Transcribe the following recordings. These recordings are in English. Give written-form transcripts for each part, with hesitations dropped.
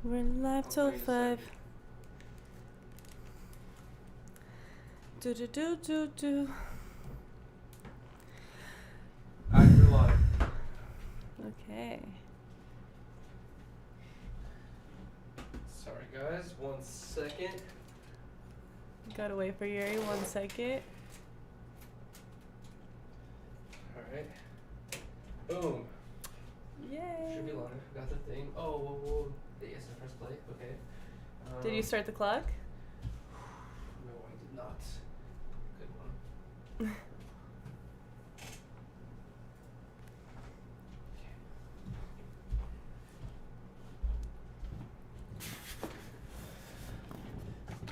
We're live till 5. Do do do do do. After live. Okay. Sorry guys, 1 second. Gotta wait for Yuri 1 second. Alright. Boom. Yay. Should be live. Got the thing. Oh, whoa. Yes, I press play. Okay. Did you start the clock? No, I did not. Good one.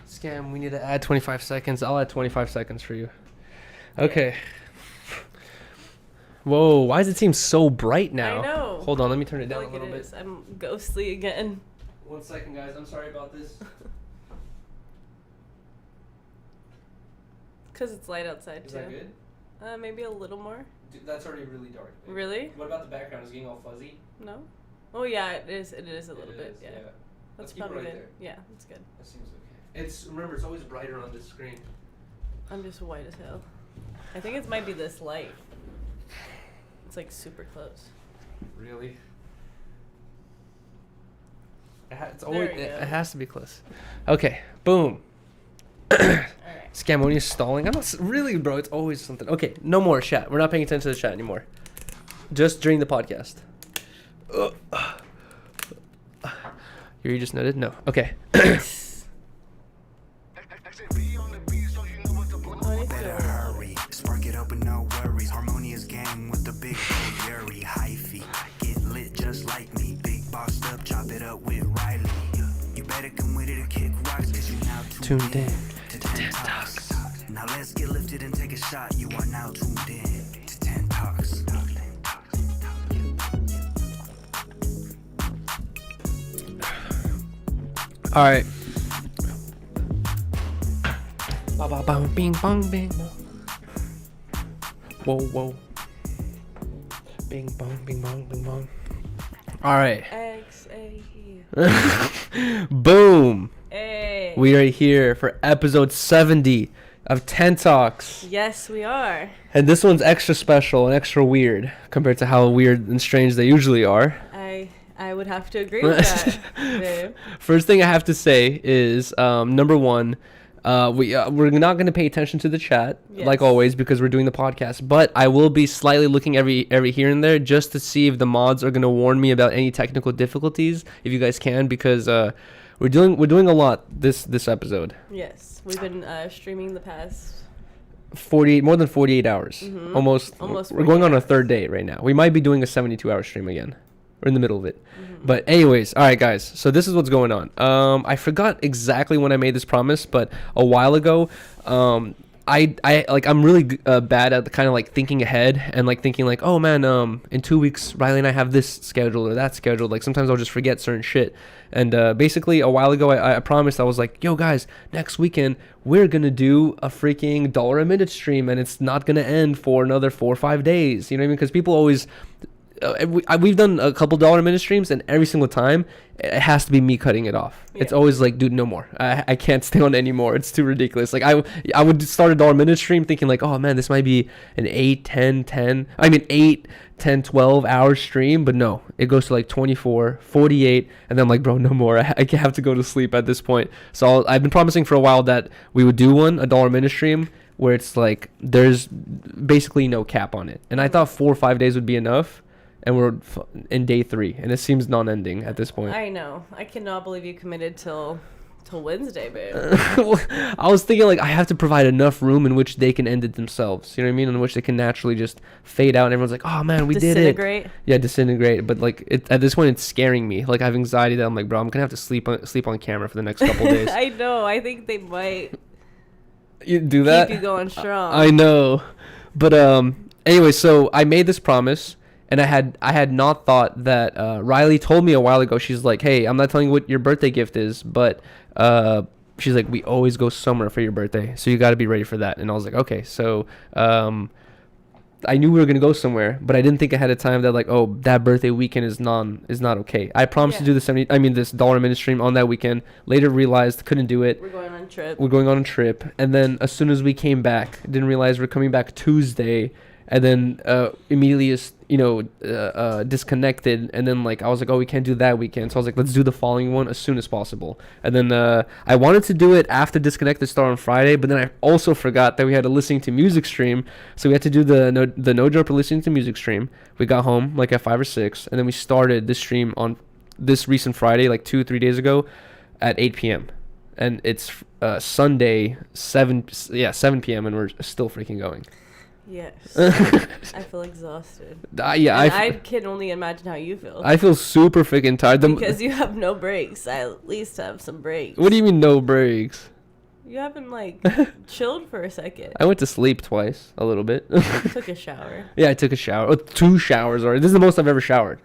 Scam, we need to add 25 seconds. I'll add 25 seconds for you. Okay. Whoa, why does it seem so bright now? I know. Hold on, let me turn it down Like a little it bit. is. I'm ghostly again. 1 second, guys. I'm sorry about this. Because it's light outside, Is too. that good? Maybe a little more. Dude, that's already really dark. Babe. Really? What about the background? Is it getting all fuzzy? No? Oh, yeah, it is. It is a little It bit, is, yeah. Let's That's keep it probably right good. there. Yeah, that's good. That seems okay. Remember, it's always brighter on this screen. I'm just white as hell. I think it might be this light. It's like super close. Really? It's There always, we go. it has to be close. Okay, boom. Alright. Scamonia's stalling. I'm not really, bro. It's always something. Okay, no more chat. We're not paying attention to the chat anymore. Just during the podcast. You just noted? No. Okay. Better hurry, spark it up with no worries. Harmonious gang with the big Yuri hyphy. Get lit just like me, big bossed up, chop it up with Riley. You better come with it to kick rocks, cause you now tuned in to 10 Talks. Now let's get lifted and take a shot. You are now tuned in to 10 Talks. All right. Ba ba bang bing bong bing bong. Whoa. Bing bong bing bong bing bong. All right. X-A-E. Boom. Hey. We are here for episode 70 of 10 Talks. Yes, we are. And this one's extra special and extra weird compared to how weird and strange they usually are. I would have to agree with that, babe. First thing I have to say is, number one, we're not going to pay attention to the chat, like Yes. always, because we're doing the podcast. But I will be slightly looking every here and there just to see if the mods are going to warn me about any technical difficulties, if you guys can, because we're doing a lot this episode. Yes, we've been streaming the past. More than 48 hours. Mhm. Almost. Almost We're going on 48 our third day right now. We might be doing a 72-hour stream again. We're in the middle of it. Mhm. But anyways, all right, guys. So this is what's going on. I forgot exactly when I made this promise, but a while ago, I'm really bad at kind of like thinking ahead and like thinking like, oh man, in 2 weeks, Riley and I have this scheduled or that scheduled. Like sometimes I'll just forget certain shit. And basically a while ago, I promised, I was like, yo guys, next weekend we're gonna do a freaking $1 a minute stream, and it's not gonna end for another 4 or 5 days. You know what I mean? Because people always. We've done a couple $1 a minute streams, and every single time it has to be me cutting it off. Yeah. It's always like, dude, no more. I can't stay on anymore. It's too ridiculous. Like I would start a $1 a minute stream thinking like, oh man, this might be an 8, 10 10, 12 hour stream, but no, it goes to like 24, 48, and then I'm like, bro, no more. I have to go to sleep at this point. So I've been promising for a while that we would do a $1 a minute stream where it's like there's basically no cap on it, and I thought 4 or 5 days would be enough. And we're in day 3, and it seems non-ending at this point. I know. I cannot believe you committed till Wednesday, babe. I was thinking like I have to provide enough room in which they can end it themselves. You know what I mean? In which they can naturally just fade out, and everyone's like, "Oh man, we did it." Disintegrate. Yeah, disintegrate. But like at this point, it's scaring me. Like I have anxiety that I'm like, bro, I'm gonna have to sleep on camera for the next couple days. I know. I think they might You do that? keep you going strong. I know. But anyway, so I made this promise. And I had not thought that Riley told me a while ago. She's like, hey, I'm not telling you what your birthday gift is, but she's like, we always go somewhere for your birthday, so you got to be ready for that. And I was like, okay. So I knew we were gonna go somewhere, but I didn't think ahead of time that like, oh, that birthday weekend is not okay. I promised to do the this $1 stream on that weekend. Later realized couldn't do it. We're going on a trip. We're going on a trip, and then as soon as we came back, didn't realize we're coming back Tuesday, and then immediately disconnected, and then like I was like, oh, we can't do that weekend, so I was like, let's do the following one as soon as possible. And then I wanted to do it after disconnected start on Friday, but then I also forgot that we had a listening to music stream, so we had to do the no jumper listening to music stream. We got home like at 5 or 6, and then we started the stream on this recent Friday, like 2-3 days ago, at 8 p.m. and it's Sunday 7 p.m. and we're still freaking going. Yes. I feel exhausted. I can only imagine how you feel. I feel super freaking tired. Because you have no breaks. I at least have some breaks. What do you mean no breaks? You haven't like chilled for a second. I went to sleep twice, a little bit. Took a shower. Yeah, I took a shower. 2 showers already. This is the most I've ever showered.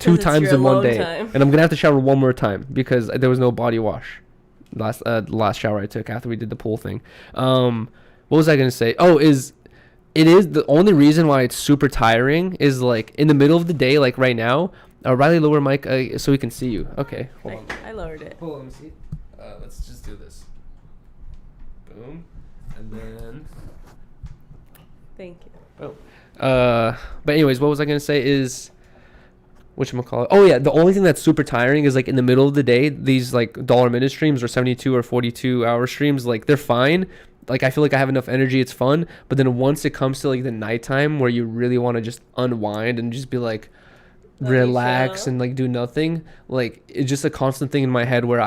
2 times in one day. Time. And I'm going to have to shower one more time because there was no body wash. Last shower I took after we did the pool thing. What was I going to say? Oh, it is the only reason why it's super tiring is like in the middle of the day, like right now. Riley, lower mic so we can see you. Okay, hold on. I lowered it. Hold on, let me see. Let's just do this. Boom, and then. Thank you. Oh. But anyways, what was I gonna say is, whatchamacallit? Oh yeah, the only thing that's super tiring is like in the middle of the day, these like $1 streams or 72 or 42 hour streams, like they're fine. Like I feel like I have enough energy, it's fun, but then once it comes to like the nighttime where you really want to just unwind and just be like relax and like do nothing, like it's just a constant thing in my head where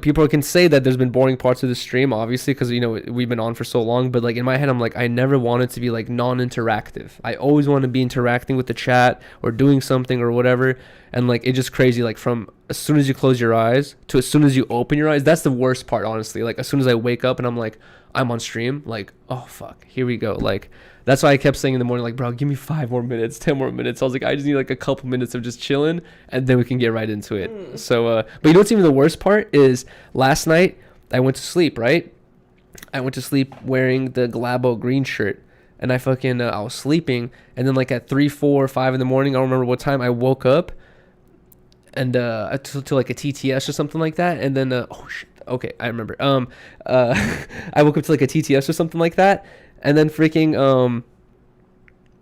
people can say that there's been boring parts of the stream, obviously, because we've been on for so long, but like in my head I'm like, I never wanted to be like non-interactive. I always want to be interacting with the chat or doing something or whatever, and like it's just crazy, like from as soon as you close your eyes to as soon as you open your eyes, that's the worst part, honestly. Like as soon as I wake up and I'm like, I'm on stream, like, oh fuck, here we go. Like that's why I kept saying in the morning, like, bro, give me 5 more minutes, 10 more minutes. I was like, I just need like a couple minutes of just chilling, and then we can get right into it. So, but you know what's even the worst part is last night I went to sleep, right? I went to sleep wearing the Glabo green shirt, and I was sleeping, and then like at 3, 4, 5 in the morning, I don't remember what time, I woke up, and to like a TTS or something like that, and then oh shit, okay, I remember. I woke up to like a TTS or something like that. And then freaking,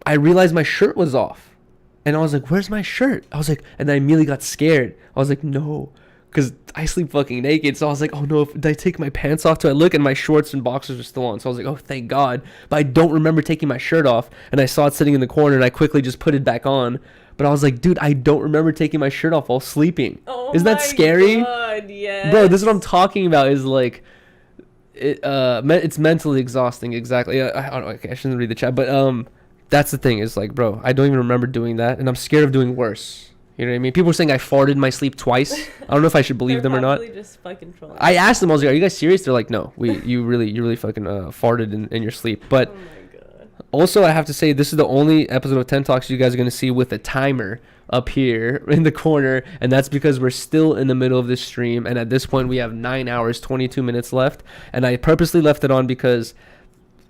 I realized my shirt was off. And I was like, where's my shirt? I was like, and then I immediately got scared. I was like, no. Because I sleep fucking naked. So I was like, oh no, did I take my pants off? So I look and my shorts and boxers are still on. So I was like, oh, thank God. But I don't remember taking my shirt off. And I saw it sitting in the corner and I quickly just put it back on. But I was like, dude, I don't remember taking my shirt off while sleeping. Oh, isn't that scary? God, yes. Bro, this is what I'm talking about, is like, it's mentally exhausting. Exactly. I don't know. Okay, I shouldn't read the chat, but that's the thing, is like, bro, I don't even remember doing that, and I'm scared of doing worse. You know what I mean? People are saying I farted in my sleep twice. I don't know if I should believe them or not. Just fucking trolling. I asked them, I was like, are you guys serious? They're like, no, you really fucking farted in your sleep. But oh my God. Also, I have to say, this is the only episode of 10 Talks you guys are going to see with a timer up here in the corner, and that's because we're still in the middle of this stream, and at this point we have 9 hours 22 minutes left, and I purposely left it on because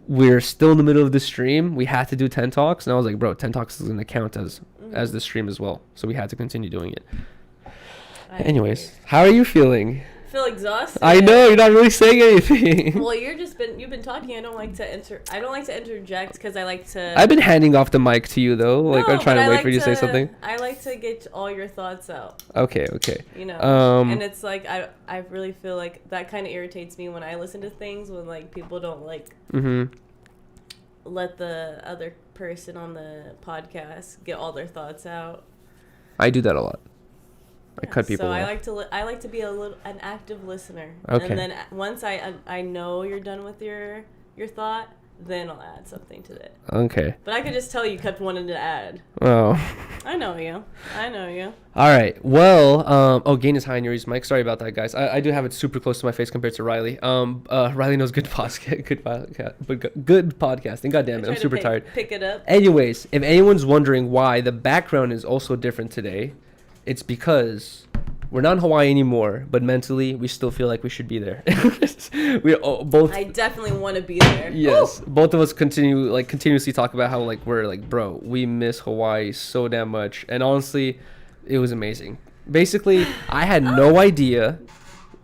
we're still in the middle of the stream. We had to do 10 Talks, and I was like, bro, 10 Talks is going to count as the stream as well, so we had to continue doing it. Anyways, how are you feeling? I feel exhausted. I know, you're not really saying anything. Well, you've been talking. I don't like to interject because I like to. I've been handing off the mic to you though. Like, I'm trying to wait for you to say something. I like to get all your thoughts out. Okay. You know, and it's like I really feel like that kind of irritates me when I listen to things when like people don't like let the other person on the podcast get all their thoughts out. I do that a lot. I cut people off. I like to be an active listener. Okay. And then once I know you're done with your thought, then I'll add something to it. Okay. But I could just tell you kept wanting to add. Oh. I know you. All right. Well, gain is high in your mic. Sorry about that, guys. I do have it super close to my face compared to Riley. Riley knows good podcasting. Good podcasting. God damn it, I'm super tired. Pick it up. Anyways, if anyone's wondering why the background is also different today, it's because we're not in Hawaii anymore, but mentally we still feel like we should be there. Both. I definitely want to be there. Yes, both of us continuously talk about how like we're like, bro, we miss Hawaii so damn much, and honestly, it was amazing. Basically, I had no idea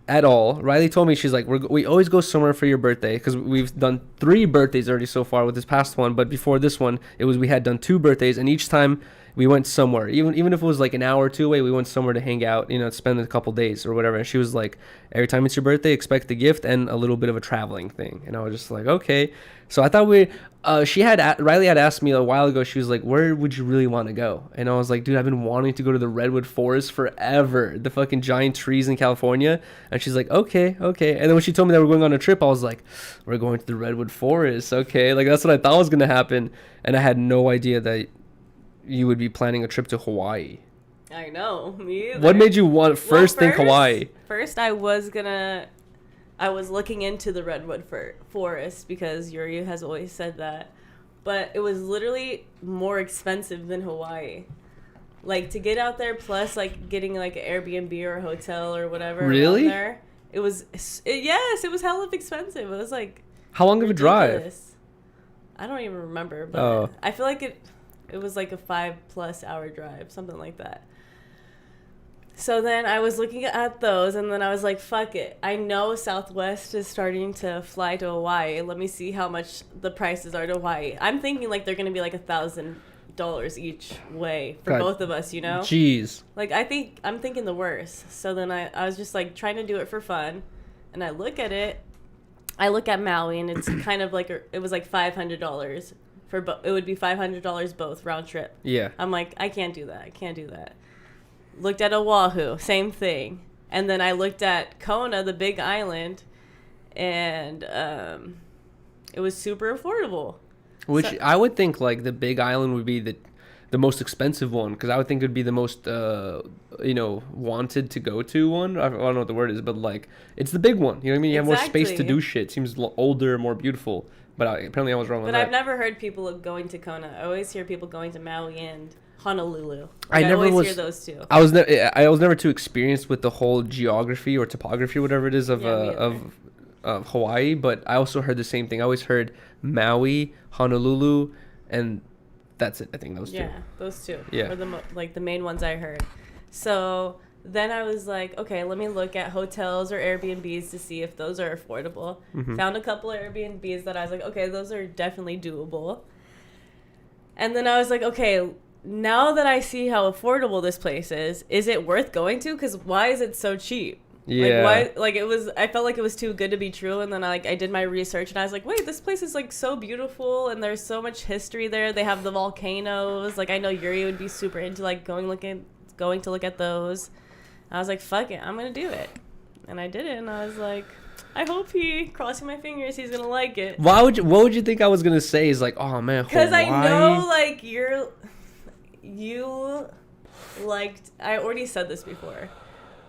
at all. Riley told me, she's like, we always go somewhere for your birthday, because we've done 3 birthdays already so far with this past one, but before this one, we had done 2 birthdays, and each time we went somewhere, even if it was like an hour or 2 away, we went somewhere to hang out, spend a couple days or whatever. And she was like, every time it's your birthday, expect a gift and a little bit of a traveling thing. And I was just like, okay. So I thought Riley had asked me a while ago, she was like, where would you really want to go? And I was like, dude, I've been wanting to go to the redwood forest forever, the fucking giant trees in California. And she's like, okay. And then when she told me that we're going on a trip, I was like, we're going to the redwood forest, okay. Like, that's what I thought was gonna happen. And I had no idea that you would be planning a trip to Hawaii. I know, me either. What made you first think Hawaii? First, I was looking into the redwood forest because Yuri has always said that, but it was literally more expensive than Hawaii. Like, to get out there, plus like getting like an Airbnb or a hotel or whatever. Really? There, it was hella expensive. It was like, how long of a drive? ridiculous. I don't even remember, but I feel like it was like a 5+ hour drive, something like that. So then I was looking at those, and then I was like, fuck it. I know Southwest is starting to fly to Hawaii. Let me see how much the prices are to Hawaii. I'm thinking like they're going to be like $1,000 each way for both of us, Jeez. Like, I'm thinking the worst. So then I was just like trying to do it for fun, and I look at Maui, and it's kind of like, it was like $500 it would be $500 both round trip. Yeah. I'm like, I can't do that. Looked at Oahu, same thing. And then I looked at Kona, the big island, and it was super affordable. Which I would think like the big island would be the most expensive one, because I would think it would be the most wanted to go to one. I don't know what the word is, but like it's the big one. You know what I mean? You have more space to do shit. Seems older, more beautiful. But apparently I was wrong on that. But I've never heard people going to Kona. I always hear people going to Maui and Honolulu. I always hear those two. I was never too experienced with the whole geography or topography, whatever it is, of Hawaii. But I also heard the same thing. I always heard Maui, Honolulu, and that's it. I think those two. Yeah, those two. Yeah. Were the main ones I heard. So then I was like, okay, let me look at hotels or Airbnbs to see if those are affordable. Mm-hmm. Found a couple of Airbnbs that I was like, okay, those are definitely doable. And then I was like, okay, now that I see how affordable this place is it worth going to? Because why is it so cheap? Yeah. I felt like it was too good to be true. And then I did my research, and I was like, wait, this place is like so beautiful, and there's so much history there. They have the volcanoes. Like, I know Yuri would be super into like going to look at those. I was like, fuck it, I'm gonna do it. And I did it, and I was like, I hope crossing my fingers, he's gonna like it. What would you think I was gonna say? Is like, oh man, because I know like you liked, I already said this before,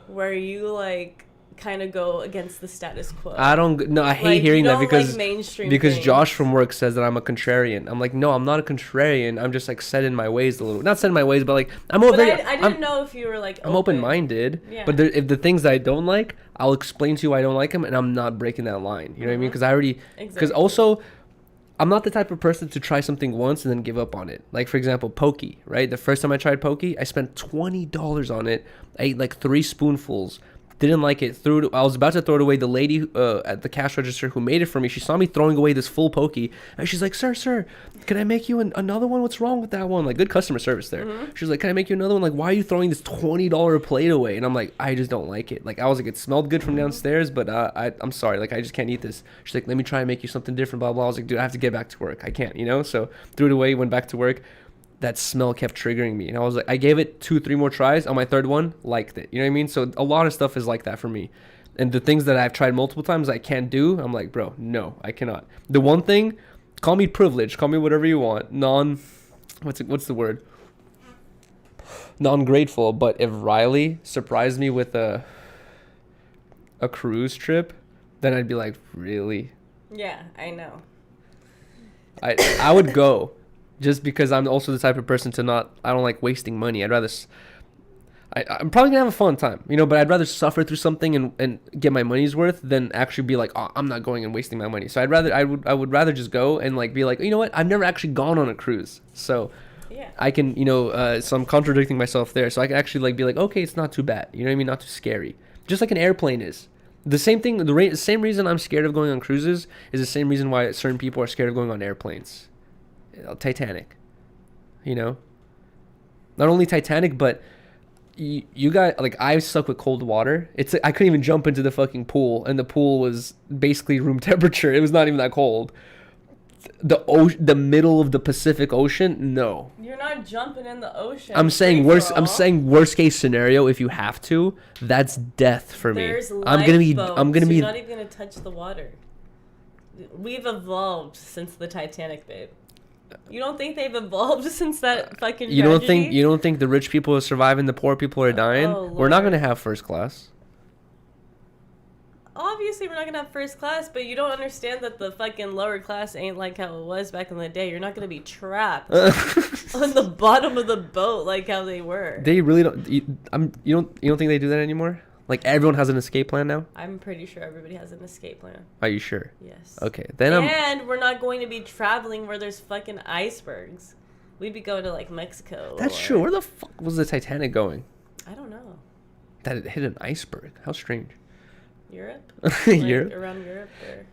where you like kind of go against the status quo. I hate hearing that because like mainstream because things. Josh from work says that I'm a contrarian. I'm like, no, I'm not a contrarian. I'm just like set in my ways a little. Not set in my ways, but like I'm over. I didn't know if you were like I'm open-minded. Yeah. But if the things that I don't like, I'll explain to you why I don't like them, and I'm not breaking that line. You know what I mean? Because also, I'm not the type of person to try something once and then give up on it. Like, for example, poke, right? The first time I tried poke, I spent $20 on it. I ate like 3 spoonfuls. Didn't like it. I was about to throw it away. The lady at the cash register who made it for me, she saw me throwing away this full poke, and she's like, sir, can I make you another one? What's wrong with that one? Like, good customer service there. Mm-hmm. She's like, can I make you another one? Like, why are you throwing this $20 plate away? And I'm like, I just don't like it. Like, I was like, it smelled good from downstairs, but I'm sorry. Like, I just can't eat this. She's like, let me try and make you something different, blah, blah. I was like, dude, I have to get back to work. I can't, So threw it away, went back to work. That smell kept triggering me, and I was like, I gave it 2-3 more tries. On my third one, liked it. You know what I mean? So a lot of stuff is like that for me. And the things that I've tried multiple times I can't do, I'm like, bro, no, I cannot. The one thing, call me privileged, call me whatever you want, what's the word? Non-grateful. But if Riley surprised me with a cruise trip, then I'd be like, really? Yeah, I know. I would go. Just because I'm also the type of person I don't like wasting money. I'm probably gonna have a fun time, you know, but I'd rather suffer through something and get my money's worth than actually be like, oh, I'm not going and wasting my money. So I would rather just go and like be like, you know what, I've never actually gone on a cruise, so Yeah. I can, you know, so I'm contradicting myself there. So I can actually like be like, okay, it's not too bad, you know what I mean, not too scary, just like an airplane is. The same thing, the same reason I'm scared of going on cruises is the same reason why certain people are scared of going on airplanes. Titanic, you know, not only Titanic, but you got like I suck with cold water. It's I couldn't even jump into the fucking pool, and the pool was basically room temperature. It was not even that cold. The middle of the Pacific Ocean, no. You're not jumping in the ocean. I'm saying worst case scenario. If you have to, that's death for me. I'm gonna be. You're not even gonna touch the water. We've evolved since the Titanic, babe. You don't think they've evolved since that fucking tragedy? You don't think the rich people are surviving, the poor people are dying? Oh, we're not Lord. gonna have first class. Obviously, we're not gonna have first class, but you don't understand that the fucking lower class ain't like how it was back in the day. You're not gonna be trapped on the bottom of the boat like how they were. They really don't. You don't think they do that anymore? Like everyone has an escape plan now? I'm pretty sure everybody has an escape plan. Are you sure? Yes. Okay, then And we're not going to be traveling where there's fucking icebergs. We'd be going to like Mexico. That's true. Where the fuck was the Titanic going? I don't know. That it hit an iceberg. How strange. Europe? Europe? Around Europe? Or...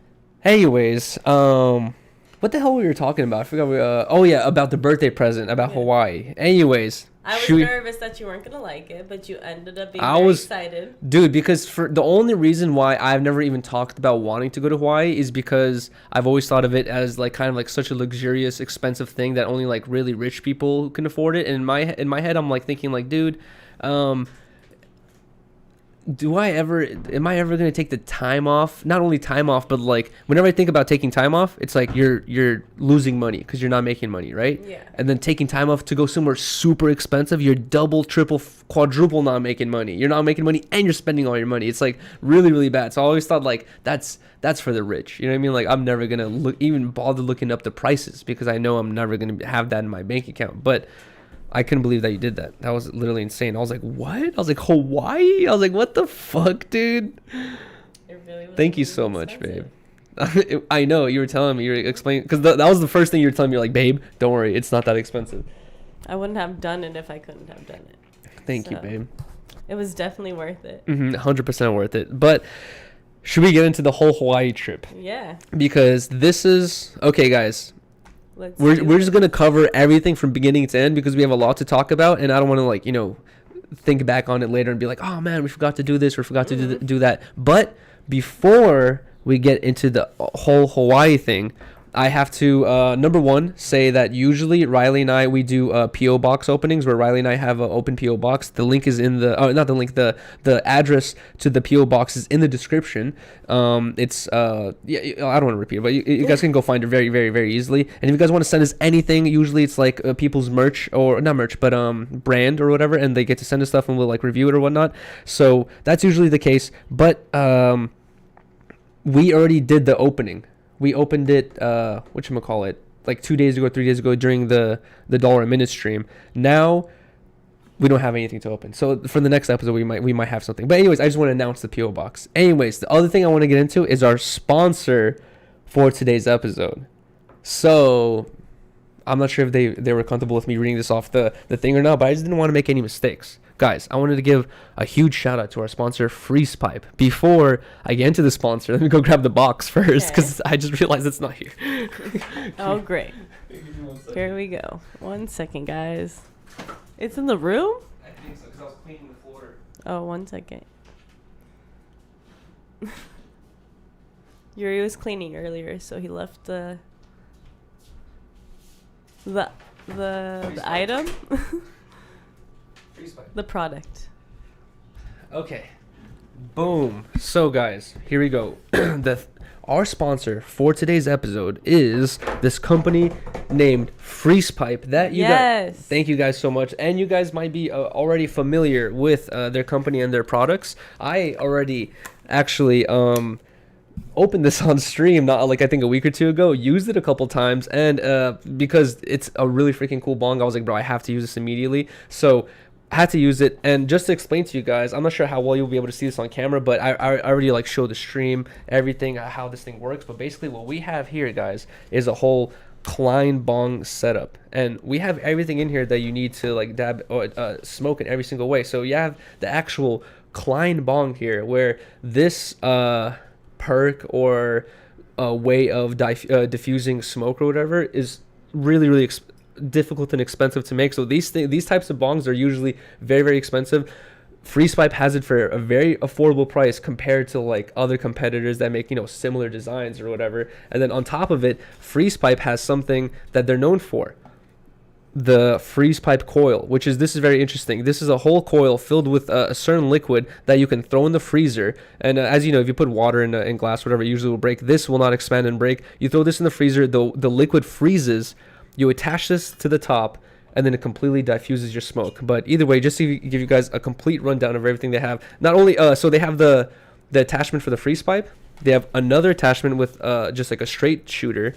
Anyways, what the hell were we talking about? I forgot. Oh yeah, about the birthday present, about Hawaii. Anyways. I was nervous that you weren't going to like it, but you ended up being very excited. Dude, because for the only reason why I've never even talked about wanting to go to Hawaii is because I've always thought of it as like kind of like such a luxurious, expensive thing that only like really rich people can afford it. And in my head, I'm like thinking like, dude, am I ever going to take the time off? Not only time off, but like whenever I think about taking time off, it's like you're losing money because you're not making money, right? Yeah. And then taking time off to go somewhere super expensive, you're double, triple, quadruple not making money. You're not making money and you're spending all your money. It's like really, really bad. So I always thought like that's for the rich. You know what I mean? Like I'm never going to even bother looking up the prices because I know I'm never going to have that in my bank account. But I couldn't believe that you did that. That was literally insane. I was like, what? I was like, Hawaii? I was like, what the fuck, dude? It really was. Thank you so much, babe. I know. You were telling me. You were explaining. Because that was the first thing you were telling me. You're like, babe, don't worry. It's not that expensive. I wouldn't have done it if I couldn't have done it. Thank you, babe. It was definitely worth it. 100% worth it. But should we get into the whole Hawaii trip? Yeah. Because this is... Okay, guys. We're just going to cover everything from beginning to end because we have a lot to talk about. And I don't want to, like, you know, think back on it later and be like, oh, man, we forgot to do this or forgot to do that. But before we get into the whole Hawaii thing, I have to, number one, say that usually Riley and I, we do P.O. box openings where Riley and I have an open P.O. box. The link is in the, not the link, the address to the P.O. box is in the description. It's, I don't want to repeat it, but you guys can go find it very, very, very easily. And if you guys want to send us anything, usually it's like people's merch or, not merch, but brand or whatever, and they get to send us stuff and we'll like review it or whatnot. So that's usually the case. But we already did the opening. We opened it, whatchamacallit, like 2 days ago, 3 days ago during the $1 a minute stream. Now, we don't have anything to open. So for the next episode, we might have something. But anyways, I just want to announce the P.O. box. Anyways, the other thing I want to get into is our sponsor for today's episode. So I'm not sure if they were comfortable with me reading this off the thing or not, but I just didn't want to make any mistakes. Guys, I wanted to give a huge shout out to our sponsor, Freeze Pipe. Before I get into the sponsor, let me go grab the box first because I just realized it's not here. Oh, great. Here we go. 1 second, guys. It's in the room? I think so because I was cleaning the floor. Oh, 1 second. Yuri was cleaning earlier, so he left the item. The product. Okay. Boom. So guys, here we go. Our sponsor for today's episode is this company named Freeze Pipe. That you guys, thank you guys so much. And you guys might be already familiar with their company and their products. I already actually opened this on stream not like I think a week or two ago, used it a couple times, and because it's a really freaking cool bong, I was like, bro, I have to use this immediately. So I had to use it. And just to explain to you guys, I'm not sure how well you'll be able to see this on camera, but I already like showed the stream, everything, how this thing works. But basically what we have here, guys, is a whole Klein Bong setup, and we have everything in here that you need to like dab or smoke in every single way. So you have the actual Klein Bong here, where this perk or way of diffusing smoke or whatever is really difficult and expensive to make. So these types of bongs are usually very expensive. Freeze Pipe has it for a very affordable price compared to like other competitors that make, you know, similar designs or whatever. And then on top of it, Freeze Pipe has something that they're known for, the Freeze Pipe Coil, this is very interesting. This is a whole coil filled with a certain liquid that you can throw in the freezer. And as you know, if you put water in glass, whatever, it usually will break. This will not expand and break. You throw this in the freezer, the liquid freezes. You attach this to the top, and then it completely diffuses your smoke. But either way, just to give you guys a complete rundown of everything they have. Not only so they have the attachment for the freeze pipe. They have another attachment with just like a straight shooter.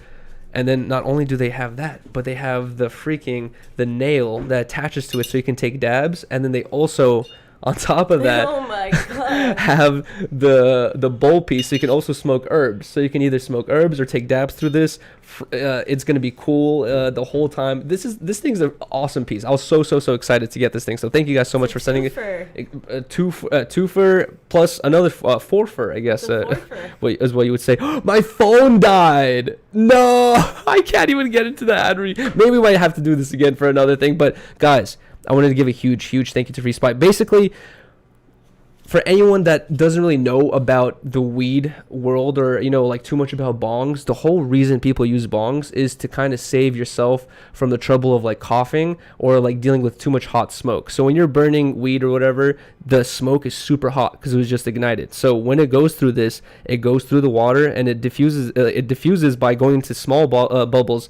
And then not only do they have that, but they have the nail that attaches to it so you can take dabs. And then they also, on top of that, oh my God, have the bowl piece so you can also smoke herbs. So you can either smoke herbs or take dabs through this. It's going to be cool the whole time. This thing's an awesome piece. I was so excited to get this thing. So thank you guys so much for sending it. Twofer plus another fourfer, I guess. Is what you would say. My phone died. No, I can't even get into the ad read. Maybe we might have to do this again for another thing. But guys, I wanted to give a huge thank you to Freeze Pipe. Basically, for anyone that doesn't really know about the weed world or, you know, like too much about bongs, the whole reason people use bongs is to kind of save yourself from the trouble of like coughing or like dealing with too much hot smoke. So when you're burning weed or whatever, the smoke is super hot because it was just ignited. So when it goes through this, it goes through the water and it diffuses by going into small bubbles.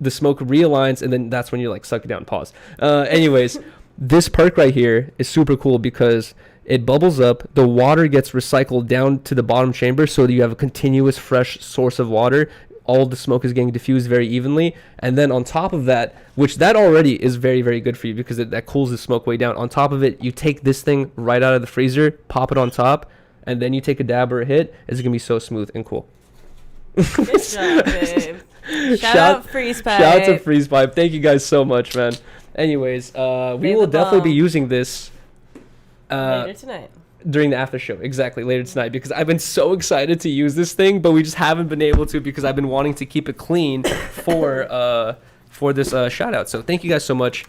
The smoke realigns, and then that's when you like suck it down. Pause. Anyways, this perk right here is super cool because it bubbles up, the water gets recycled down to the bottom chamber so that you have a continuous fresh source of water. All the smoke is getting diffused very evenly, and then on top of that, which that already is very good for you because that cools the smoke way down. On top of it, you take this thing right out of the freezer, pop it on top, and then you take a dab or a hit. It's gonna be so smooth and cool. Good job, babe. Shout out Freeze Pipe. Shout out to Freeze Pipe. Thank you guys so much, man. Anyways, we will definitely be using this later tonight. During the after show. Exactly, later tonight, because I've been so excited to use this thing, but we just haven't been able to because I've been wanting to keep it clean for this shout out. So thank you guys so much.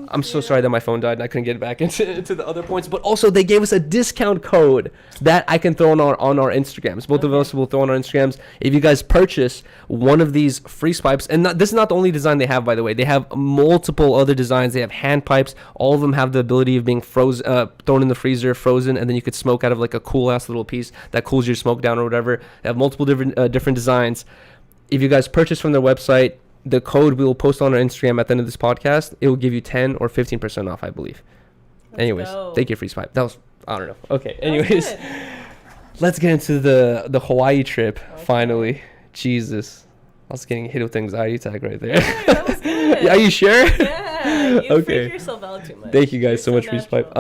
I'm so sorry that my phone died and I couldn't get it back into the other points. But also, they gave us a discount code that I can throw on our Instagrams. Both of us will throw on our Instagrams. If you guys purchase one of these freeze pipes, and this is not the only design they have, by the way. They have multiple other designs. They have hand pipes. All of them have the ability of being frozen, thrown in the freezer, frozen, and then you could smoke out of like a cool ass little piece that cools your smoke down or whatever. They have multiple different designs. If you guys purchase from their website, the code we will post on our Instagram at the end of this podcast, it will give you 10 or 15% off, I believe. Anyways, thank you, Freeze Pipe. That was, I don't know. Okay, anyways, let's get into the Hawaii trip, finally. Jesus. I was getting hit with anxiety attack right there. Yeah, that was good. Are you sure? Yeah, you freak yourself out too much. Thank you guys so much, Freeze Pipe.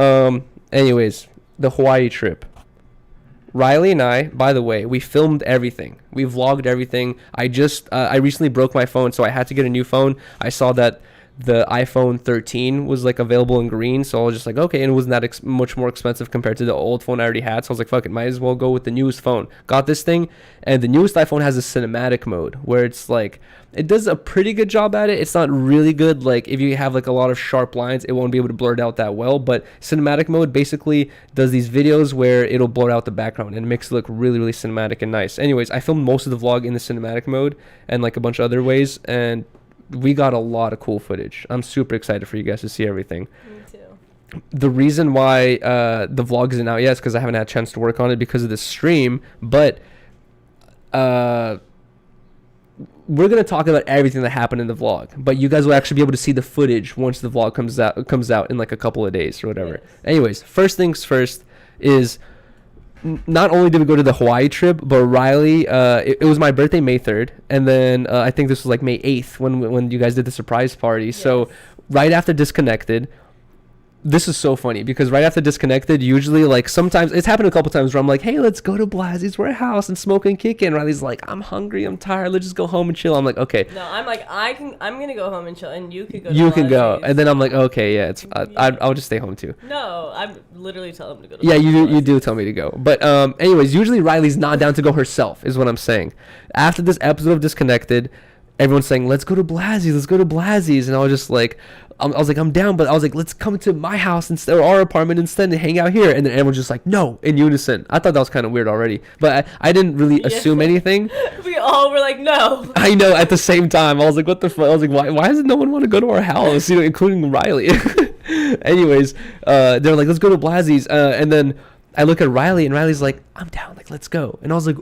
Anyways, the Hawaii trip. Riley and I, by the way, we filmed everything. We vlogged everything. I recently broke my phone, so I had to get a new phone. I saw that the iPhone 13 was like available in green, so I was just like, okay, and it wasn't that much more expensive compared to the old phone I already had. So I was like, fuck it, might as well go with the newest phone. Got this thing, and the newest iPhone has a cinematic mode where it's like, it does a pretty good job at it. It's not really good. Like if you have like a lot of sharp lines, it won't be able to blur it out that well. But cinematic mode basically does these videos where it'll blur out the background and it makes it look really cinematic and nice. Anyways, I filmed most of the vlog in the cinematic mode and like a bunch of other ways, and we got a lot of cool footage. I'm super excited for you guys to see everything. Me too. The reason why the vlog isn't out yet is because I haven't had a chance to work on it because of the stream, but we're going to talk about everything that happened in the vlog, but you guys will actually be able to see the footage once the vlog comes out in like a couple of days or whatever. Yes. Anyways, first things first is not only did we go to the Hawaii trip, but Riley, it was my birthday May 3rd, and then I think this was like May 8th when you guys did the surprise party. Yes. So right after Disconnected, this is so funny because right after Disconnected, usually like sometimes it's happened a couple times where I'm like, hey, let's go to Blasie's warehouse and smoke and kick in. Riley's like, I'm hungry, I'm tired, let's just go home and chill. I'm like, okay. No, I'm like, I'm gonna go home and chill, and you could go. You can go, and then I'm like, okay, yeah, it's I'll just stay home too. No, I'm literally telling him to go. Yeah, you do tell me to go, but anyways, usually Riley's not down to go herself, is what I'm saying. After this episode of Disconnected, everyone's saying, let's go to Blasie's, and I was just like, I was like, I'm down, but I was like, let's come to my house instead, or our apartment instead, and hang out here. And then everyone's just like, no, in unison. I thought that was kind of weird already, but I didn't really assume anything. We all were like, no. I know, at the same time, I was like, what the fuck? I was like, why does no one want to go to our house, including Riley? Anyways, they're like, let's go to Blasie's, and then I look at Riley, and Riley's like, I'm down, like, let's go. And I was like,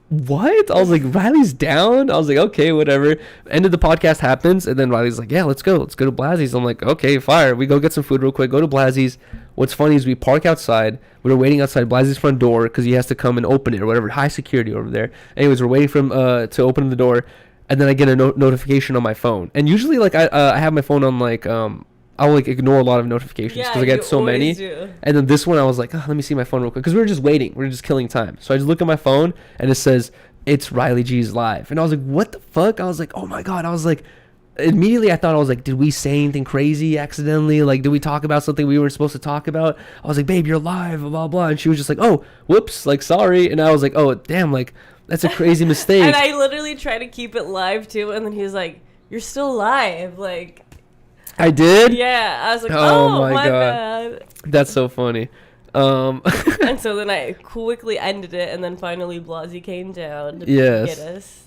what? I was like, Riley's down? I was like, okay, whatever. End of the podcast happens, and then Riley's like, yeah, let's go to Blasie's. I'm like, okay, fire. We go get some food real quick, go to Blasie's. What's funny is we park outside. We're waiting outside Blasie's front door because he has to come and open it or whatever. High security over there. Anyways, we're waiting for him to open the door, and then I get a notification on my phone. And usually, like, I have my phone on, like, I'll like ignore a lot of notifications because I get so many. Do. And then this one, I was like, oh, let me see my phone real quick because we were just waiting. We were just killing time. So I just look at my phone and it says, it's Riley G's live. And I was like, what the fuck? I was like, oh my God. I was like, immediately I thought, I was like, did we say anything crazy accidentally? Like, did we talk about something we weren't supposed to talk about? I was like, babe, you're live, blah, blah, blah. And she was just like, oh, whoops, like, sorry. And I was like, oh, damn, like, that's a crazy mistake. And I literally tried to keep it live too. And then he was like, you're still live. Like, I did? Yeah. I was like, oh my God. Bad. That's so funny. And so then I quickly ended it, and then finally Blasey came down to get us.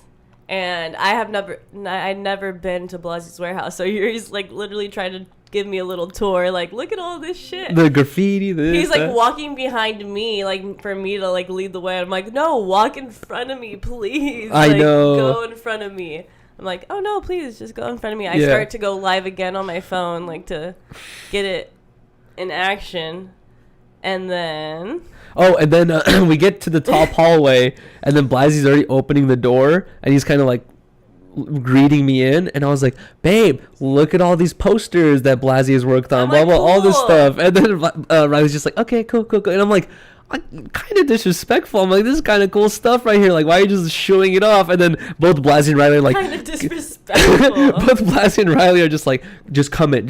And I'd never been to Blasey's warehouse, so he's like literally trying to give me a little tour, like, look at all this shit. The graffiti, he's like walking behind me, like for me to like lead the way. I'm like, no, walk in front of me, please. I know. Go in front of me. I'm like, oh no, please just go in front of me. I start to go live again on my phone, like to get it in action. And then we get to the top hallway, and then Blasey's already opening the door, and he's kind of like greeting me in, and I was like, babe, look at all these posters that Blasey has worked on, blah blah, all this stuff. And then Riley's just like, okay, cool, and I'm like, kind of disrespectful. I'm like, this is kind of cool stuff right here. Like, why are you just showing it off? And then both Blasey and Riley are like, kind of disrespectful. Both Blasey and Riley are just like, just come in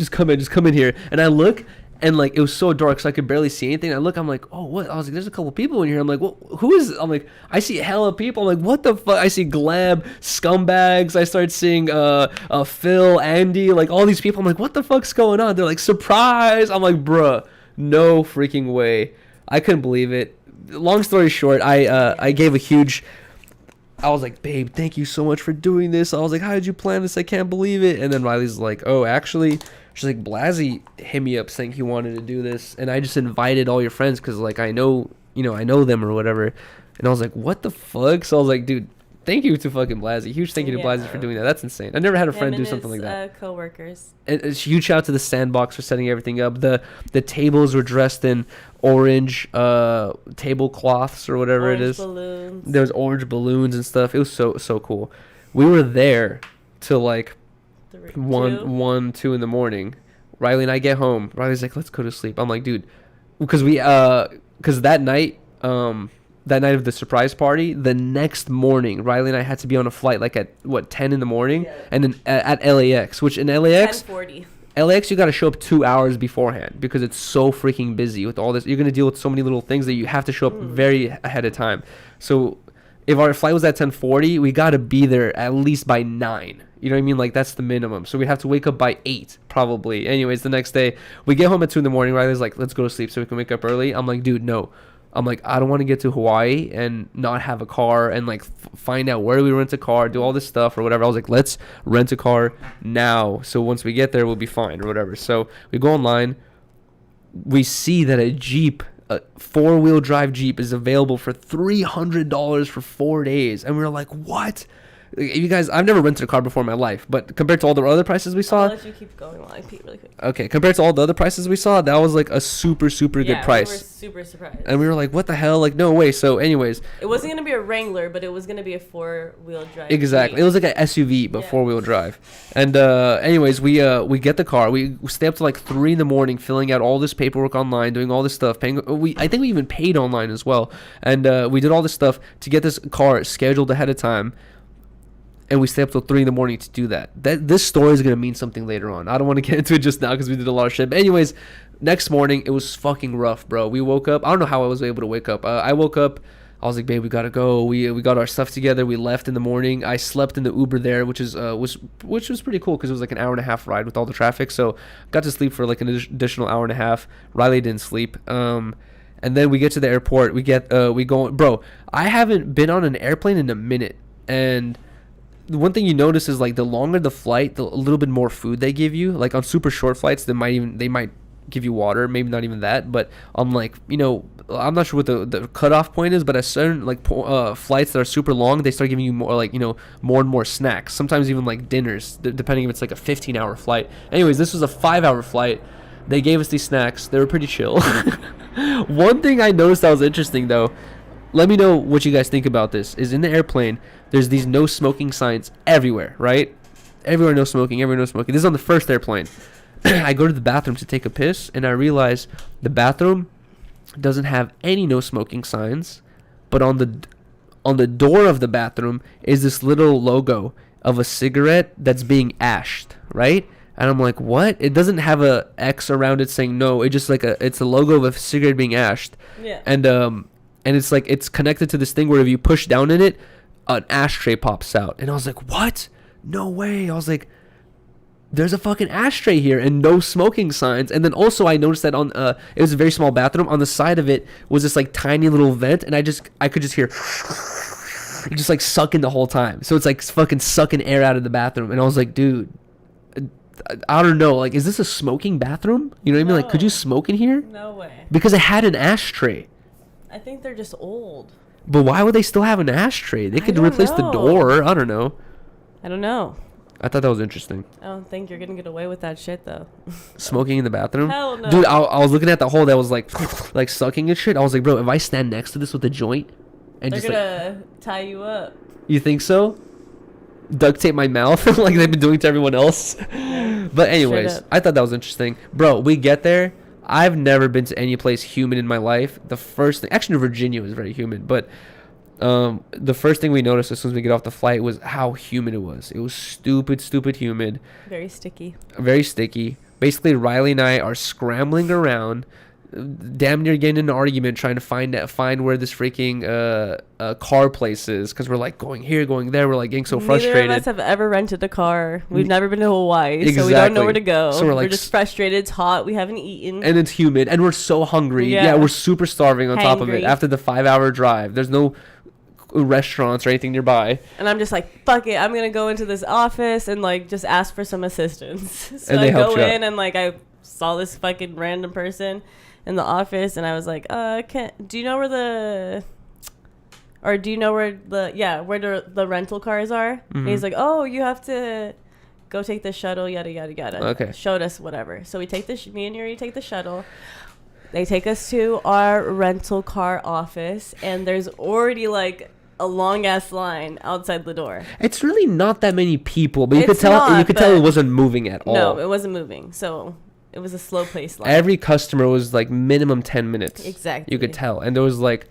here. And I look, and like, it was so dark, so I could barely see anything. I look, I'm like, oh, what? I was like, there's a couple people in here. I'm like, well, who is? I'm like, I see hella people. I'm like, what the fuck? I see Gleb, Scumbags. I start seeing Phil, Andy, like all these people. I'm like, what the fuck's going on? They're like, surprise. I'm like, bruh, no freaking way. I couldn't believe it. Long story short, I gave a huge, I was like, babe, thank you so much for doing this. I was like, how did you plan this? I can't believe it. And then Riley's like, oh, actually, she's like, Blasey hit me up saying he wanted to do this, and I just invited all your friends because like I know them or whatever. And I was like, what the fuck? So I was like, dude, thank you to fucking Blasey. Huge thank you to Blasey for doing that. That's insane. I never had a friend do something like that. Co-workers. And huge shout out to the Sandbox for setting everything up. The tables were dressed in orange tablecloths or whatever orange it is. Balloons. There was orange balloons and stuff. It was so cool. We were there till like 2 in the morning. Riley and I get home. Riley's like, let's go to sleep. I'm like, dude, because that night of the surprise party, the next morning, Riley and I had to be on a flight like at 10 in the morning, and then at LAX, which in LAX 10:40. LAX, you got to show up 2 hours beforehand because it's so freaking busy with all this. You're going to deal with so many little things that you have to show up very ahead of time. So if our flight was at 10:40, we got to be there at least by 9. You know what I mean? Like, that's the minimum. So we have to wake up by 8, probably. Anyways, the next day, we get home at 2 in the morning. Riley's like, let's go to sleep so we can wake up early. I'm like, dude, no. I'm like, I don't want to get to Hawaii and not have a car and like find out where we rent a car, do all this stuff or whatever. I was like, let's rent a car now. So once we get there, we'll be fine or whatever. So we go online. We see that a Jeep, a 4-wheel drive Jeep, is available for $300 for 4 days. And we were like, what? You guys, I've never rented a car before in my life, but compared to all the other prices we saw, I'll let you keep going while I pee really quick. okay, compared to all the other prices we saw, that was like a super good price. We were super surprised. And we were like, what the hell? Like, no way. So anyways, it wasn't gonna be a Wrangler, but it was gonna be a 4-wheel drive. Exactly. It was like an SUV but 4-wheel drive. And anyways, we get the car. We stay up to like 3 in the morning filling out all this paperwork online, doing all this stuff. I think we even paid online as well. And we did all this stuff to get this car scheduled ahead of time. And we stay up till 3 in the morning to do that. This story is gonna mean something later on. I don't want to get into it just now because we did a lot of shit. But anyways, next morning it was fucking rough, bro. We woke up. I don't know how I was able to wake up. I woke up. I was like, babe, we gotta go. We got our stuff together. We left in the morning. I slept in the Uber there, which was pretty cool because it was like an hour and a half ride with all the traffic. So got to sleep for like an additional hour and a half. Riley didn't sleep. And then we get to the airport. We go. Bro, I haven't been on an airplane in a minute. And the one thing you notice is like the longer the flight, a little bit more food they give you. Like on super short flights, they might give you water, maybe not even that. But on like, I'm not sure what the cutoff point is, but at certain like flights that are super long, they start giving you more like more and more snacks. Sometimes even like dinners, depending if it's like a 15-hour flight. Anyways, this was a 5-hour flight. They gave us these snacks. They were pretty chill. One thing I noticed that was interesting though. Let me know what you guys think about this. Is in the airplane, there's these no smoking signs everywhere, right? Everywhere no smoking. This is on the first airplane. I go to the bathroom to take a piss, and I realize the bathroom doesn't have any no smoking signs, but on the door of the bathroom is this little logo of a cigarette that's being ashed, right? And I'm like, what? It doesn't have a X around it saying no. It's just like it's a logo of a cigarette being ashed. Yeah. And it's like it's connected to this thing where if you push down in it, an ashtray pops out. And I was like, what? No way. I was like, there's a fucking ashtray here and no smoking signs. And then also I noticed that on it was a very small bathroom. On the side of it was this like tiny little vent, and I could just hear just like sucking the whole time. So it's like fucking sucking air out of the bathroom. And I was like, dude, I don't know. Like, is this a smoking bathroom? You know what I mean? Like, could you smoke in here? No way. Because it had an ashtray. I think they're just old. But why would they still have an ashtray? They could replace the door. I don't know. I don't know. I thought that was interesting. I don't think you're gonna get away with that shit though. Smoking in the bathroom? Hell no. Dude, I was looking at the hole that was like like sucking and shit. I was like, bro, if I stand next to this with a joint and they're just gonna tie you up. You think so? Duct tape my mouth like they've been doing to everyone else. But anyways, I thought that was interesting. Bro, we get there. I've never been to any place humid in my life. The first thing, actually Virginia was very humid, but the first thing we noticed as soon as we get off the flight was how humid it was. It was stupid humid. Very sticky. Very sticky. Basically, Riley and I are scrambling around, damn near getting in an argument trying to find where this freaking car place is, because we're like going here, going there. We're like getting so frustrated. Neither of us have ever rented a car. We've never been to Hawaii, so we don't know where to go. So we're just frustrated. It's hot. We haven't eaten, and it's humid, and we're so hungry. Yeah, we're super starving on top of it. After the 5-hour drive, there's no restaurants or anything nearby, and I'm just like, fuck it, I'm gonna go into this office and like just ask for some assistance. So and they I go in and like I saw this fucking random person in the office, and I was like, do you know where the the rental cars are? Mm-hmm. And he's like, oh, you have to go take the shuttle, yada yada yada. Okay. Showed us whatever. So we take me and Yuri take the shuttle. They take us to our rental car office, and there's already like a long ass line outside the door. It's really not that many people, but you could tell it wasn't moving at all. No, it wasn't moving. So it was a slow paced line. Every customer was like minimum 10 minutes. Exactly. You could tell. And there was like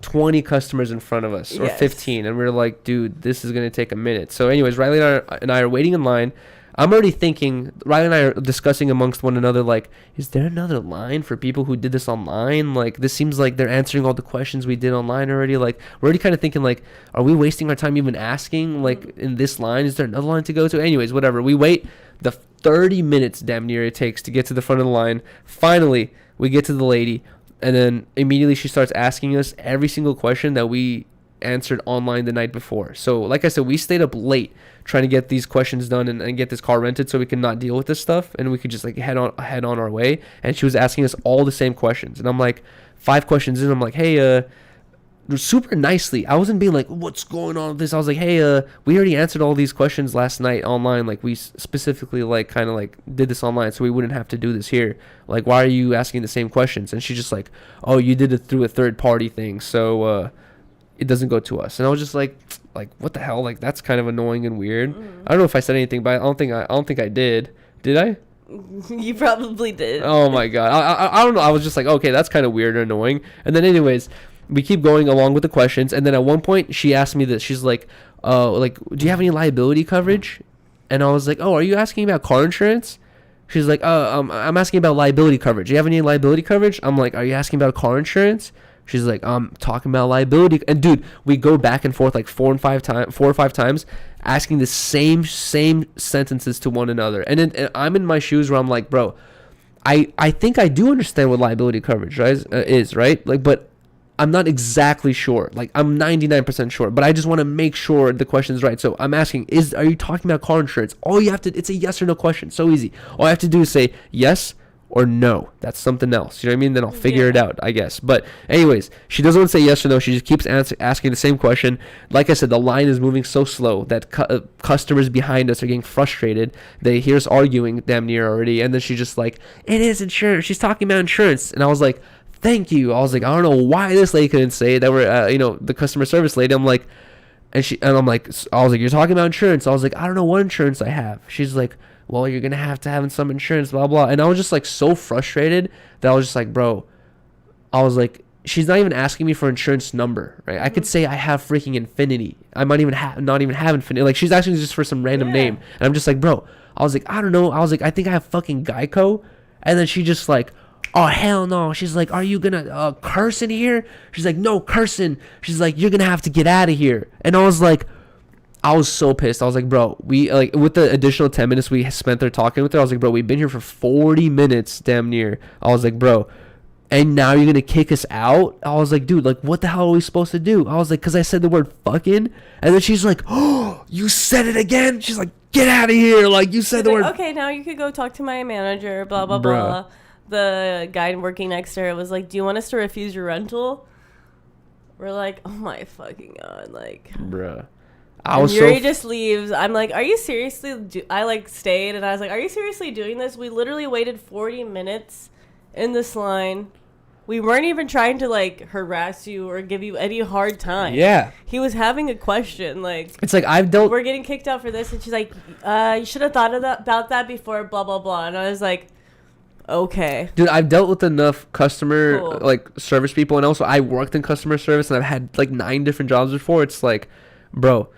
20 customers in front of us, or 15, and we were like, dude, this is going to take a minute. So anyways, Riley and I are waiting in line. I'm already thinking, Riley and I are discussing amongst one another, like, is there another line for people who did this online? Like, this seems like they're answering all the questions we did online already. Like, we're already kind of thinking, like, are we wasting our time even asking, like, in this line? Is there another line to go to? Anyways, whatever. We wait the 30 minutes damn near it takes to get to the front of the line. Finally, we get to the lady, and then immediately she starts asking us every single question that we answered online the night before. So like I said, we stayed up late trying to get these questions done and get this car rented so we can not deal with this stuff, and we could just like head on our way. And she was asking us all the same questions, and I'm like 5 questions in, I'm like, hey, super nicely. I wasn't being like, what's going on with this? I was like, hey, we already answered all these questions last night online. Like, we specifically, like, kind of, like, did this online so we wouldn't have to do this here. Like, why are you asking the same questions? And she's just like, oh, you did it through a third-party thing, so it doesn't go to us. And I was just like, what the hell? Like, that's kind of annoying and weird. I don't know if I said anything, but I don't think I did. Did I? You probably did. Oh, my God. I don't know. I was just like, okay, that's kind of weird and annoying. And then anyways, we keep going along with the questions, and then at one point she asked me this. She's like, do you have any liability coverage? And I was like, oh, are you asking about car insurance? She's like, I'm asking about liability coverage. Do you have any liability coverage? I'm like, are you asking about car insurance? She's like, I'm talking about liability. And dude, we go back and forth like 4 or 5 times asking the same sentences to one another. And then I'm in my shoes where I'm like, bro, I think I do understand what liability coverage is, right? Like, but I'm not exactly sure. Like, I'm 99% sure, but I just want to make sure the question's right. So I'm asking, are you talking about car insurance? All you have to, it's a yes or no question. So easy. All I have to do is say yes or no. That's something else. You know what I mean? Then I'll figure it out, I guess. But anyways, she doesn't want to say yes or no. She just keeps asking the same question. Like I said, the line is moving so slow that customers behind us are getting frustrated. They hear us arguing damn near already. And then she's just like, it is insurance. She's talking about insurance. And I was like, thank you. I was like, I don't know why this lady couldn't say it. That were, the customer service lady. I'm like, I was like, you're talking about insurance. I was like, I don't know what insurance I have. She's like, well, you're going to have some insurance, blah, blah. And I was just like so frustrated that I was just like, bro, I was like, she's not even asking me for insurance number, right? I could say I have freaking Infinity. I might even not even have Infinity. Like, she's asking just for some random name. And I'm just like, bro, I was like, I don't know. I was like, I think I have fucking Geico. And then she just like, oh, hell no. She's like, are you gonna curse in here? She's like, no cursing. She's like, you're gonna have to get out of here. And I was like, I was so pissed. I was like, bro, we, like, with the additional 10 minutes we spent there talking with her, I was like, bro, we've been here for 40 minutes damn near. I was like, bro, and now you're gonna kick us out? I was like, dude, like, what the hell are we supposed to do? I was like, because I said the word fucking. And then she's like, oh, you said it again? She's like, get out of here. Like, you said the word. Okay, now you could go talk to my manager, blah, blah, blah. The guy working next to her was like, do you want us to refuse your rental? We're like, oh my fucking God. Like, bruh. Yuri just leaves. I'm like, are you seriously? I like stayed and I was like, are you seriously doing this? We literally waited 40 minutes in this line. We weren't even trying to like harass you or give you any hard time. Yeah. He was having a question. Like, it's like, we're getting kicked out for this. And she's like, you should have thought about that before, blah, blah, blah. And I was like, okay. Dude, I've dealt with enough customer like service people, and also I worked in customer service and I've had like 9 different jobs before. It's like, bro,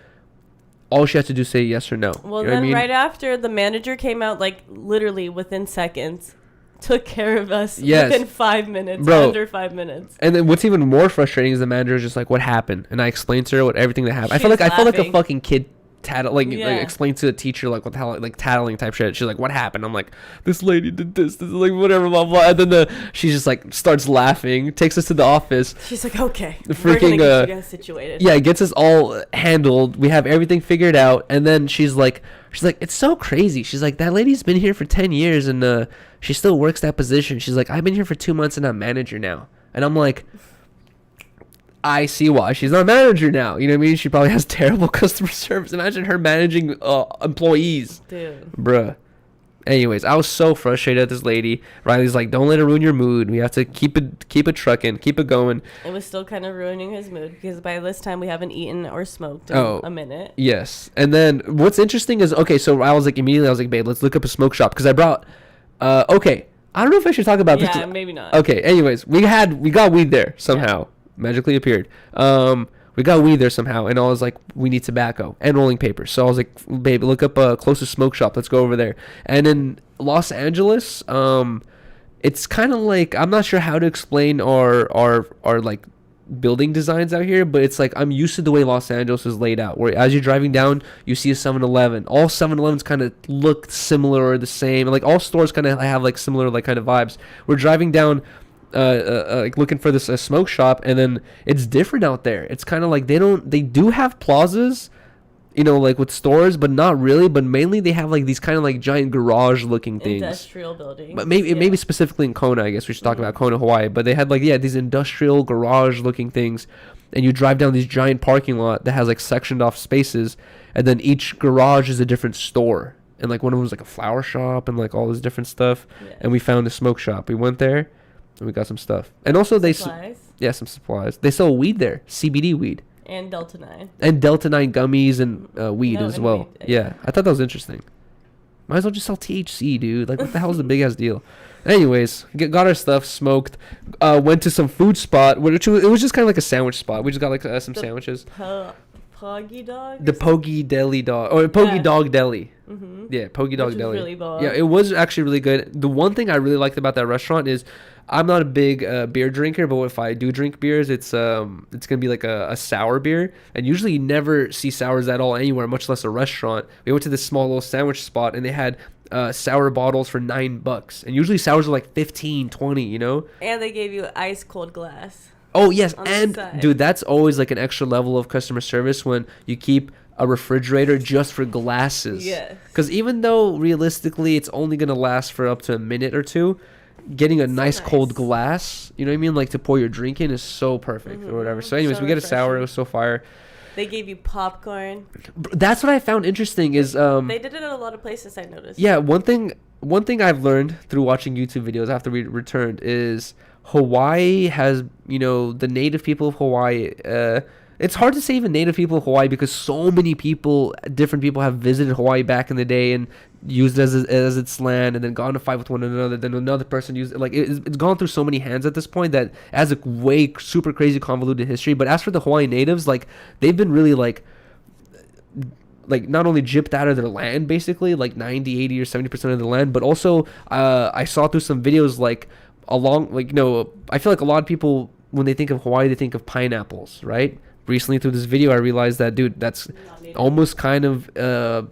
all she has to do is say yes or no. Well, you know then right after, the manager came out like literally within seconds, took care of us within 5 minutes, bro, under 5 minutes. And then what's even more frustrating is the manager is just like, what happened? And I explained to her everything that happened. I felt like a fucking kid like explain to the teacher like what the hell, like tattling type shit. She's like, what happened? I'm like, this lady did this is like whatever, blah blah. And then she just like starts laughing, takes us to the office. She's like, okay, we're gonna get you guys situated. Yeah, gets us all handled. We have everything figured out. And then she's like, it's so crazy. She's like, that lady's been here for 10 years and she still works that position. She's like, I've been here for 2 months and I'm manager now. And I'm like, I see why she's not a manager now. You know what I mean? She probably has terrible customer service. Imagine her managing employees. Dude. Bruh. Anyways, I was so frustrated at this lady. Riley's like, don't let her ruin your mood. We have to keep it trucking, keep it going. It was still kind of ruining his mood because by this time we haven't eaten or smoked in a minute. Yes. And then what's interesting is, okay, so I was like, babe, let's look up a smoke shop. Because I brought, okay, I don't know if I should talk about this. Yeah, maybe not. Okay, anyways, we got weed there somehow. Yeah. Magically appeared. We got weed there somehow, and I was like, we need tobacco and rolling papers. So I was like, baby, look up a closest smoke shop. Let's go over there. And in Los Angeles, it's kind of like, I'm not sure how to explain our like building designs out here, but it's like, I'm used to the way Los Angeles is laid out, where as you're driving down, you see a 7-Eleven. All 7-Elevens kind of look similar or the same. Like all stores kind of have like similar like kind of vibes. We're driving down like looking for this smoke shop, and then it's different out there. It's kind of like they do have plazas, you know, like with stores, but not really. But mainly they have like these kind of like giant garage looking things. Industrial buildings. But maybe specifically in Kona, I guess we should talk about Kona, Hawaii. But they had like, yeah, these industrial garage looking things. And you drive down these giant parking lot that has like sectioned off spaces. And then each garage is a different store. And like one of them was like a flower shop and like all this different stuff. Yeah. And we found a smoke shop. We went there and we got some stuff. And also some supplies. They sell weed there, CBD weed. And Delta 9. And Delta 9 gummies and weed as well. Weed, yeah, I thought that was interesting. Might as well just sell THC, dude. Like, what the hell is the big ass deal? Anyways, got our stuff, smoked, went to some food spot, which it was just kind of like a sandwich spot. We just got like some sandwiches. Poggy Dog? The Poggy Deli Dog. Or Poggy Dog Deli. Mm-hmm. Yeah, Poggy Dog Deli. Really bomb. Yeah, it was actually really good. The one thing I really liked about that restaurant is I'm not a big beer drinker, but if I do drink beers, it's gonna be like a sour beer. And usually you never see sours at all anywhere, much less a restaurant. We went to this small little sandwich spot and they had sour bottles for $9. And usually sours are like 15, 20, you know? And they gave you ice cold glass. Oh, yes. And, dude, that's always like an extra level of customer service when you keep a refrigerator just for glasses. Yes. Because even though realistically it's only going to last for up to a minute or two, getting a nice cold glass, you know what I mean? Like to pour your drink in is so perfect or whatever. So anyways, we get a sour. It was so fire. They gave you popcorn. That's what I found interesting is... they did it at a lot of places, I noticed. Yeah, one thing I've learned through watching YouTube videos after we returned is Hawaii has, you know, the native people of Hawaii... it's hard to say even native people of Hawaii because so many different people have visited Hawaii back in the day and used it as its land and then gone to fight with one another. Then another person used it. Like it's gone through so many hands at this point that it has a way super crazy convoluted history. But as for the Hawaiian natives, like they've been really like not only gypped out of their land, basically like 90, 80 or 70% of the land, but also I saw through some videos like along like, you know, I feel like a lot of people when they think of Hawaii, they think of pineapples, right? Recently through this video I realized that, dude, that's almost kind of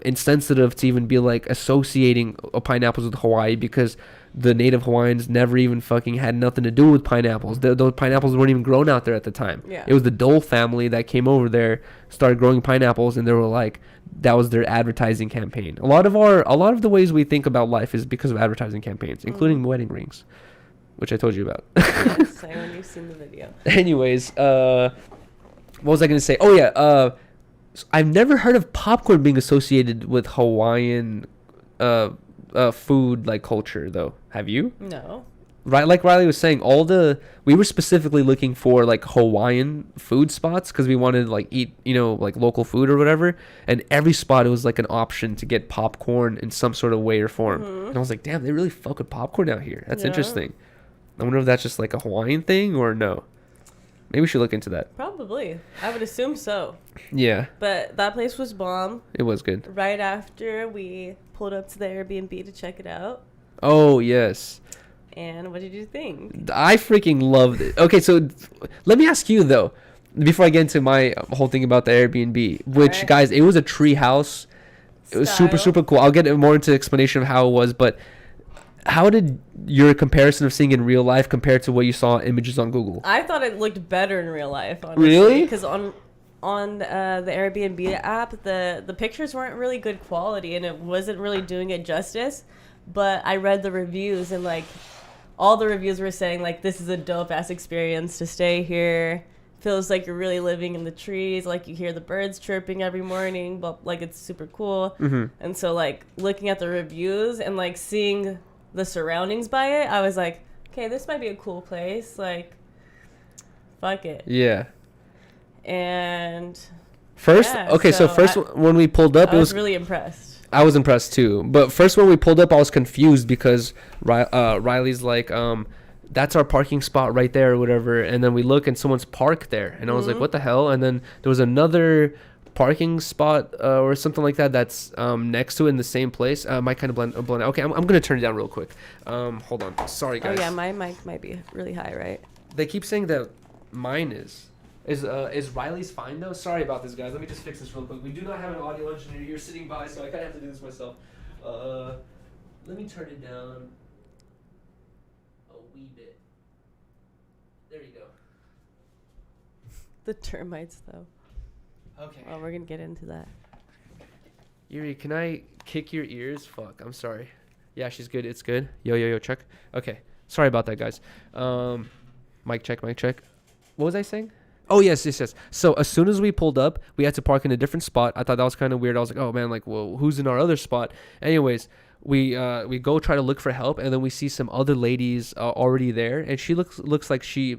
insensitive to even be like associating pineapples with Hawaii because the native Hawaiians never even fucking had nothing to do with pineapples. Those pineapples weren't even grown out there at the time. Yeah. It was the Dole family that came over there, started growing pineapples, and they were like, that was their advertising campaign. A lot of the ways we think about life is because of advertising campaigns, including wedding rings, which I told you about. Yes, I know you've seen the video. Anyways, what was I going to say? Oh, yeah. I've never heard of popcorn being associated with Hawaiian food, like, culture, though. Have you? No. Right, like Riley was saying, we were specifically looking for, like, Hawaiian food spots because we wanted to, like, eat, you know, like, local food or whatever. And every spot, it was, like, an option to get popcorn in some sort of way or form. Mm-hmm. And I was like, damn, they really fuck with popcorn out here. That's interesting. I wonder if that's just, like, a Hawaiian thing or no. Maybe we should look into that. Probably. I would assume so. Yeah. But that place was bomb. It was good. Right after we pulled up to the Airbnb to check it out. Oh, yes. And what did you think? I freaking loved it. Okay, so let me ask you, though, before I get into my whole thing about the Airbnb, which, guys, it was a tree house. It was super, super cool. I'll get more into explanation of how it was, but... How did your comparison of seeing it in real life compare to what you saw images on Google? I thought it looked better in real life, honestly. Really? Because on the Airbnb app, the pictures weren't really good quality, and it wasn't really doing it justice. But I read the reviews, and, like, all the reviews were saying, like, this is a dope-ass experience to stay here. Feels like you're really living in the trees. Like, you hear the birds chirping every morning, but, like, it's super cool. Mm-hmm. And so, like, looking at the reviews and, like, seeing... the surroundings by it, I was like, okay, this might be a cool place. Like, fuck it. Yeah. And first, when we pulled up, I was really impressed. I was impressed too. But first, when we pulled up, I was confused because Riley's like, that's our parking spot right there or whatever. And then we look and someone's parked there. And I was like, what the hell? And then there was another parking spot or something like that that's next to it in the same place. Might kind of blend out. Okay, I'm gonna turn it down real quick. Hold on. Sorry, guys. Oh yeah, my mic might be really high, right? They keep saying that mine is Riley's fine though? Sorry about this, guys. Let me just fix this real quick. We do not have an audio engineer here sitting by, so I kind of have to do this myself. Let me turn it down a wee bit. There you go. The termites, though. Okay. Oh, we're gonna get into that. Yuri, can I kick your ears? Fuck, I'm sorry. Yeah, she's good. It's good. Yo, check. Okay. Sorry about that, guys. Mic check. What was I saying? Oh, yes. So as soon as we pulled up, we had to park in a different spot. I thought that was kind of weird. I was like, oh, man, like, well, who's in our other spot? Anyways, we go try to look for help, and then we see some other ladies already there, and she looks like she...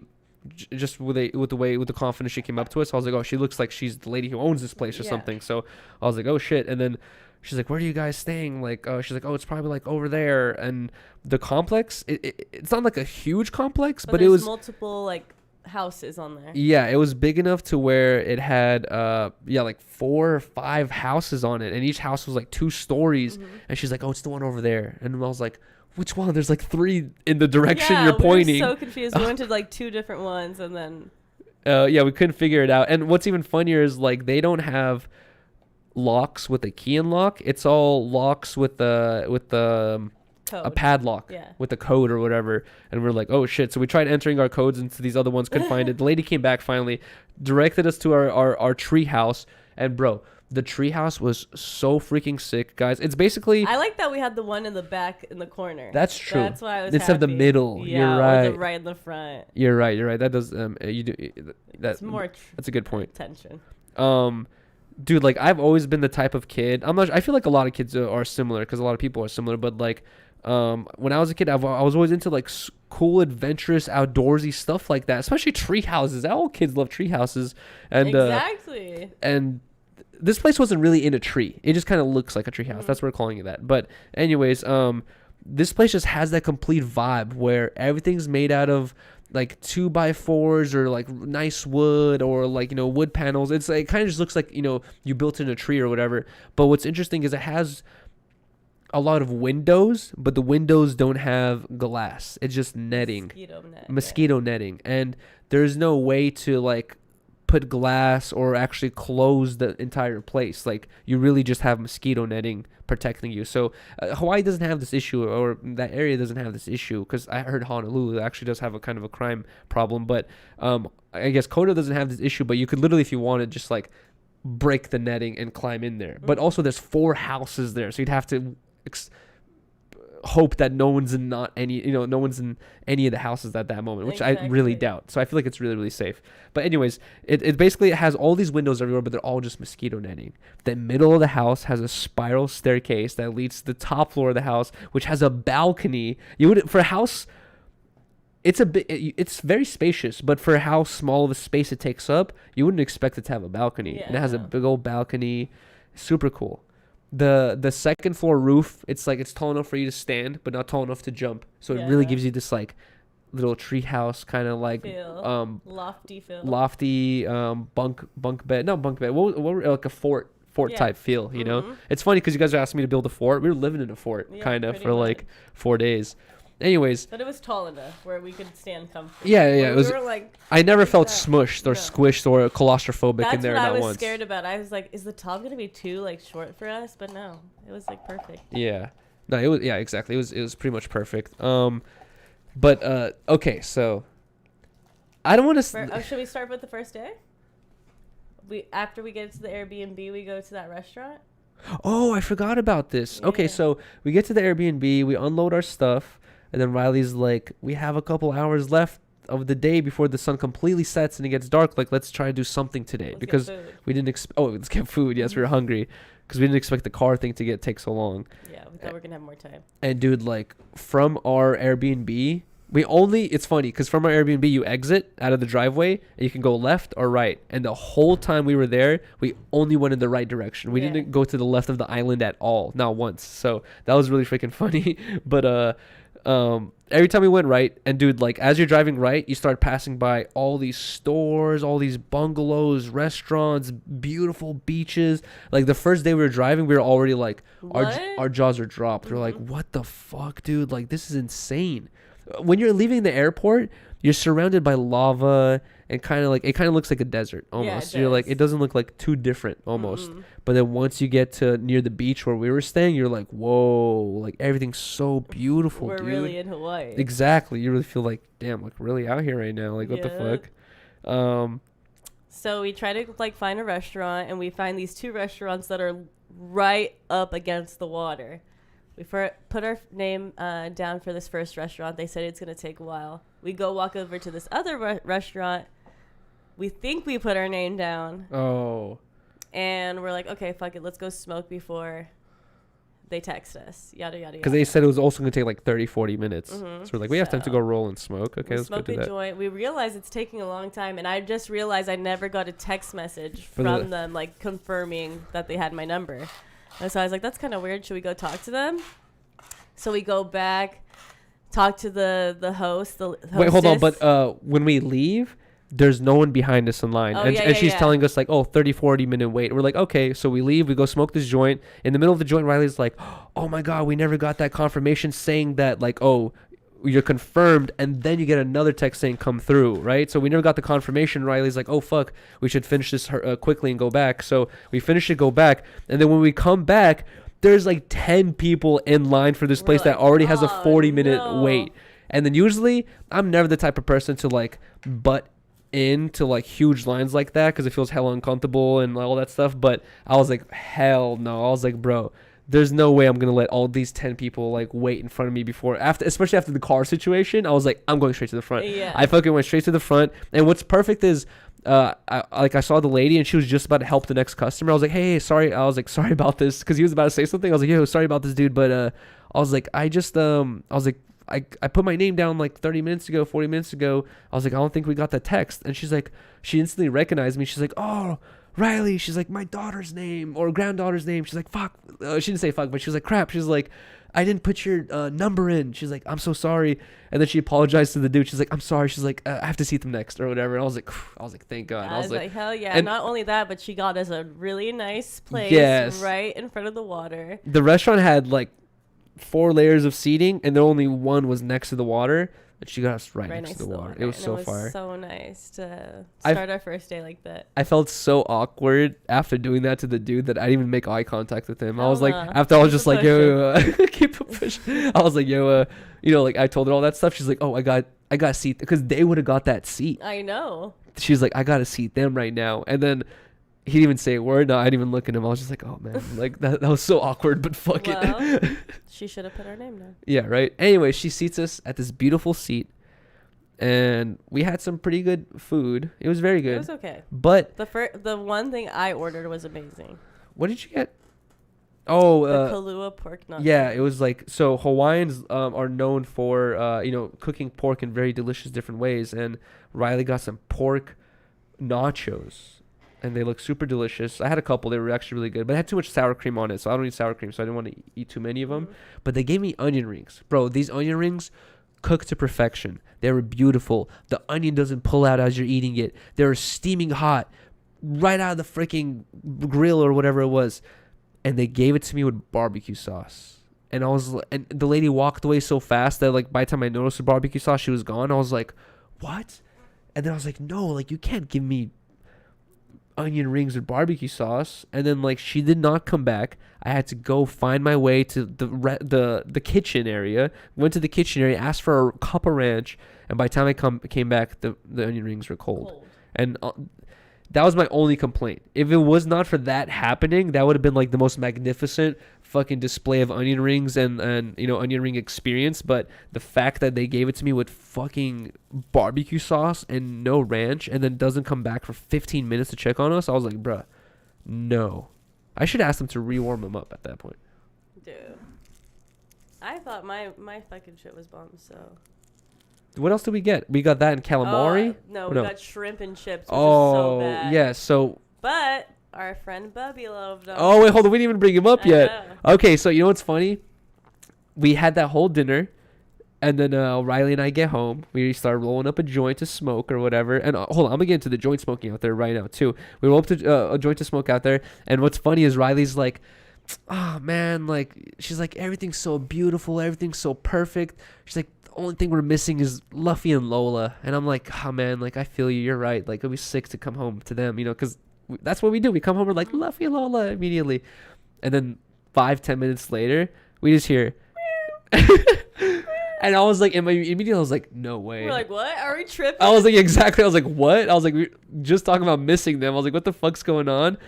just with the confidence she came up to us, I was like, oh, she looks like she's the lady who owns this place or something. So I was like, oh shit. And then she's like, where are you guys staying? Like, she's like, oh, it's probably like over there. And the complex, it's not like a huge complex, but it was multiple like houses on there. Yeah, it was big enough to where it had like 4 or 5 houses on it, and each house was like 2 stories. And she's like, oh, it's the one over there. And I was like, which one? There's like 3 in the direction you're pointing. We were so confused. We went to like 2 different ones, and then we couldn't figure it out. And what's even funnier is like they don't have locks with a key and lock. It's all locks with a padlock with the code or whatever. And we're like, oh shit. So we tried entering our codes into these other ones, couldn't find it. The lady came back finally, directed us to our tree house, and bro, the treehouse was so freaking sick, guys. It's basically... I like that we had the one in the back in the corner. That's true. That's why I was Instead of the middle. Yeah, you're right. Or the right in the front. You're right. That does... you do that. It's more... That's a good point. Attention. Dude, like, I've always been the type of kid... I feel like a lot of kids are similar, because a lot of people are similar, but, like, when I was a kid, I was always into, like, cool, adventurous, outdoorsy stuff like that, especially tree houses. All kids love tree houses. And, exactly. And... this place wasn't really in a tree. It just kind of looks like a tree house. That's what we're calling it that. But anyways, this place just has that complete vibe where everything's made out of like 2x4s or like nice wood or like, wood panels. It kind of just looks like, you built in a tree or whatever. But what's interesting is it has a lot of windows, but the windows don't have glass. It's just netting. Mosquito netting. And there's no way to like put glass or actually close the entire place. Like, you really just have mosquito netting protecting you. So Hawaii doesn't have this issue, or that area doesn't have this issue, because I heard Honolulu actually does have a kind of a crime problem. But I guess Kona doesn't have this issue, but you could literally, if you wanted, just like break the netting and climb in there. But also there's 4 houses there, so you'd have to hope that no one's in any of the houses at that moment, which I really doubt. So I feel like it's really, really safe. But anyways, it basically has all these windows everywhere, but they're all just mosquito netting. The middle of the house has a spiral staircase that leads to the top floor of the house, which has a balcony. For a house, it's very spacious, but for how small of a space it takes up, you wouldn't expect it to have a balcony. And it has a big old balcony. Super cool. The second floor roof, it's tall enough for you to stand, but not tall enough to jump. So it really gives you this like little tree house kind of like lofty feel. Lofty bunk bed. Not bunk bed. What like a fort type feel, you know? It's funny because you guys are asking me to build a fort. We were living in a fort kind of for like 4 days. Anyways, but it was tall enough where we could stand comfortably. Yeah. It was. I never felt smushed or squished or claustrophobic in there. That's what I was once. Scared about. I was like, is the top gonna be too like short for us? But no, it was like perfect. Yeah. No, it was. Yeah, exactly. It was pretty much perfect. But okay, so I don't want to. Should we start with the first day? After we get to the Airbnb, we go to that restaurant. Oh, I forgot about this. Yeah. Okay, so we get to the Airbnb, we unload our stuff. And then Riley's like, we have a couple hours left of the day before the sun completely sets and it gets dark. Like, let's try to do something today. Because we didn't expect... Oh, let's get food. Yes, we were hungry. Because we didn't expect the car thing to take so long. Yeah, we thought we were going to have more time. And, dude, like, from our Airbnb... It's funny, because from our Airbnb, you exit out of the driveway, and you can go left or right. And the whole time we were there, we only went in the right direction. We didn't go to the left of the island at all. Not once. So that was really freaking funny. But... every time we went right, and dude, like, as you're driving right, you start passing by all these stores, all these bungalows, restaurants, beautiful beaches. Like, the first day we were driving, we were already like, our jaws are dropped. We're like, what the fuck, dude? Like, this is insane. When you're leaving the airport, you're surrounded by lava, and it kind of looks like a desert almost. You're like, it doesn't look like too different almost. But then once you get to near the beach where we were staying, you're like, whoa, like, everything's so beautiful. We're really in Hawaii. Exactly. You really feel like, damn, like, really out here right now. Like, what the fuck? So we try to like find a restaurant, and we find these 2 restaurants that are right up against the water. We put our name down for this first restaurant. They said it's going to take a while. We go walk over to this other restaurant. We think we put our name down. Oh. And we're like, okay, fuck it. Let's go smoke before they text us. Yada, yada, yada. Because they said it was also going to take like 30, 40 minutes. Mm-hmm. So we're like, we have time to go roll and smoke. Okay, let's go do that. Joint. We realize it's taking a long time. And I just realized I never got a text message from them, like, confirming that they had my number. And so I was like, that's kind of weird. Should we go talk to them? So we go back, talk to the host. Wait, hold on. But when we leave, there's no one behind us in line. And she's telling us like, 30, 40 minute wait. We're like, okay. So we leave. We go smoke this joint. In the middle of the joint, Riley's like, oh my God, we never got that confirmation saying that like, oh, you're confirmed. And then you get another text saying come through, right? So we never got the confirmation. Riley's like, oh, fuck, we should finish this quickly and go back. So we finish it, go back. And then when we come back, there's like 10 people in line for this place that already has a 40-minute wait. And then usually I'm never the type of person to like butt into like huge lines like that because it feels hella uncomfortable and all that stuff. But I was like, hell no. I was like, bro, there's no way I'm gonna let all these 10 people like wait in front of me especially after the car situation. I was like, I'm going straight to the front. I fucking went straight to the front. And what's perfect is I saw the lady and she was just about to help the next customer. I was like, hey, sorry. I was like, sorry about this, because he was about to say something. I was like, yo, sorry about this, dude. But I was like, I was like, I put my name down like 30 minutes ago, 40 minutes ago. I was like, I don't think we got that text. And she's like, she instantly recognized me. She's like, oh, Riley. She's like, my daughter's name or granddaughter's name. She's like, fuck. She didn't say fuck, but she was like, crap. She's like, I didn't put your number in. She's like, I'm so sorry. And then she apologized to the dude. She's like, I'm sorry. She's like, I have to seat them next or whatever. And I was like, thank God. I was like, hell yeah. And not only that, but she got us a really nice place right in front of the water. The restaurant had like 4 layers of seating, and the only one was next to the water. And she got us right next to the water. It was so fire. It was so nice to start our first day like that. I felt so awkward after doing that to the dude that I didn't even make eye contact with him. I was like, after I was just like, yo, keep a push. I was like, yo, like I told her all that stuff. She's like, oh, I got a seat, because they would have got that seat. I know. She's like, I got to seat them right now. And then he didn't even say a word. No, I didn't even look at him. I was just like, oh man, like that was so awkward, but fuck it. She should have put her name down. Yeah, right. Anyway, she seats us at this beautiful seat, and we had some pretty good food. It was very good. It was okay. But the one thing I ordered was amazing. What did you get? Oh, the Kahlua pork nacho. Yeah, it was like, so Hawaiians are known for cooking pork in very delicious different ways, and Riley got some pork nachos. And they look super delicious. I had a couple. They were actually really good. But I had too much sour cream on it, so I don't eat sour cream, so I didn't want to eat too many of them. But they gave me onion rings. Bro, these onion rings cooked to perfection. They were beautiful. The onion doesn't pull out as you're eating it. They were steaming hot right out of the freaking grill or whatever it was. And they gave it to me with barbecue sauce. And the lady walked away so fast that like by the time I noticed the barbecue sauce, she was gone. I was like, what? And then I was like, no, like you can't give me onion rings with barbecue sauce. And then like she did not come back. I had to go find my way to the kitchen area. Went to the kitchen area, asked for a cup of ranch, and by the time I came back, the onion rings were cold. And that was my only complaint. If it was not for that happening, that would have been like the most magnificent fucking display of onion rings and onion ring experience. But the fact that they gave it to me with fucking barbecue sauce and no ranch, and then doesn't come back for 15 minutes to check on us, I was like, bruh, no. I should ask them to rewarm them up at that point. Dude, I thought my fucking shit was bomb. So what else did we get? We got that in calamari. No, we got shrimp and chips. Which is so bad. Yeah. So. But our friend Bubby loved them. Oh wait, hold on. We didn't even bring him up yet. Okay, so you know what's funny? We had that whole dinner, and then Riley and I get home. We start rolling up a joint to smoke or whatever. And hold on, I'm gonna get into the joint smoking out there right now too. We roll up to a joint to smoke out there, and what's funny is Riley's like, oh man, like she's like, everything's so beautiful, everything's so perfect. She's like, the only thing we're missing is Luffy and Lola. And I'm like, oh man, like I feel you, you're right. Like it'll be sick to come home to them, because that's what we do. We come home, we're like Luffy and Lola immediately, and then 5-10 minutes later, we just hear. And I was like, immediately I was like, no way. We're like, what? Are we tripping? I was like, exactly. I was like, what? I was like, we're just talking about missing them. I was like, what the fuck's going on?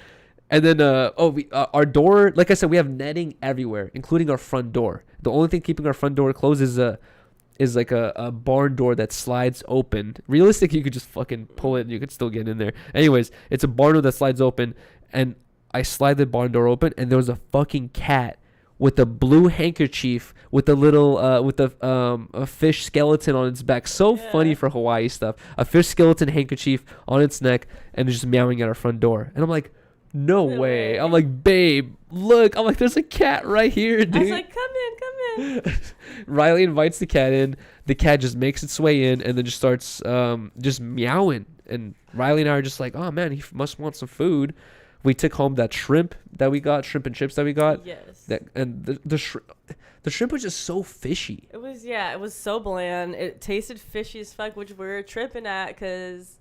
And then our door, like I said, we have netting everywhere, including our front door. The only thing keeping our front door closed is like a barn door that slides open. Realistically, you could just fucking pull it and you could still get in there. Anyways, it's a barn door that slides open, and I slide the barn door open, and there was a fucking cat with a blue handkerchief with a little a fish skeleton on its back. So funny for Hawaii stuff. A fish skeleton handkerchief on its neck and just meowing at our front door. And I'm like, no way. I'm like, babe, look. I'm like, there's a cat right here, dude. I was like, come in. Riley invites the cat in. The cat just makes its way in and then just starts just meowing. And Riley and I are just like, oh man, he must want some food. We took home that shrimp and chips that we got. Yes. The shrimp was just so fishy. It was so bland. It tasted fishy as fuck, which we were tripping at because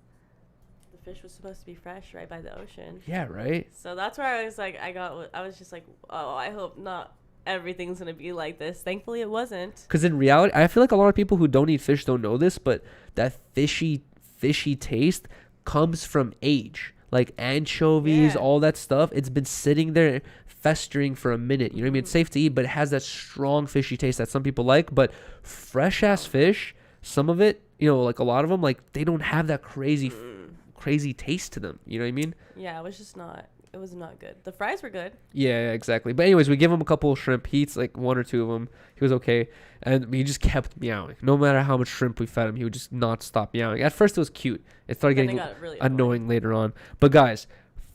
the fish was supposed to be fresh right by the ocean. Yeah, right? So that's where I was like, I was just like, oh, I hope not everything's going to be like this. Thankfully, it wasn't. Because in reality, I feel like a lot of people who don't eat fish don't know this, but that fishy taste comes from age. Like anchovies, all that stuff. It's been sitting there festering for a minute. You know what I mean? It's safe to eat, but it has that strong fishy taste that some people like. But fresh ass fish, some of it, you know, like a lot of them, like they don't have that crazy taste to them. You know what I mean? Yeah, it was not good. The fries were good. Yeah, exactly. But anyways, we give him a couple of shrimp. He eats like one or two of them. He was okay. And he just kept meowing. No matter how much shrimp we fed him, he would just not stop meowing. At first, it was cute. It started getting really annoying later on. But guys,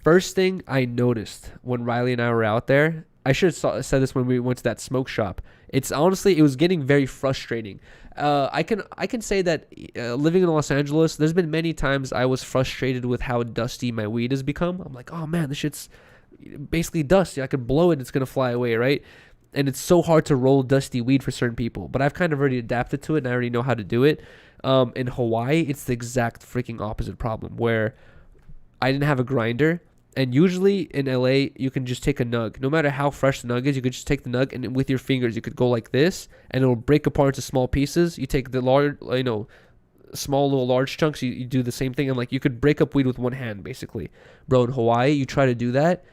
first thing I noticed when Riley and I were out there, I should have said this when we went to that smoke shop. It's honestly, it was getting very frustrating. I can say that living in Los Angeles, there's been many times I was frustrated with how dusty my weed has become. I'm like, oh man, this shit's basically dusty. I could blow it, it's gonna fly away, right? And it's so hard to roll dusty weed for certain people. But I've kind of already adapted to it, and I already know how to do it. In Hawaii, it's the exact freaking opposite problem, where I didn't have a grinder. And usually in LA, you can just take a nug. No matter how fresh the nug is, you could just take the nug, and with your fingers, you could go like this, and it'll break apart into small pieces. You take the large, small little large chunks. You do the same thing, and like you could break up weed with one hand, basically. Bro, in Hawaii, you try to do that,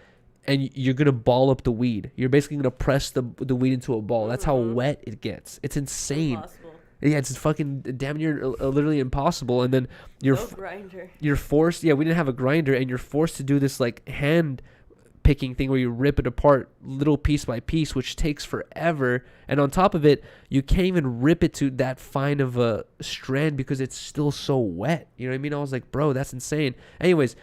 and you're gonna ball up the weed. You're basically gonna press the weed into a ball. That's how wet it gets. It's insane. Impossible. Yeah, it's fucking damn near literally impossible. And then you're forced. Yeah, we didn't have a grinder, and you're forced to do this like hand picking thing where you rip it apart little piece by piece, which takes forever. And on top of it, you can't even rip it to that fine of a strand because it's still so wet. You know what I mean? I was like, bro, that's insane. Anyways,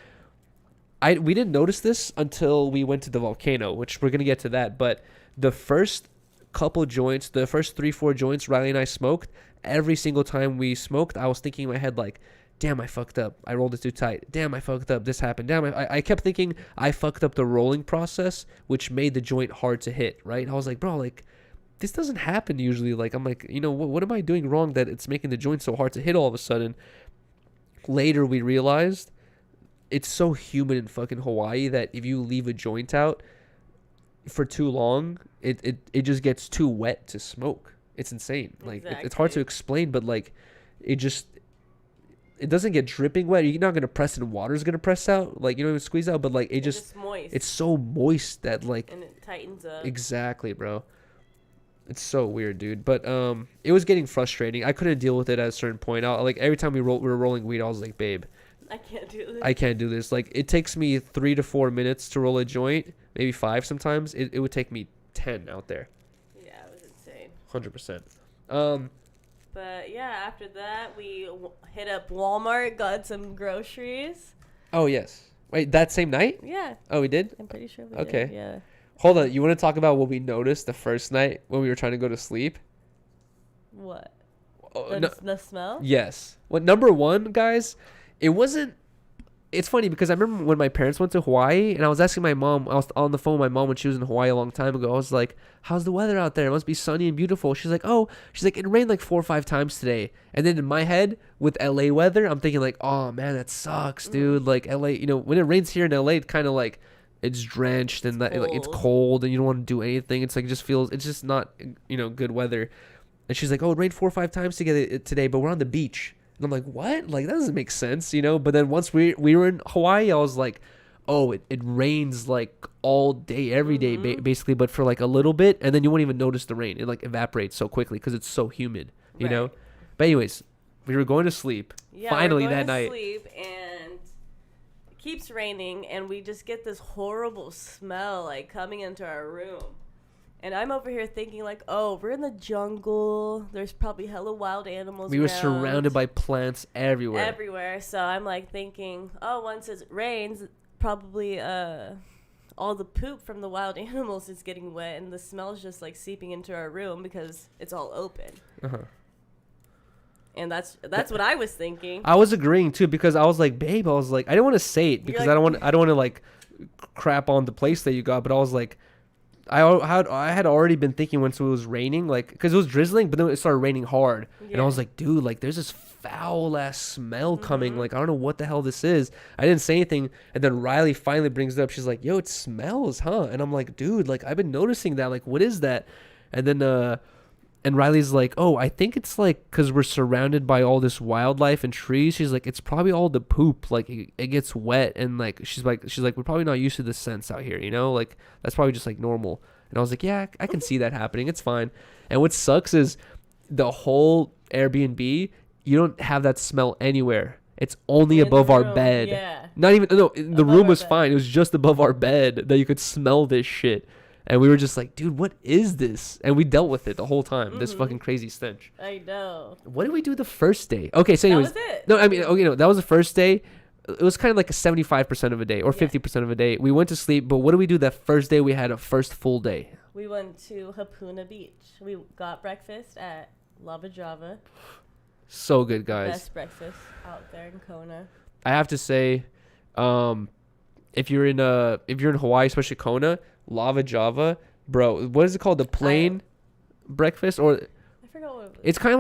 we didn't notice this until we went to the volcano, which we're gonna get to that. But the first couple joints, the first 3-4 joints Riley and I smoked, every single time we smoked, I was thinking in my head like, damn, I fucked up. I rolled it too tight. Damn, I fucked up. This happened. Damn, I kept thinking I fucked up the rolling process, which made the joint hard to hit, right? I was like, bro, like, this doesn't happen usually. Like, I'm like, what am I doing wrong that it's making the joint so hard to hit all of a sudden? Later, we realized it's so humid in fucking Hawaii that if you leave a joint out for too long, it just gets too wet to smoke. It's insane. Like, it's hard to explain, but like, it doesn't get dripping wet. You're not gonna press it, and water's gonna press out. Like, you don't even squeeze out, but like it's just moist. It's so moist that like, and it tightens up. Exactly, bro. It's so weird, dude. But it was getting frustrating. I couldn't deal with it at a certain point. Like every time we were rolling weed, I was like, babe, I can't do this. Like, it takes me 3 to 4 minutes to roll a joint, maybe 5 sometimes. It would take me 10 out there. Yeah, it was insane. 100%. But yeah, after that, we hit up Walmart, got some groceries. Oh, yes. Wait, that same night? Yeah. Oh, we did? I'm pretty sure we did. Okay. Yeah. Hold on. You want to talk about what we noticed the first night when we were trying to go to sleep? What? Oh, the smell? Yes. Well, number one, guys, it wasn't. It's funny because I remember when my parents went to Hawaii, and I was asking my mom, I was on the phone with my mom when she was in Hawaii a long time ago. I was like, how's the weather out there? It must be sunny and beautiful. She's like, it rained like 4 or 5 times today. And then in my head, with LA weather, I'm thinking like, oh man, that sucks, dude. Like LA, when it rains here in LA, it kind of like, it's drenched and it's cold and you don't want to do anything. It's like, it's just not, good weather. And she's like, oh, it rained 4 or 5 times today, but we're on the beach. And I'm like, what? Like, that doesn't make sense, But then once we were in Hawaii, I was like, oh, it rains like all day, every day, Mm-hmm. basically, but for like a little bit, and then you won't even notice the rain. It like evaporates so quickly because it's so humid, you know? Right. But anyways, we were going to sleep. Yeah, Finally we're going that night. to sleep, and it keeps raining, and we just get this horrible smell like coming into our room. And I'm over here thinking like, oh, we're in the jungle. There's probably hella wild animals. We were around. surrounded by plants everywhere. Everywhere. So I'm like thinking, oh, once it rains, probably all the poop from the wild animals is getting wet, and the smell's just like seeping into our room because it's all open. Uh-huh. And that's what I was thinking. I was agreeing too because I was like, babe, I was like, I didn't want to say it because like, I don't want to like crap on the place that you got, but I was like, I had already been thinking once it was raining, like, because it was drizzling, but then it started raining hard, and I was like, dude, like, there's this foul ass smell coming, like, I don't know what the hell this is. I didn't say anything, and then Riley finally brings it up. She's like, yo, it smells, huh? And I'm like, dude, like, I've been noticing that, like, what is that? And then and Riley's like, oh, I think it's like because we're surrounded by all this wildlife and trees. She's like, it's probably all the poop. Like it gets wet, and like she's like we're probably not used to the scents out here, you know? Like that's probably just like normal. And I was like, yeah, I can see that happening. It's fine. And what sucks is the whole Airbnb, you don't have that smell anywhere. It's only In above the our room, bed. yeah. Not even no. The Above room our was bed. fine. It was just above our bed that you could smell this shit. And we were just like, dude, what is this? And we dealt with it the whole time. This fucking crazy stench. I know. What did we do the first day? Okay, so anyways. That was it. No, I mean, okay, no, that was the first day. It was kind of like a 75% of a day or Yeah. 50% of a day. We went to sleep, but what did we do that first day? We had a first full day. We went to Hapuna Beach. We got breakfast at Lava Java. So good, guys. Best breakfast out there in Kona. I have to say, if you're in Hawaii, especially Kona, Lava Java, bro, what is it called? The plain breakfast, or I forgot what it was. it's kind of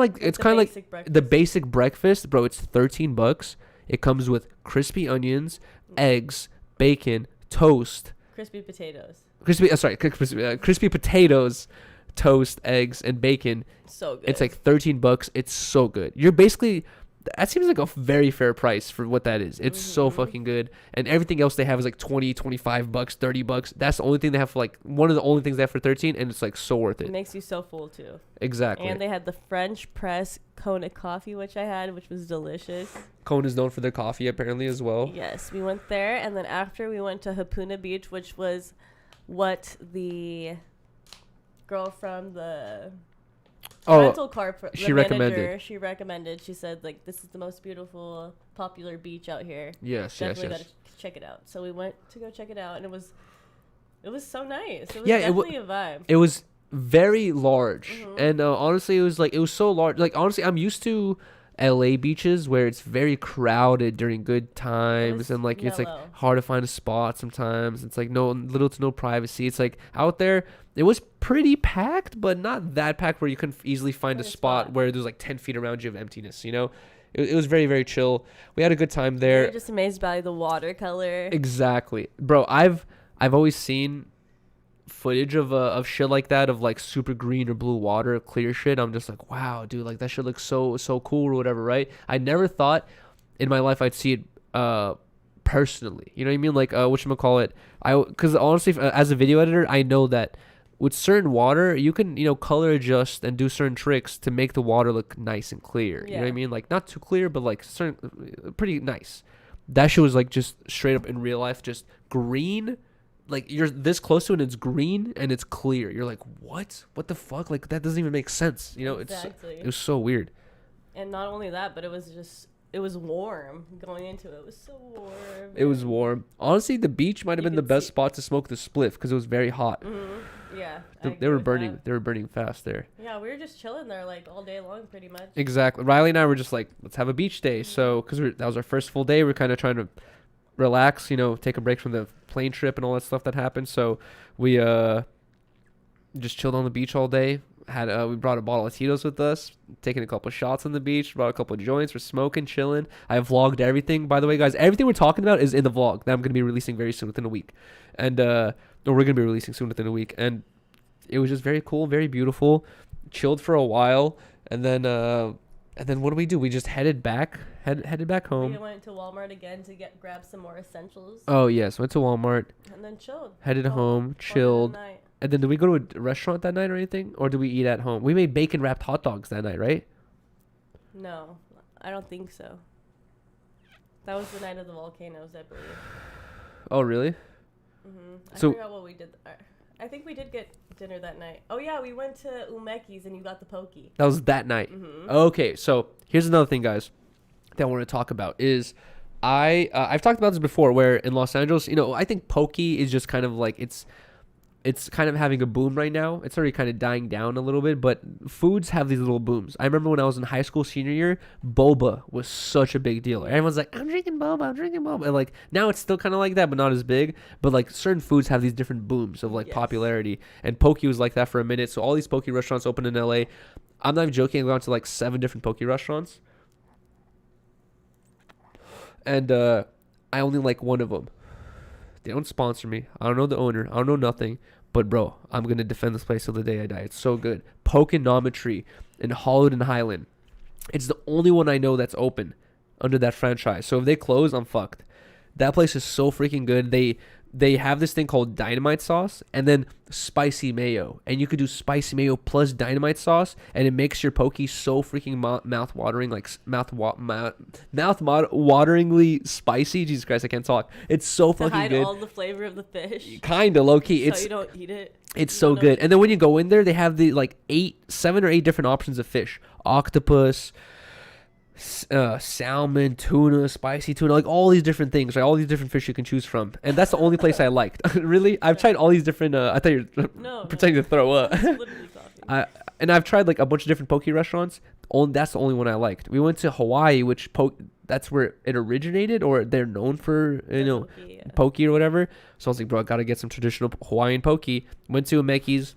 like the basic breakfast, bro. It's $13. It comes with crispy onions, eggs, bacon, toast, Crispy potatoes. crispy potatoes, toast, eggs, and bacon. So good. It's like $13. It's so good. You're basically, that seems like a very fair price for what that is. It's so fucking good. And everything else they have is like 20, 25 bucks, 30 bucks. That's the only thing they have for like one of the only things they have for 13, and it's like so worth It it. makes you so full too. Exactly. And they had the French press Kona coffee, which I had, which was delicious. Kona is known for their coffee apparently as well. Yes, we went there, and then after we went to Hapuna Beach, which was what the girl from the rental car she the recommended. manager, she recommended. She said like, this is the most beautiful, popular beach out here. Yes, Definitely yes. gotta check it out. So we went to go check it out, and it was so nice. It was Yeah, definitely a vibe. It was very large, and honestly, it was so large. Like honestly, I'm used to LA beaches where it's very crowded during good times, and like it's like mellow. hard to find a spot sometimes. It's like little to no privacy. It's like out there, it was pretty packed, but not that packed where you can easily find a spot where there's like 10 feet around you of emptiness. You know, it was very, very chill. We had a good time there. You're just amazed by the watercolor. Exactly, bro. I've always seen footage of shit like that, of like super green or blue water, clear shit. I'm just like, wow, dude, like that shit looks so cool or whatever, right? I never thought in my life I'd see it personally. You know what I mean? Like whatchamacallit, because honestly, as a video editor, I know that with certain water, you can, color adjust and do certain tricks to make the water look nice and clear. You know what I mean? Like not too clear, but like pretty nice. That shit was like just straight up in real life, just green. Like you're this close to it and it's green and it's clear. You're like, what the fuck? Like that doesn't even make sense. Exactly. It was so weird. And not only that, but it was warm going into it. It was so warm. It was warm. Honestly, the beach might have been the best spot to smoke the spliff because it was very hot. Yeah. They were burning. They were burning fast there. Yeah, we were just chilling there like all day long, pretty much. Exactly. Riley and I were just like, let's have a beach day. So because that was our first full day, we're kind of trying to relax, take a break from the plane trip and all that stuff that happened. So we just chilled on the beach all day. We brought a bottle of Tito's with us, taking a couple of shots on the beach, brought a couple of joints, we're smoking, chilling. I vlogged everything, by the way, guys. Everything we're talking about is in the vlog that I'm going to be releasing very soon, within a week. And or we're going to be releasing soon within a week. And it was just very cool, very beautiful. Chilled for a while, and then And then what do? We just headed back home. We went to Walmart again to grab some more essentials. Oh yes, went to Walmart. And then chilled. Headed home, chilled. And then did we go to a restaurant that night or anything, or did we eat at home? We made bacon wrapped hot dogs that night, right? No, I don't think so. That was the night of the volcanoes, I believe. Oh really? I forgot what we did. I think we did get dinner that night. Oh yeah, we went to Umeki's and you got the pokey. That was that night. Okay, so here's another thing, guys, that I want to talk about is I've talked about this before, where in Los Angeles, I think pokey is just kind of like it's kind of having a boom right now. It's already kind of dying down a little bit, but foods have these little booms. I remember when I was in high school senior year, boba was such a big deal. Everyone's like, I'm drinking boba. And like now it's still kind of like that, but not as big. But like certain foods have these different booms of like popularity. And poke was like that for a minute. So all these poke restaurants opened in LA. I'm not even joking. I've gone to like 7 different poke restaurants. And I only like one of them. They don't sponsor me. I don't know the owner. I don't know nothing. But, bro, I'm going to defend this place till the day I die. It's so good. Pokenomimetry in Hollywood and Highland. It's the only one I know that's open under that franchise. So if they close, I'm fucked. That place is so freaking good. They have this thing called dynamite sauce and then spicy mayo. And you could do spicy mayo plus dynamite sauce, and it makes your poke so freaking mouth-watering, like mouth-wateringly spicy. Jesus Christ, I can't talk. It's so fucking good. To hide all the flavor of the fish. Kind of low-key. So you don't eat it. It's so good. And then when you go in there, they have the like 7 or 8 different options of fish. Octopus, salmon, tuna, spicy tuna, like all these different things, like all these different fish you can choose from. And that's the only place I liked. Really, I've tried all these different I thought you were pretending to throw up. And I've tried like a bunch of different poke restaurants. That's the only one I liked. We went to Hawaii, which that's where it originated, or they're known for poke or whatever. So I was like, bro, I gotta get some traditional Hawaiian poke. Went to Umeki's,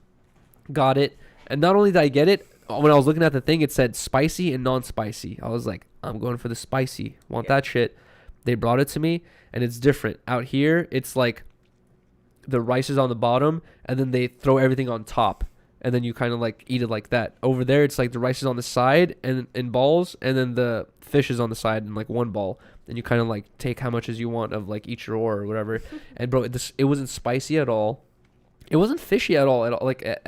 got it. And not only did I get it, when I was looking at the thing, it said spicy and non-spicy. I was like, I'm going for the spicy. Want that shit. They brought it to me, and it's different. Out here, it's like the rice is on the bottom, and then they throw everything on top, and then you kind of like eat it like that. Over there, it's like the rice is on the side and in balls, and then the fish is on the side in like one ball. And you kind of like take how much as you want of like each roar or whatever. And bro, it wasn't spicy at all. It wasn't fishy at all. Like it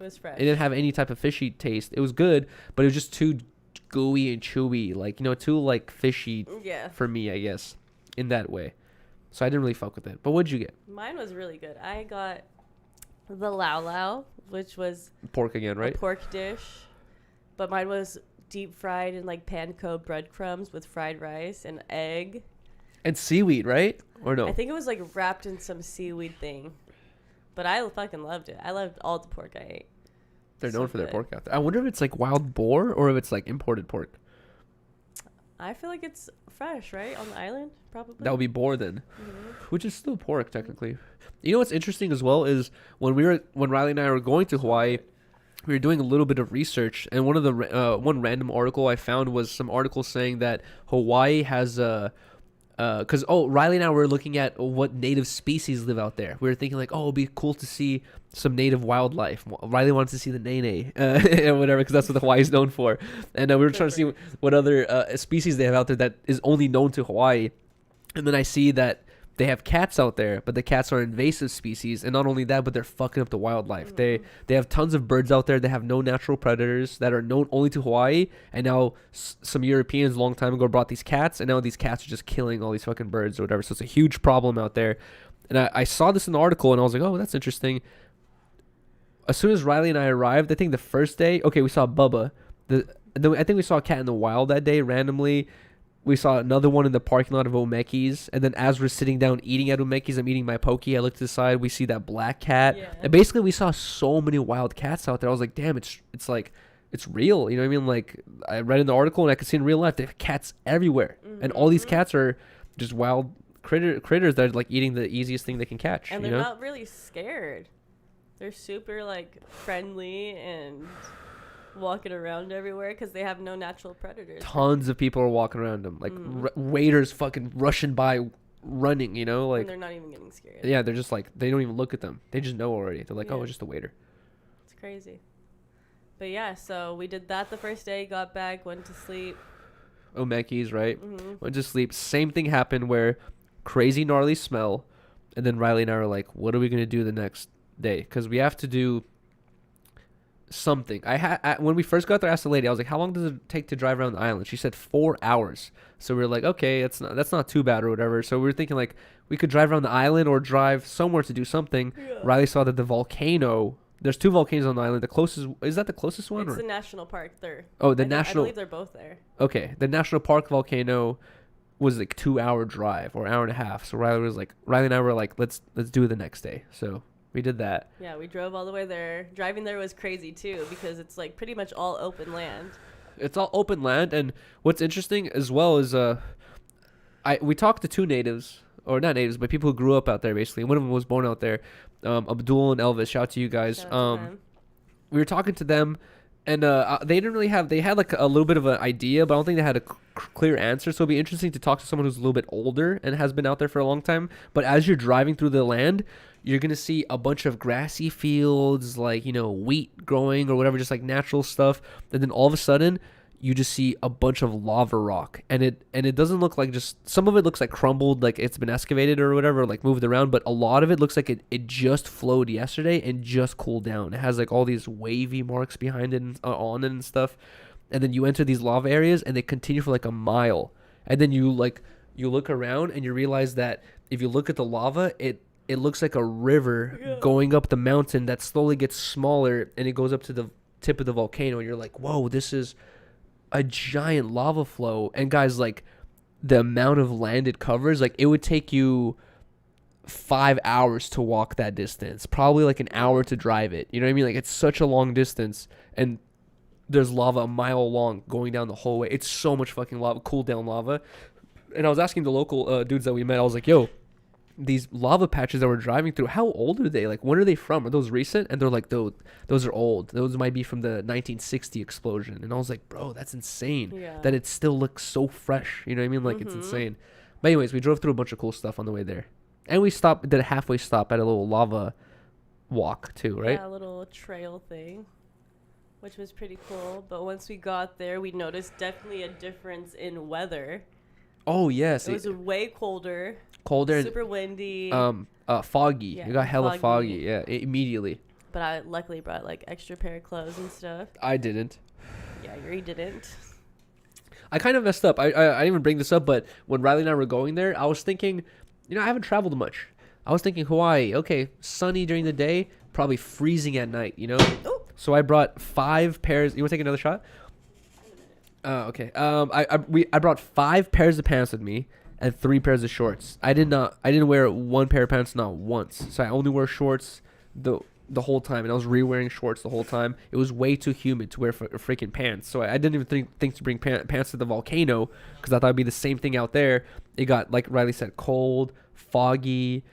was fresh. It didn't have any type of fishy taste. It was good, but it was just too gooey and chewy, like too like fishy for me, I guess, in that way. So I didn't really fuck with it. But what'd you get? Mine was really good. I got the lao lao, which was pork again, right? A pork dish, but mine was deep fried in like panko breadcrumbs with fried rice and egg and seaweed, right? Or no? I think it was like wrapped in some seaweed thing. But I fucking loved it. I loved all the pork I ate. They're known for their pork out there. I wonder if it's like wild boar or if it's like imported pork. I feel like it's fresh, right? On the island, probably. That would be boar then, which is still pork technically. You know what's interesting as well is when Riley and I were going to Hawaii, we were doing a little bit of research, and one of the one random article I found was some articles saying that Hawaii has because Riley and I were looking at what native species live out there. We were thinking like, it'd be cool to see some native wildlife. Riley wanted to see the nene and whatever, because that's what Hawaii is known for. And we were trying to see what other species they have out there that is only known to Hawaii. And then I see that they have cats out there, but the cats are invasive species, and not only that, but they're fucking up the wildlife. They have tons of birds out there. They have no natural predators that are known only to Hawaii, and now some Europeans a long time ago brought these cats, and now these cats are just killing all these fucking birds or whatever. So it's a huge problem out there. And I saw this in the article, and I was like, oh, that's interesting. As soon as Riley and I arrived, I think the first day, we saw Bubba. I think we saw a cat in the wild that day randomly. We saw another one in the parking lot of Umeki's. And then as we're sitting down eating at Umeki's, I'm eating my poke. I look to the side. We see that black cat. Yeah. And basically, we saw so many wild cats out there. I was like, damn, it's like, it's real. You know what I mean? Like, I read in the article and I could see in real life, they have cats everywhere. And all these cats are just wild critters that are like eating the easiest thing they can catch. And they're not really scared. They're super like friendly and walking around everywhere because they have no natural predators. Tons of people are walking around them, like waiters fucking rushing by, running, like. And they're not even getting scared. Yeah, they're just like, they don't even look at them. They just know already. They're like, oh, it's just a waiter. It's crazy. But yeah, so we did that the first day, got back, went to sleep. Omeki's, right? Mm-hmm. Went to sleep. Same thing happened where crazy gnarly smell. And then Riley and I were like, what are we going to do the next day? Because we have to do something. When we first got there, I asked the lady, I was like, how long does it take to drive around the island? She said 4 hours. So we were like, okay, that's not too bad or whatever. So we were thinking like we could drive around the island or drive somewhere to do something. Yeah. Riley saw that the volcano, there's 2 volcanoes on the island. The closest, is that the closest one? It's the national park there. Oh, I believe they're both there. Okay, the national park volcano was like 2-hour drive or hour and a half. So Riley and I were like, let's do it the next day. So we did that. Yeah, we drove all the way there. Driving there was crazy too because it's like pretty much all open land. It's all open land, and what's interesting as well is we talked to 2 natives, or not natives, but people who grew up out there basically. One of them was born out there. Abdul and Elvis, shout out to you guys. We were talking to them, and they didn't really have. They had like a little bit of an idea, but I don't think they had a clear answer. So it'd be interesting to talk to someone who's a little bit older and has been out there for a long time. But as you're driving through the land, you're gonna see a bunch of grassy fields, like wheat growing or whatever, just like natural stuff. And then all of a sudden, you just see a bunch of lava rock, and it doesn't look like, just some of it looks like crumbled, like it's been excavated or whatever, like moved around, but a lot of it looks like it just flowed yesterday and just cooled down. It has like all these wavy marks behind it and on it and stuff. And then you enter these lava areas and they continue for like a mile, and then you look around and you realize that if you look at the lava, it looks like a river going up the mountain that slowly gets smaller, and it goes up to the tip of the volcano, and you're like, whoa, this is a giant lava flow. And guys, like the amount of land it covers, like it would take you 5 hours to walk that distance, probably like an hour to drive it. You know what I mean? Like it's such a long distance, and there's lava a mile long going down the whole way. It's so much fucking lava, cooled down lava. And I was asking the local dudes that we met, I was like, yo, these lava patches that we're driving through, how old are they? Like, when are they from? Are those recent? And they're like, those are old. Those might be from the 1960 explosion. And I was like, bro, that's insane that it still looks so fresh. You know what I mean? Like, it's insane. But anyways, we drove through a bunch of cool stuff on the way there. And we did a halfway stop at a little lava walk too, right? Yeah, a little trail thing, which was pretty cool. But once we got there, we noticed definitely a difference in weather. Oh, yes. It was way colder. Super windy, foggy. Yeah, it got hella foggy. Yeah, immediately. But I luckily brought like extra pair of clothes and stuff. I didn't. Yeah, you didn't. I kind of messed up. I didn't even bring this up, but when Riley and I were going there, I was thinking, I haven't traveled much. I was thinking Hawaii, okay, sunny during the day, probably freezing at night, Ooh. So I brought 5 pairs. You want to take another shot? Okay. I brought 5 pairs of pants with me and 3 pairs of shorts. I didn't wear 1 pair of pants, not once. So I only wore shorts the whole time, and I was re-wearing shorts the whole time. It was way too humid to wear freaking pants. So I didn't even think to bring pants to the volcano, because I thought it'd be the same thing out there. It got, like Riley said, cold, foggy.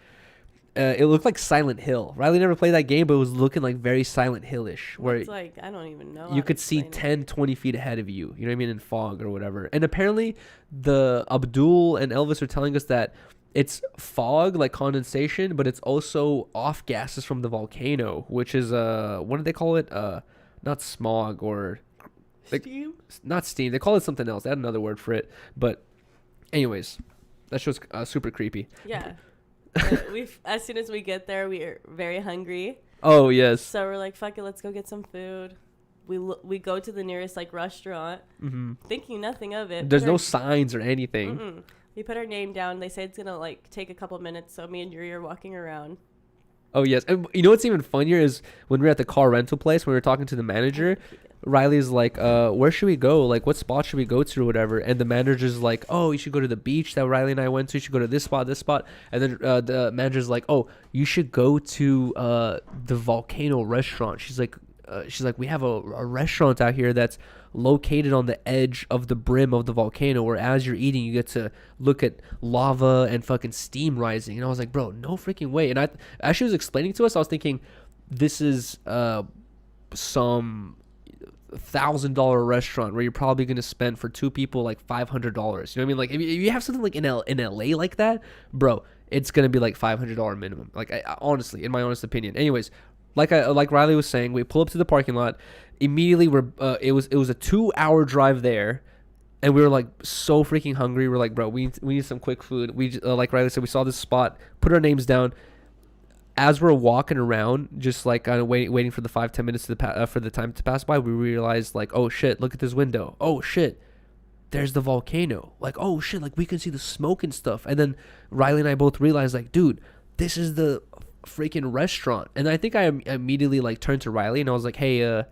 It looked like Silent Hill. Riley never played that game, but it was looking like very Silent Hill-ish. Where it's like, I don't even know. You could see 10, 20 feet ahead of you. You know what I mean? In fog or whatever. And apparently, the Abdul and Elvis are telling us that it's fog, like condensation, but it's also off gases from the volcano, which is, what do they call it? Not smog or... Steam? Not steam. They call it something else. They had another word for it. But anyways, that show's super creepy. Yeah. As soon as we get there, we're very hungry. Oh, yes. So we're like, fuck it, let's go get some food. We go to the nearest like restaurant, thinking nothing of it. There's no signs or anything. Mm-mm. We put our name down. They say it's gonna like take a couple minutes, so me and Yuri are walking around. Oh, yes. And you know what's even funnier is when we were at the car rental place, when we were talking to the manager, Riley's like, where should we go? Like, what spot should we go to or whatever? And the manager's like, oh, you should go to the beach that Riley and I went to. You should go to this spot. And then the manager's like, oh, you should go to the volcano restaurant. She's like, we have a restaurant out here that's located on the edge of the brim of the volcano, where as you're eating, you get to look at lava and fucking steam rising. And I was like, bro, no freaking way. And as she was explaining to us, I was thinking, this is some $1,000 restaurant where you're probably going to spend for 2 people like $500. You know what I mean? Like, if you have something like in LA like that, bro, it's going to be like $500 minimum. Like, honestly, in my honest opinion. Anyways, like Riley was saying, we pull up to the parking lot. Immediately, it was a 2-hour drive there, and we were like so freaking hungry. We're like, bro, we need some quick food. We like Riley said, we saw this spot, put our names down. As we're walking around, just like kind of waiting for the 5-10 minutes for the time to pass by, we realized like, oh shit, look at this window. Oh shit, there's the volcano. Like, oh shit, like we can see the smoke and stuff. And then Riley and I both realized like, dude, this is the freaking restaurant. And I think I immediately like turned to Riley and I was like, hey,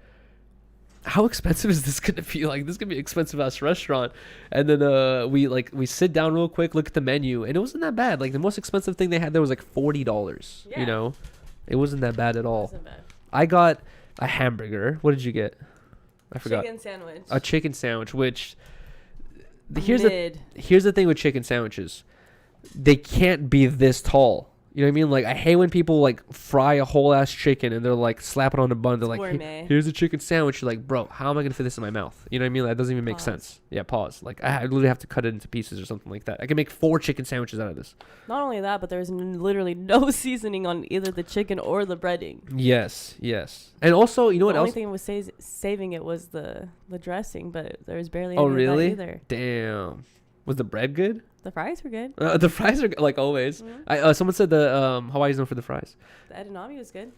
how expensive is this gonna be? Like, this is gonna be an expensive ass restaurant. And then we sit down real quick, look at the menu, and it wasn't that bad. Like the most expensive thing they had there was like $40. Yeah. You know, it wasn't that bad at all. It wasn't bad. I got a hamburger. What did you get? I forgot. Chicken sandwich. A chicken sandwich, which Here's the thing with chicken sandwiches, they can't be this tall. You know what I mean? Like, I hate when people like fry a whole ass chicken and they're like slap it on a bun. They're like, here's a chicken sandwich. You're like, bro, how am I gonna fit this in my mouth? You know what I mean? That doesn't even make sense. Yeah, pause. Like, I literally have to cut it into pieces or something like that. I can make 4 chicken sandwiches out of this. Not only that, but there's literally no seasoning on either the chicken or the breading. Yes. And also, you know what the else? only thing was saving it was the dressing, but there was barely Oh, any really? of that either. Damn. Was the bread good? The fries were good. The fries are like always. Mm-hmm. Someone said the Hawaii's known for the fries. The edamame was good.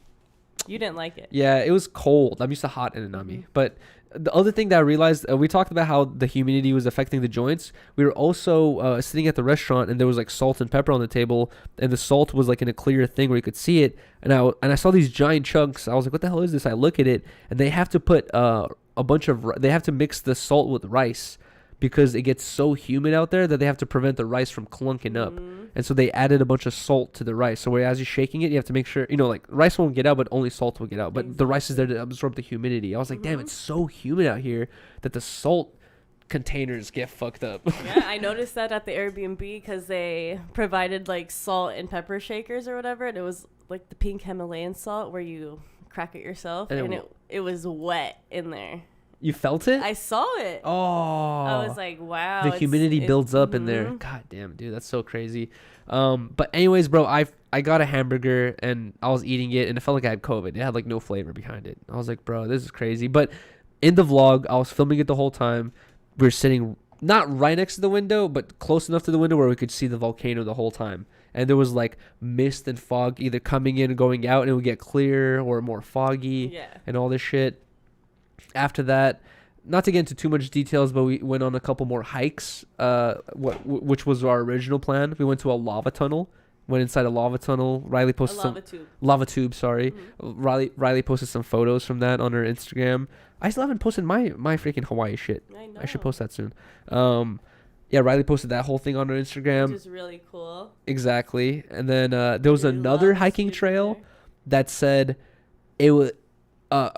You didn't like it. Yeah, it was cold. I'm used to hot edamame. Mm-hmm. But the other thing that I realized, we talked about how the humidity was affecting the joints. We were also sitting at the restaurant and there was like salt and pepper on the table, and the salt was like in a clear thing where you could see it. And I saw these giant chunks. I was like, what the hell is this? I look at it, and they have to put they have to mix the salt with rice, because it gets so humid out there that they have to prevent the rice from clunking up. And so they added a bunch of salt to the rice. So whereas you're shaking it, you have to make sure, like rice won't get out, but only salt will get out. But the rice is there to absorb the humidity. I was like, damn, it's so humid out here that the salt containers get fucked up. Yeah, I noticed that at the Airbnb because they provided like salt and pepper shakers or whatever. And it was like the pink Himalayan salt where you crack it yourself. And it was wet in there. You felt it? I saw it. Oh. I was like, wow. The humidity builds up in there. God damn, dude, that's so crazy. But anyways, bro, I got a hamburger and I was eating it and it felt like I had COVID. It had like no flavor behind it. I was like, bro, this is crazy. But in the vlog, I was filming it the whole time. We were sitting not right next to the window, but close enough to the window where we could see the volcano the whole time. And there was like mist and fog either coming in and going out, and it would get clear or more foggy and all this shit. After that, not to get into too much details, but we went on a couple more hikes, which was our original plan. We went to a lava tunnel, went inside a lava tunnel. Riley posted lava tube, sorry. Riley posted some photos from that on her Instagram. I still haven't posted my freaking Hawaii shit. I know. I should post that soon. Yeah, Riley posted that whole thing on her Instagram. Which is really cool. Exactly. And then there was another hiking trail that said it was...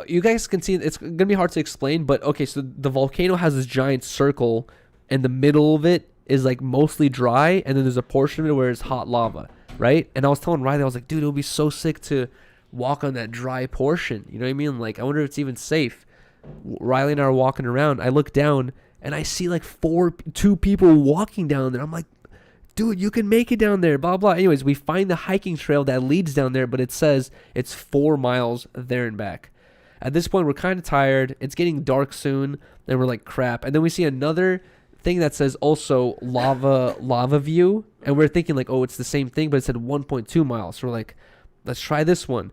you guys can see it's gonna be hard to explain, but okay, so the volcano has this giant circle, and the middle of it is like mostly dry, and then there's a portion of it where it's hot lava, right? And I was telling Riley, I was like, dude, it would be so sick to walk on that dry portion. You know what I mean? Like, I wonder if it's even safe. Riley and I are walking around. I look down and I see like 2 people walking down there. I'm like, dude, you can make it down there, blah, blah. Anyways, we find the hiking trail that leads down there, but it says it's 4 miles there and back. At this point, we're kind of tired. It's getting dark soon, and we're like, crap. And then we see another thing that says also lava view, and we're thinking like, oh, it's the same thing, but it said 1.2 miles. So we're like, let's try this one.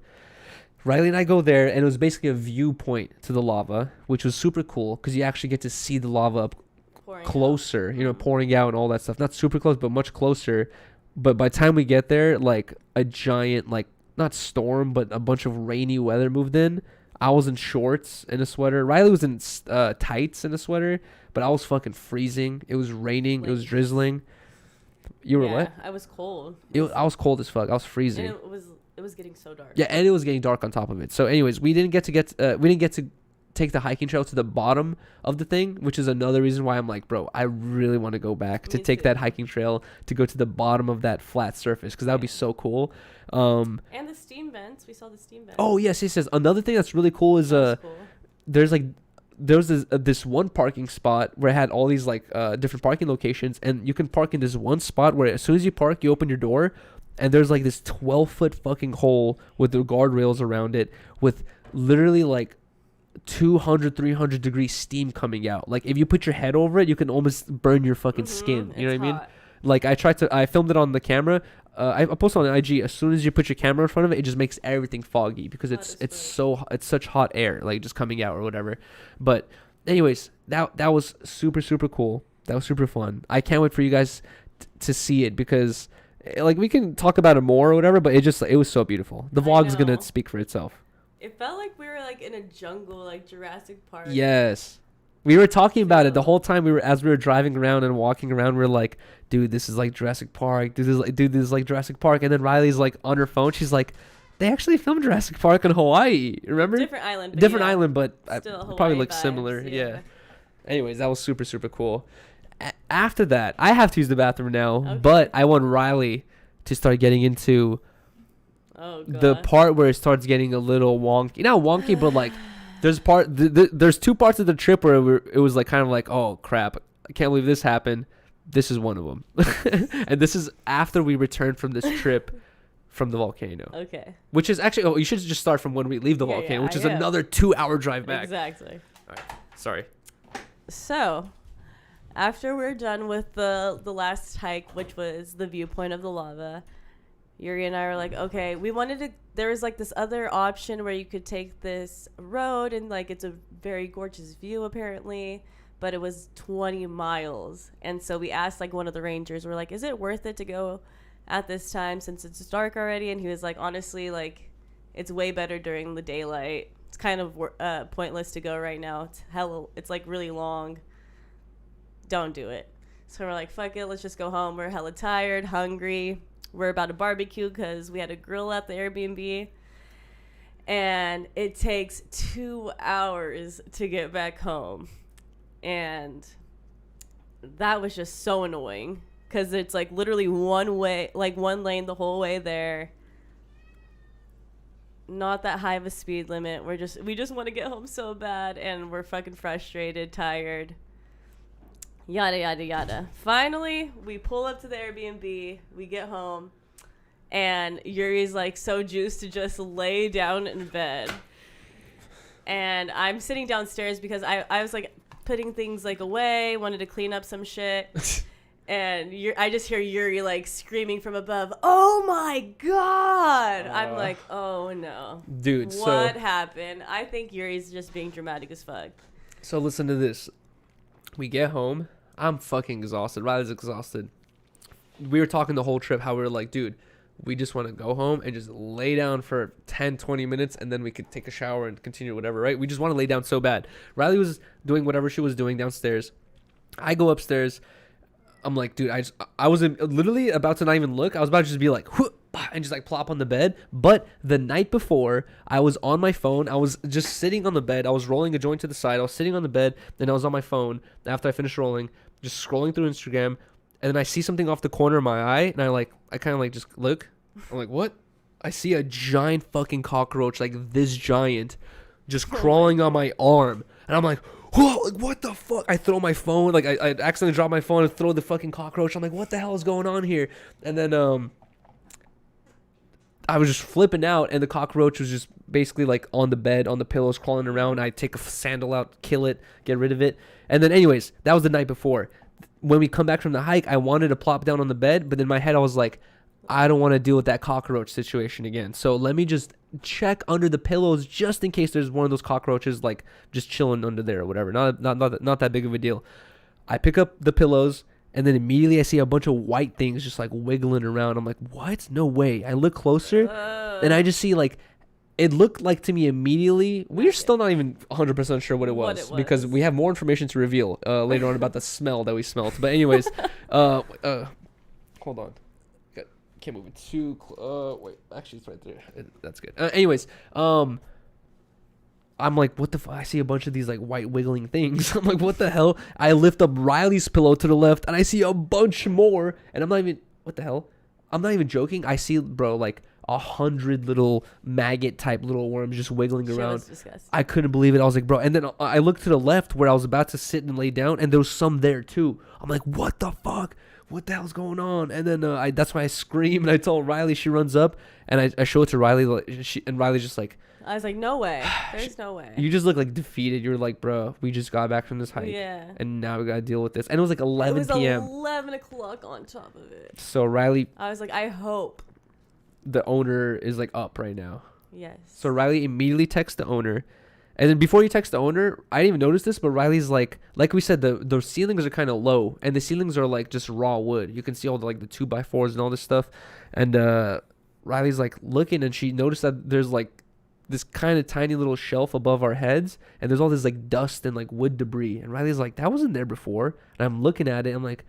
Riley and I go there, and it was basically a viewpoint to the lava, which was super cool because you actually get to see the lava up closer, pouring out and all that stuff. Not super close, but much closer. But by the time we get there, like a giant, like not storm, but a bunch of rainy weather moved in. I was in shorts and a sweater. Riley was in tights and a sweater, but I was fucking freezing. It was raining. It was drizzling. You were what? I was cold. I was cold as fuck. I was freezing. And it was getting so dark. Yeah, and it was getting dark on top of it. So, anyways, we didn't get to take the hiking trail to the bottom of the thing, which is another reason why I'm like, bro, I really want to go back to take that hiking trail to go to the bottom of that flat surface because that would be so cool. And the steam vents. We saw the steam vents. Oh, yes, he says. Another thing that's really cool is cool. There's this one parking spot where it had all these like different parking locations, and you can park in this one spot where as soon as you park, you open your door, and there's like this 12-foot fucking hole with the guardrails around it, with literally like 200, 300 degree steam coming out. Like if you put your head over it, you can almost burn your fucking skin. You know what I mean? Like I filmed it on the camera. I posted on IG. As soon as you put your camera in front of it, it just makes everything foggy because it's such hot air, like just coming out or whatever. But anyways, that was super, super cool. That was super fun. I can't wait for you guys to see it, because like we can talk about it more or whatever, but it was so beautiful. The vlog is gonna speak for itself. It felt like we were like in a jungle, like Jurassic Park. Yes. We were talking about it the whole time as we were driving around and walking around. We were like, dude, this is like Jurassic Park. Dude, this is like Jurassic Park. And then Riley's like on her phone. She's like, they actually filmed Jurassic Park in Hawaii. Remember? Different island. But still probably looks vibes, similar. Yeah. Anyways, that was super, super cool. After that, I have to use the bathroom now, but I want Riley to start getting into the part where it starts getting a little wonky. Not wonky, but like there's two parts of the trip where it was like kind of like, oh crap, I can't believe this happened. This is one of them. And this is after we returned from this trip from the volcano. Okay. Which is actually, you should just start from when we leave the volcano, which is another 2-hour drive back. Exactly. All right. Sorry. So, after we're done with the last hike, which was the viewpoint of the lava, Yuri and I were like, okay, there was like this other option where you could take this road and like it's a very gorgeous view apparently, but it was 20 miles. And so we asked like one of the rangers, we're like, is it worth it to go at this time since it's dark already? And he was like, honestly, like it's way better during the daylight. It's kind of pointless to go right now. It's like really long. Don't do it. So we're like, fuck it, let's just go home. We're hella tired, hungry. We're about to barbecue because we had a grill at the Airbnb. And it takes 2 hours to get back home. And that was just so annoying because it's like literally one way, like one lane the whole way there. Not that high of a speed limit. We just want to get home so bad, and we're fucking frustrated, tired. Yada, yada, yada. Finally, we pull up to the Airbnb. We get home, and Yuri's like so juiced to just lay down in bed. And I'm sitting downstairs because I was like putting things like away, wanted to clean up some shit. And I just hear Yuri like screaming from above, "Oh my God!" I'm like, "Oh no, dude, what happened?" I think Yuri's just being dramatic as fuck. So listen to this. We get home. I'm fucking exhausted. Riley's exhausted. We were talking the whole trip how we were like, dude, we just want to go home and just lay down for 10, 20 minutes, and then we could take a shower and continue whatever, right? We just want to lay down so bad. Riley was doing whatever she was doing downstairs. I go upstairs. I'm like, dude, I was literally about to not even look. I was about to just be like, and just like plop on the bed. But the night before, I was on my phone. I was just sitting on the bed. I was rolling a joint to the side. I was sitting on the bed, and I was on my phone after I finished rolling, just scrolling through Instagram. And then I see something off the corner of my eye, and I kind of like just look. I'm like, what? I see a giant fucking cockroach, like this giant, just crawling on my arm. And I'm like, whoa, like, what the fuck? I throw my phone, like I accidentally drop my phone and throw the fucking cockroach. I'm like, what the hell is going on here? And then I was just flipping out, and the cockroach was just basically like on the bed, on the pillows, crawling around. I take a sandal out, kill it, get rid of it. And then anyways, that was the night before. When we come back from the hike, I wanted to plop down on the bed, but in my head I was like, I don't want to deal with that cockroach situation again. So let me just check under the pillows just in case there's one of those cockroaches like just chilling under there or whatever. Not that big of a deal. I pick up the pillows, and then immediately I see a bunch of white things just like wiggling around. I'm like, what? No way. I look closer, and I just see like, it looked like to me immedily. We're still not even 100% sure what it was because we have more information to reveal later on about the smell that we smelled. But anyways, hold on. Can't move it too wait, actually it's right there. That's good. Anyways, I'm like, what the fuck? I see a bunch of these like white wiggling things. I'm like, what the hell? I lift up Riley's pillow to the left, and I see a bunch more, and I'm not even, what the hell? I'm not even joking. I see, bro, like 100 little maggot type little worms just wiggling around. I couldn't believe it. I was like, bro. And then I looked to the left where I was about to sit and lay down, and there was some there too. I'm like, what the fuck? what the hell's going on? And then that's why I scream and I told Riley. She runs up and I show it to Riley. And Riley's just like, I was like, no way. There's no way. you just look like defeated. You're like, bro, we just got back from this hike. Yeah. And now we got to deal with this. And it was like 11 p.m. 11 o'clock on top of it. So Riley, I was like, I hope. the owner, is like up right now. Yes. So Riley immediately texts the owner. And then before you text the owner, I didn't even notice this, but Riley's like we said, the ceilings are kind of low. And the ceilings are like just raw wood. You can see all the 2x4s and all this stuff. And Riley's like looking, and she noticed that there's like this kind of tiny little shelf above our heads, and there's all this like dust and like wood debris. And Riley's like, that wasn't there before. And I'm looking at it, I'm like,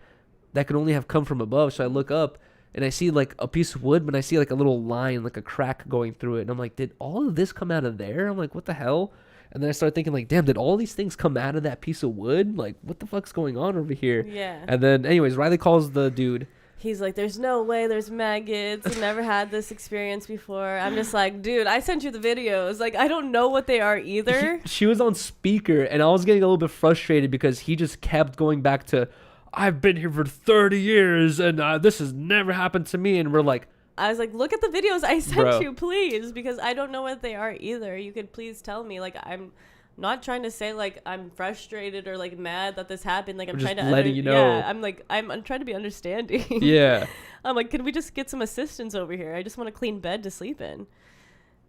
that could only have come from above. So I look up and I see like a piece of wood, but I see like a little line, like a crack going through it. And I'm like, did all of this come out of there? I'm like, what the hell? And then I started thinking like, damn, did all these things come out of that piece of wood? Like, what the fuck's going on over here? Yeah. And then anyways, Riley calls the dude. He's like, there's no way there's maggots. I've never had this experience before. I'm just like, dude, I sent you the videos. Like, I don't know what they are either. She was on speaker, and I was getting a little bit frustrated because he just kept going back to, I've been here for 30 years, and this has never happened to me. And we're like, I was like, look at the videos I sent Bro. you, please, because I don't know what they are either. You could please tell me. Like, I'm not trying to say like I'm frustrated or like mad that this happened. Like I'm just trying to letting you know. Yeah, I'm trying to be understanding. yeah. I'm like, can we just get some assistance over here? I just want a clean bed to sleep in.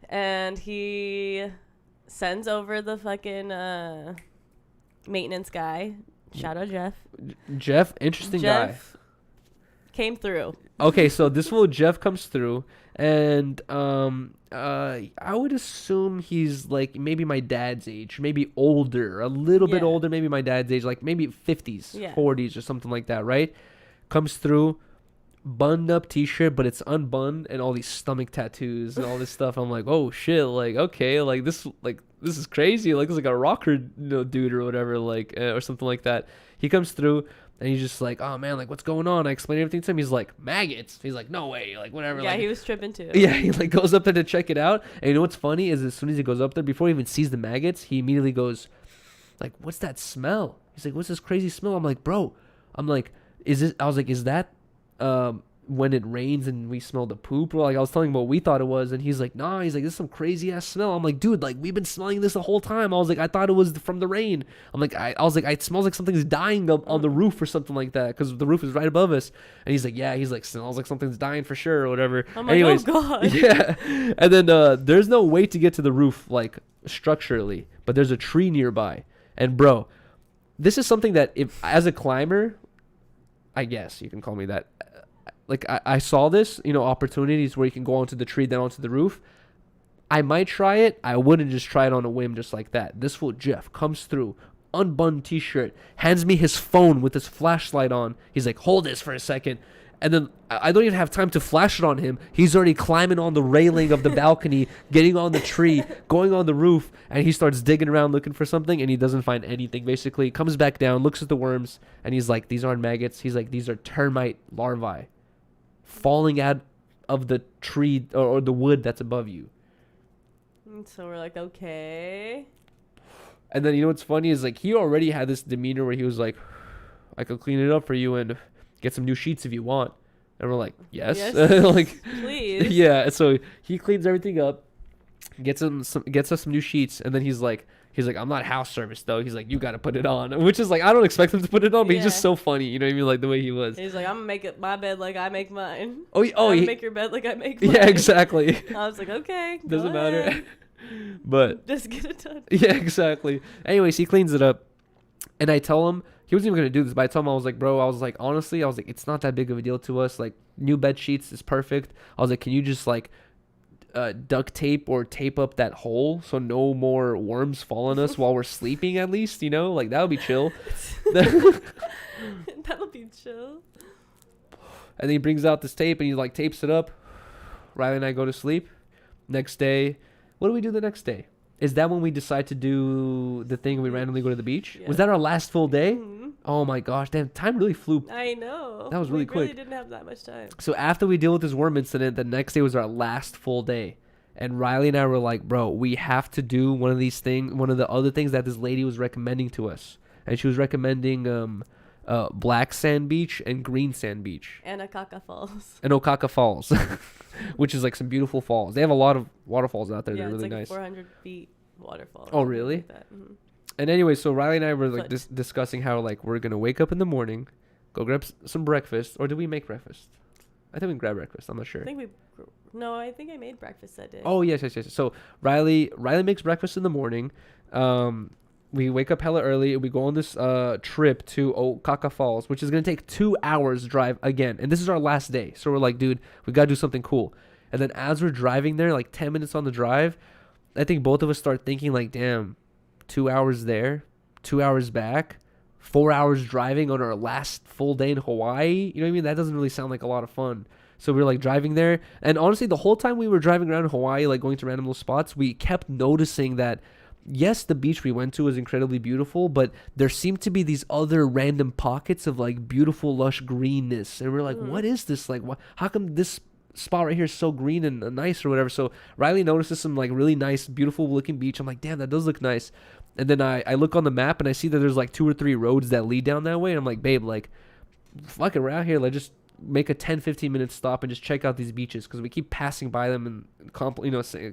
And he sends over the fucking maintenance guy. Shout out Jeff. Jeff, interesting guy. Jeff came through. Okay, so this fool Jeff comes through, and I would assume he's like maybe my dad's age, maybe older, a little bit Yeah. older, maybe my dad's age, like maybe 50s, Yeah. 40s or something like that, right? Comes through, buttoned up t-shirt, but it's unbuttoned, and all these stomach tattoos and all this stuff. I'm like, oh shit, like okay, like this is crazy, like it's like a rocker, dude or whatever, like or something like that. He comes through. And he's just like, oh, man, like, what's going on? I explained everything to him. He's like, maggots. He's like, no way. Like, whatever. Yeah, like, he was tripping too. Yeah, he, like, goes up there to check it out. And you know what's funny is as soon as he goes up there, before he even sees the maggots, he immediately goes, like, what's that smell? He's like, what's this crazy smell? I'm like, bro. I'm like, is that when it rains and we smell the poop? Or, like, I was telling him what we thought it was. And he's like, nah. He's like, this is some crazy-ass smell. I'm like, dude, like, we've been smelling this the whole time. I was like, I thought it was from the rain. I'm like, I was like, it smells like something's dying up on the roof or something like that, because the roof is right above us. And he's like, yeah. He's like, smells like something's dying for sure or whatever. I'm like, Anyways, oh, God. yeah. And then there's no way to get to the roof, like, structurally. But there's a tree nearby. And, bro, this is something that, if as a climber, I guess you can call me that, like I saw this, opportunities where you can go onto the tree, then onto the roof. I might try it. I wouldn't just try it on a whim just like that. This fool Jeff comes through, unbuttoned t-shirt, hands me his phone with his flashlight on. He's like, hold this for a second. And then I don't even have time to flash it on him. He's already climbing on the railing of the balcony, getting on the tree, going on the roof, and he starts digging around looking for something, and he doesn't find anything, basically. Comes back down, looks at the worms, and he's like, these aren't maggots. He's like, these are termite larvae falling out of the tree or the wood that's above you. So we're like, okay. And then, what's funny is, like, he already had this demeanor where he was like, I could clean it up for you and get some new sheets if you want. And we're like, yes. Like, please. Yeah. So he cleans everything up, gets us some new sheets, and then he's like, I'm not house service though. He's like, you got to put it on, which is like, I don't expect him to put it on, but he's just so funny. You know what I mean? Like the way he was. He's like, I'm gonna make it my bed like I make mine. Make your bed like I make mine. Yeah, exactly. I was like, okay. Doesn't matter. But just get it done. Yeah, exactly. Anyways, he cleans it up, and I tell him he wasn't even gonna do this, but I told him, I was like, bro, honestly, it's not that big of a deal to us. Like, new bed sheets is perfect. I was like, can you just like duct tape or tape up that hole so no more worms fall on us while we're sleeping, at least, like that would be chill. That'll be chill. And then he brings out this tape and he like tapes it up. Riley and I go to sleep. Next day, what do we do the next day? Is that when we decide to do the thing we randomly go to the beach? Yeah. Was that our last full day? Mm-hmm. Oh my gosh, damn, time really flew. I know. That was really quick. We really didn't have that much time. So after we deal with this worm incident, the next day was our last full day. And Riley and I were like, bro, we have to do one of the other things that this lady was recommending to us. And she was recommending Black Sand Beach and Green Sand Beach. And Akaka Falls. And Okaka Falls, which is like some beautiful falls. They have a lot of waterfalls out there. Yeah, They're really it's like nice. 400 feet waterfall. Oh, really? Like that. Mm-hmm. And anyway, so Riley and I were like discussing how like we're gonna wake up in the morning, go grab some breakfast, or did we make breakfast? I think we grabbed breakfast. I'm not sure. I think I made breakfast that day. Oh yes. So Riley makes breakfast in the morning. We wake up hella early. We go on this trip to Okaka Falls, which is gonna take 2 hours drive again. And this is our last day, so we're like, dude, we gotta do something cool. And then as we're driving there, like 10 minutes on the drive, I think both of us start thinking like, damn, 2 hours there, 2 hours back, 4 hours driving on our last full day in Hawaii. You know what I mean? That doesn't really sound like a lot of fun. So we were like driving there. And honestly, the whole time we were driving around Hawaii, like going to random little spots, we kept noticing that, yes, the beach we went to was incredibly beautiful, but there seemed to be these other random pockets of like beautiful, lush greenness. And we're like, what is this? Like, how come this spot right here is so green and nice or whatever? So Riley notices some like really nice, beautiful looking beach. I'm like, damn, that does look nice. And then I look on the map and I see that there's like 2 or 3 roads that lead down that way. And I'm like, babe, like, fuck it, we're out here. Like, just make a 10-15 minute stop and just check out these beaches, because we keep passing by them and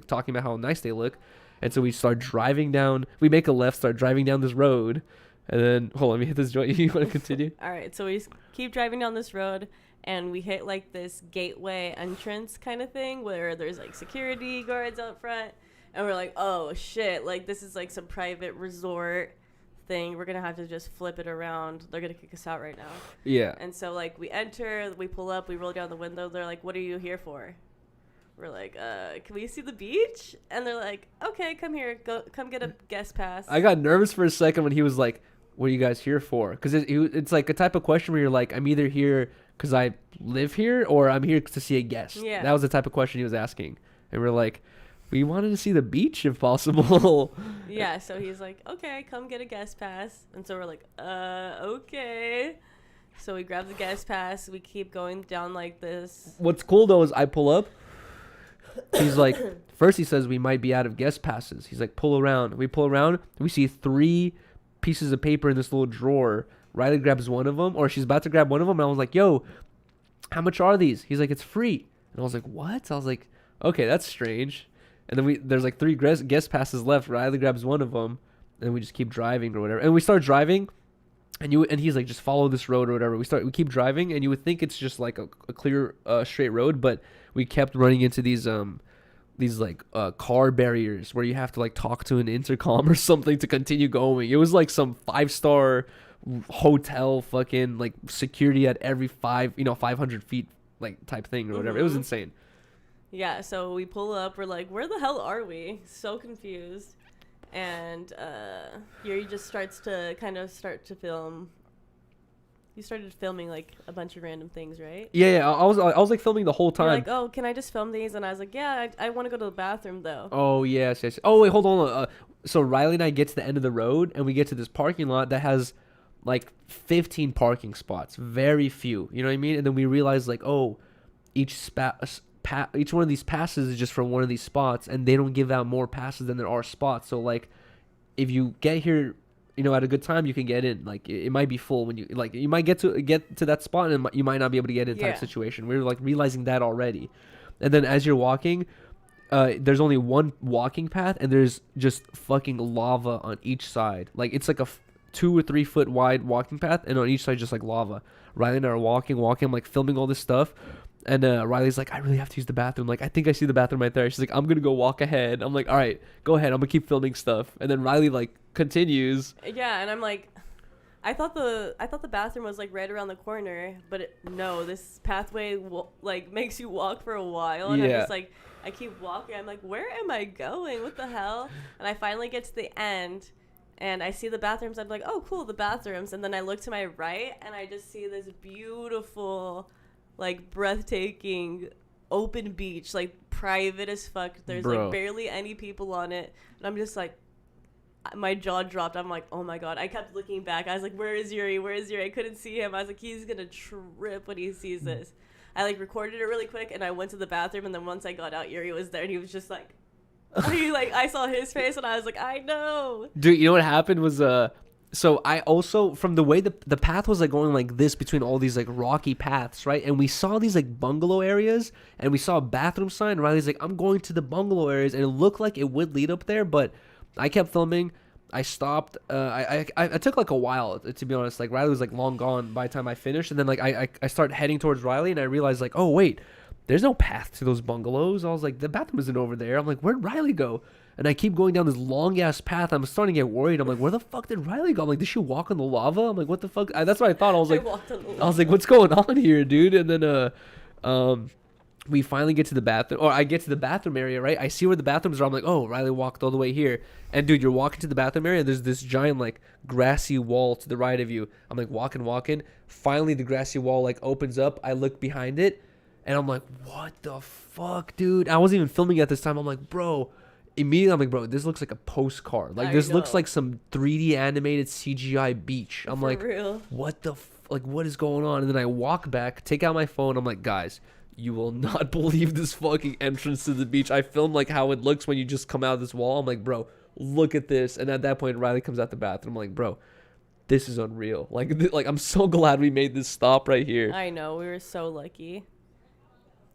talking about how nice they look. And so we start driving down. We make a left, start driving down this road, and then hold on, let me hit this joint. You want to continue? All right, so we keep driving down this road, and we hit like this gateway entrance kind of thing where there's like security guards out front, and we're like, oh shit, like this is like some private resort thing. We're gonna have to just flip it around. They're gonna kick us out right now. Yeah. And so like we enter, we pull up, we roll down the window. They're like, what are you here for? We're like, can we see the beach? And they're like, okay, come here, come get a guest pass. I got nervous for a second when he was like, what are you guys here for? Because it's like a type of question where you're like, I'm either here because I live here or I'm here to see a guest. Yeah. That was the type of question he was asking. And we're like, we wanted to see the beach if possible. Yeah, so he's like, okay, come get a guest pass. And so we're like, okay. So we grab the guest pass. We keep going down like this. What's cool, though, is I pull up. He's like, first he says we might be out of guest passes. He's like, pull around. We pull around. We see 3 pieces of paper in this little drawer. Riley grabs one of them, or she's about to grab one of them. And I was like, yo, how much are these? He's like, it's free. And I was like, what? I was like, okay, that's strange. And then there's like 3 guest passes left. Riley grabs one of them, and we just keep driving or whatever. And we start driving, and he's like, just follow this road or whatever. We keep driving, and you would think it's just like a clear straight road, but we kept running into these like car barriers where you have to like talk to an intercom or something to continue going. It was like some 5-star hotel fucking like security at every 500 feet like type thing or whatever. It was insane. Yeah, so we pull up. We're like, where the hell are we? So confused. And Yuri just starts to film. You started filming like a bunch of random things, right? Yeah. I was like filming the whole time. You're like, oh, can I just film these? And I was like, yeah, I want to go to the bathroom though. Oh yes. Oh wait, hold on. So Riley and I get to the end of the road, and we get to this parking lot that has like 15 parking spots, very few. You know what I mean? And then we realize like, oh, each one of these passes is just from one of these spots, and they don't give out more passes than there are spots. So like, if you get here, at a good time, you can get in. Like it might be full when you might get to that spot, and you might not be able to get in. Type situation. We were like realizing that already, and then as you're walking, there's only one walking path, and there's just fucking lava on each side. Like it's like a 2 or 3 foot wide walking path, and on each side just like lava. Riley and I are walking. I'm like filming all this stuff. And Riley's like, I really have to use the bathroom. Like, I think I see the bathroom right there. She's like, I'm going to go walk ahead. I'm like, all right, go ahead. I'm going to keep filming stuff. And then Riley, like, continues. Yeah, and I'm like, I thought the bathroom was, like, right around the corner. But no, this pathway, like, makes you walk for a while. And I'm just like, I keep walking. I'm like, where am I going? What the hell? And I finally get to the end. And I see the bathrooms. I'm like, oh, cool, the bathrooms. And then I look to my right, and I just see this beautiful, like, breathtaking open beach, like private as fuck. There's like barely any people on it, and I'm just like, my jaw dropped. I'm like, oh my god. I kept looking back. I was like, where is Yuri? I couldn't see him. I was like, he's gonna trip when he sees this. I like recorded it really quick, and I went to the bathroom, and then once I got out, Yuri was there, and he was just like, I saw his face, and I was like, I know. Dude, you know what happened was So I also, from the way the path was like going like this between all these like rocky paths, right? And we saw these like bungalow areas, and we saw a bathroom sign. Riley's like, I'm going to the bungalow areas, and it looked like it would lead up there, but I kept filming. I stopped. I took like a while, to be honest. Like Riley was like long gone by the time I finished, and then like I started heading towards Riley, and I realized like, oh wait, there's no path to those bungalows. I was like, the bathroom isn't over there. I'm like, where'd Riley go? And I keep going down this long ass path. I'm starting to get worried. I'm like, where the fuck did Riley go? I'm like, did she walk on the lava? I'm like, what the fuck? That's what I thought. I was like, what's going on here, dude? And then we finally get to the bathroom, or I get to the bathroom area, right? I see where the bathrooms are. I'm like, oh, Riley walked all the way here. And dude, you're walking to the bathroom area, and there's this giant like grassy wall to the right of you. I'm like walking. Finally, the grassy wall like opens up. I look behind it, and I'm like, what the fuck, dude? I wasn't even filming at this time. I'm like, bro. Immediately, I'm like, bro, this looks like a postcard. Like, this looks like some 3D animated CGI beach. I'm like, real? What the like, what is going on? And then I walk back, take out my phone. I'm like, guys, you will not believe this fucking entrance to the beach. I filmed like how it looks when you just come out of this wall. I'm like, bro, look at this. And at that point, Riley comes out the bathroom. I'm like, bro, this is unreal. Like, I'm so glad we made this stop right here. I know, we were so lucky.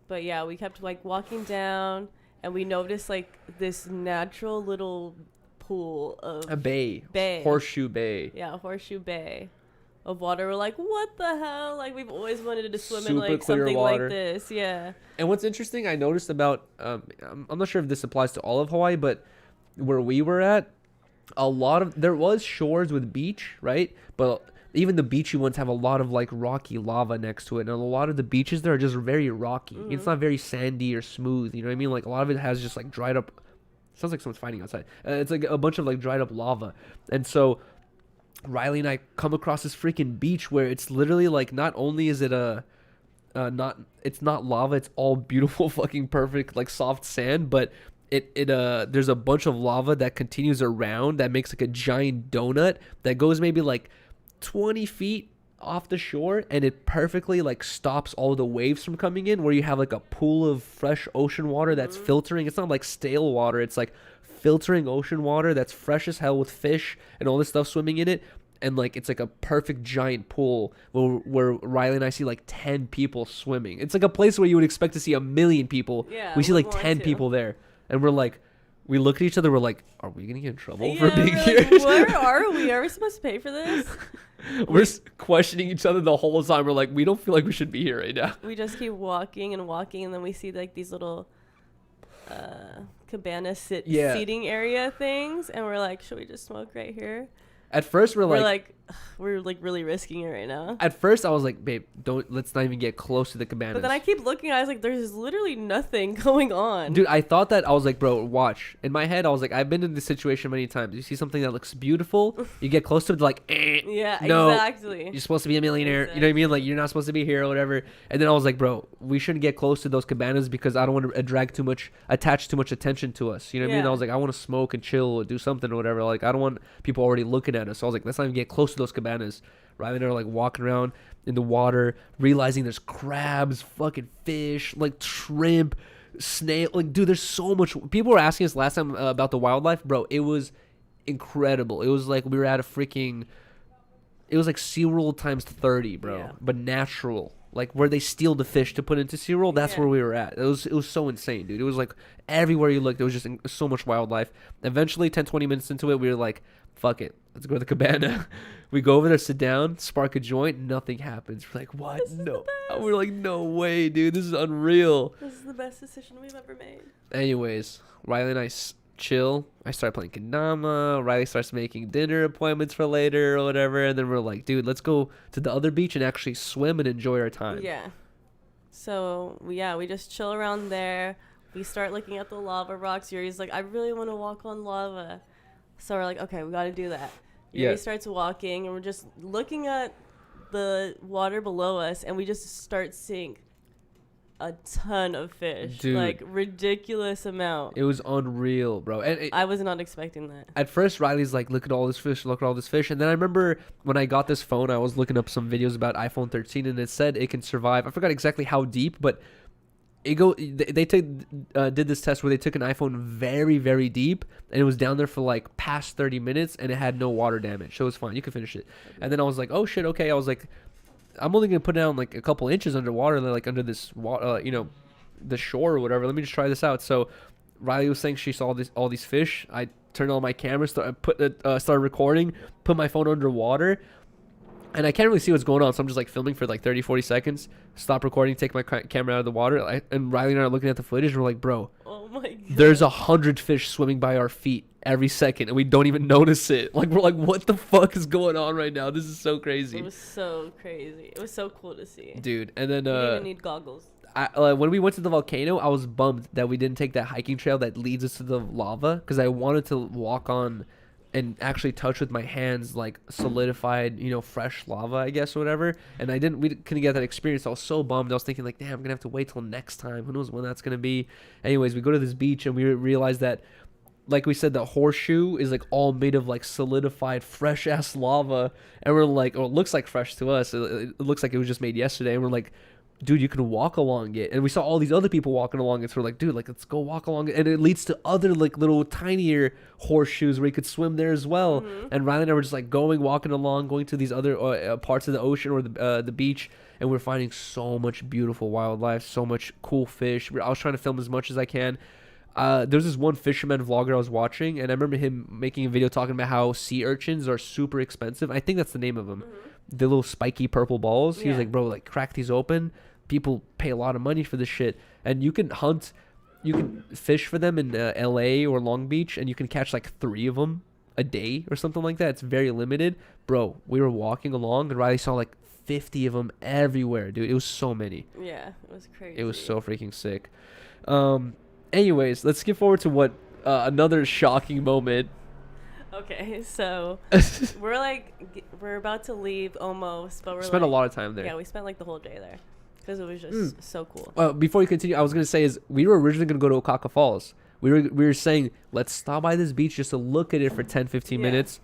But yeah, we kept like walking down. And we noticed like this natural little pool of a bay, horseshoe bay. Yeah, horseshoe bay of water. We're like, what the hell? Like we've always wanted to swim in Super like clear something water. like this. Yeah. And what's interesting, I noticed about I'm not sure if this applies to all of Hawaii, but where we were at, there was shores with beach, right? But even the beachy ones have a lot of like rocky lava next to it, and a lot of the beaches there are just very rocky. Mm-hmm. It's not very sandy or smooth, you know what I mean? Like a lot of it has just like dried up. Sounds like someone's fighting outside. It's like a bunch of like dried up lava. And so Riley and I come across this freaking beach where it's literally like, not only is it it's not lava, it's all beautiful fucking perfect like soft sand, but there's a bunch of lava that continues around that makes like a giant donut that goes maybe like 20 feet off the shore, and it perfectly like stops all the waves from coming in, where you have like a pool of fresh ocean water that's filtering. It's not like stale water, it's like filtering ocean water that's fresh as hell with fish and all this stuff swimming in it. And like it's like a perfect giant pool where Riley and I see like 10 people swimming. It's like a place where you would expect to see 1 million people. Yeah, we see like 10 people there, and we're like, we look at each other, we're like, are we gonna get in trouble for being here? Like, where are we? Are we supposed to pay for this? We're questioning each other the whole time. We're like, we don't feel like we should be here right now. We just keep walking, and then we see like these little cabana seating area things, and we're like, should we just smoke right here? At first, we're like really risking it right now. At first, I was like, babe, let's not even get close to the cabanas. But then I keep looking, I was like, there's literally nothing going on. Dude, I thought that, I was like, bro, watch. In my head, I was like, I've been in this situation many times. You see something that looks beautiful, you get close to it, like, yeah, no, exactly. You're supposed to be a millionaire. Exactly. You know what I mean? Like, you're not supposed to be here or whatever. And then I was like, bro, we shouldn't get close to those cabanas because I don't want to attach too much attention to us. You know what I mean? I was like, I want to smoke and chill or do something or whatever. Like, I don't want people already looking at us. So I was like, let's not even get close to those cabanas. Riley and I are like walking around in the water, realizing there's crabs, fucking fish, like shrimp, snail. Like, dude, there's so much. People were asking us last time about the wildlife, bro. It was incredible. It was like we were at it was like SeaWorld times 30, bro. Yeah. But natural. Like where they steal the fish to put into SeaWorld, that's where we were at. It was so insane, dude. It was like everywhere you looked, there was just so much wildlife. Eventually, 10-20 minutes into it, we were like, fuck it, let's go to the cabana. We go over there, sit down, spark a joint, nothing happens. We're like, what? No. We're like, no way, dude. This is unreal. This is the best decision we've ever made. Anyways, Riley and I chill. I start playing Kendama. Riley starts making dinner appointments for later or whatever. And then we're like, dude, let's go to the other beach and actually swim and enjoy our time. Yeah. So, we just chill around there. We start looking at the lava rocks. Yuri's like, I really want to walk on lava. So we're like, okay, we got to do that. Yuri starts walking, and we're just looking at the water below us, and we just start seeing a ton of fish. Dude, like, ridiculous amount. It was unreal, bro. And I was not expecting that. At first, Riley's like, look at all this fish, look at all this fish. And then I remember when I got this phone, I was looking up some videos about iPhone 13, and it said it can survive. I forgot exactly how deep, but did this test where they took an iPhone very, very deep, and it was down there for like past 30 minutes, and it had no water damage, so it was fine. You could finish it. And then I was like, oh shit, okay. I was like, I'm only gonna put down like a couple inches underwater, like under this water, the shore or whatever. Let me just try this out. So Riley was saying she saw all these fish. I turned on my camera, started recording, put my phone underwater. And I can't really see what's going on, so I'm just like filming for like 30, 40 seconds, stop recording, take my camera out of the water, and Riley and I are looking at the footage, and we're like, bro, oh my God, there's 100 fish swimming by our feet every second, and we don't even notice it. Like, we're like, what the fuck is going on right now? This is so crazy. It was so crazy. It was so cool to see. Dude, and then... you didn't even need goggles. When we went to the volcano, I was bummed that we didn't take that hiking trail that leads us to the lava, because I wanted to walk on... and actually touch with my hands like solidified, fresh lava, I guess, or whatever. And we couldn't get that experience. I was so bummed. I was thinking like, damn, I'm gonna have to wait till next time. Who knows when that's gonna be? Anyways, we go to this beach and we realize that, like we said, the horseshoe is like all made of like solidified fresh ass lava. And we're like, it looks like fresh to us. It looks like it was just made yesterday. And we're like, dude, you can walk along it. And we saw all these other people walking along it, so we're like, dude, like, let's go walk along it. And it leads to other like little tinier horseshoes where you could swim there as well. And Riley and I were just like walking along, going to these other parts of the ocean or the beach, and we're finding so much beautiful wildlife, so much cool fish. I was trying to film as much as I can. There's this one fisherman vlogger I was watching, and I remember him making a video talking about how sea urchins are super expensive. I think that's the name of them. The little spiky purple balls. He was like, bro, like, crack these open. People pay a lot of money for this shit, and you can fish for them in LA or Long Beach, and you can catch like 3 of them a day or something like that. It's very limited. Bro, we were walking along and Riley saw like 50 of them everywhere, dude. It was so many. Yeah, it was crazy. It was so freaking sick. Anyways, let's skip forward to what another shocking moment. Okay, so we're about to leave almost, but we spent a lot of time there. Yeah, we spent like the whole day there. Because it was just so cool. Well, before you continue, I was going to say is we were originally going to go to Okaka Falls. We were saying, let's stop by this beach just to look at it for 10, 15 minutes.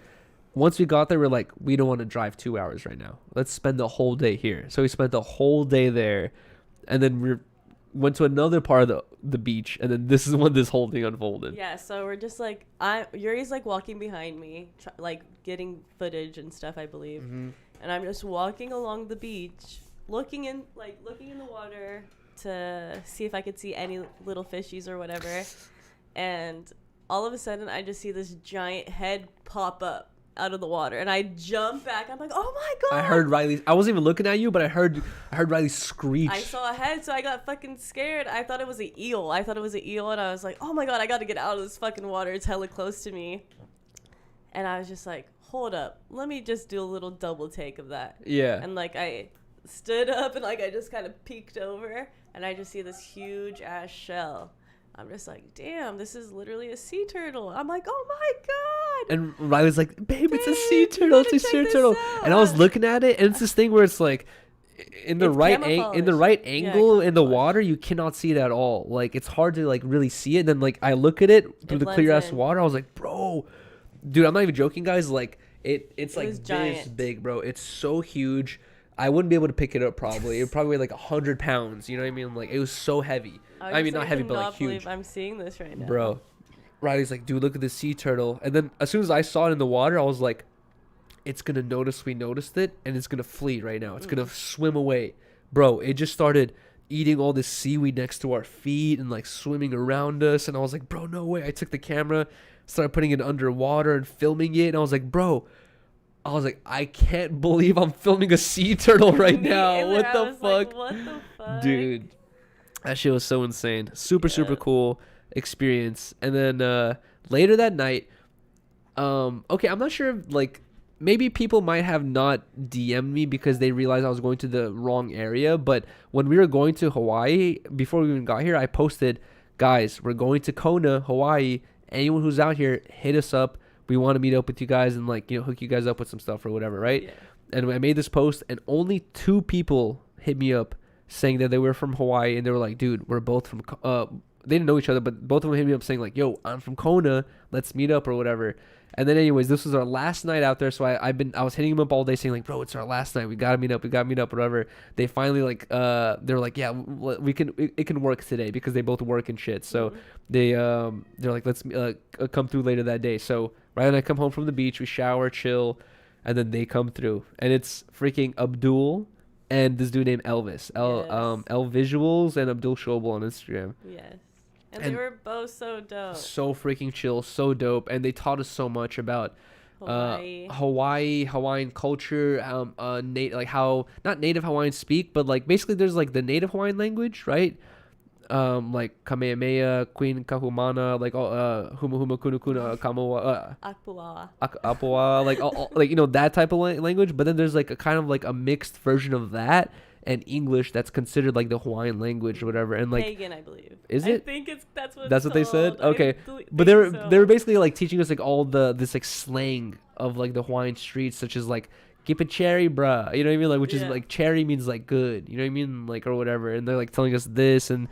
Once we got there, we're like, we don't want to drive 2 hours right now. Let's spend the whole day here. So we spent the whole day there. And then we went to another part of the beach. And then this is when this whole thing unfolded. Yeah, so we're just like, Yuri's like walking behind me, like getting footage and stuff, I believe. And I'm just walking along the beach, looking in the water to see if I could see any little fishies or whatever, and all of a sudden I just see this giant head pop up out of the water, and I jump back. I'm like, oh my God. I heard Riley. I wasn't even looking at you, but I heard Riley screech. I saw a head, so I got fucking scared. I thought it was an eel. And I was like, oh my God, I gotta get out of this fucking water. It's hella close to me. And I was just like, hold up, let me just do a little double take of that. Yeah. And like I stood up and like I just kind of peeked over, and I just see this huge ass shell. I'm just like, damn, this is literally a sea turtle. I'm like, oh my God. And Riley's like, babe, it's a sea turtle. It's a sea turtle. And I was looking at it, and it's this thing where it's like in the right angle in the water, you cannot see it at all. Like, it's hard to like really see it. And then like I look at it through the clear ass water. I was like, bro, dude, I'm not even joking, guys. Like it's like this big, bro. It's so huge. I wouldn't be able to pick it up probably. It probably weighed like 100 pounds. You know what I mean? Like, it was so heavy. I mean, not heavy, but like huge. I'm seeing this right now. Bro, Riley's like, dude, look at this sea turtle. And then as soon as I saw it in the water, I was like, it's going to notice we noticed it, and it's going to flee right now. It's going to swim away. Bro, it just started eating all this seaweed next to our feet and like swimming around us. And I was like, bro, no way. I took the camera, started putting it underwater and filming it. And I was like, bro, I can't believe I'm filming a sea turtle right now. What the fuck? Like, what the fuck? Dude, that shit was so insane. Super cool experience. And then later that night, okay, I'm not sure if, like, maybe people might have not DM'd me because they realized I was going to the wrong area. But when we were going to Hawaii, before we even got here, I posted, guys, we're going to Kona, Hawaii. Anyone who's out here, hit us up. We want to meet up with you guys and, like, you know, hook you guys up with some stuff or whatever, right? Yeah. And I made this post, and only 2 people hit me up saying that they were from Hawaii, and they were like, dude, we're both from they didn't know each other, but both of them hit me up saying like, yo, I'm from Kona, let's meet up or whatever. And then anyways, this was our last night out there, so I was hitting them up all day saying like, bro, it's our last night, we gotta meet up, whatever. They finally like they were like, yeah, it can work today because they both work and shit. So they're like, let's come through later that day. So right when I come home from the beach, we shower, chill, and then they come through, and it's freaking Abdul and this dude named Elvis, L Visuals and Abdul Shobel on Instagram. Yes. And they were both so dope. So freaking chill, so dope. And they taught us so much about Hawaiian culture, like how, not native Hawaiians speak, but like basically there's like the native Hawaiian language, right? Like Kamehameha, Queen Kahumana, like Huma Huma Kuna Kuna, Kamoa, Apua, like like, you know, that type of language. But then there's like a kind of like a mixed version of that and English that's considered like the Hawaiian language or whatever. And like pagan, I believe. Is it? I think that's what they said. Okay, but they were basically like teaching us like all this like slang of like the Hawaiian streets, such as like keep a cherry, bruh. You know what I mean? Like, which is like cherry means like good. You know what I mean? Like, or whatever. And they're like telling us this and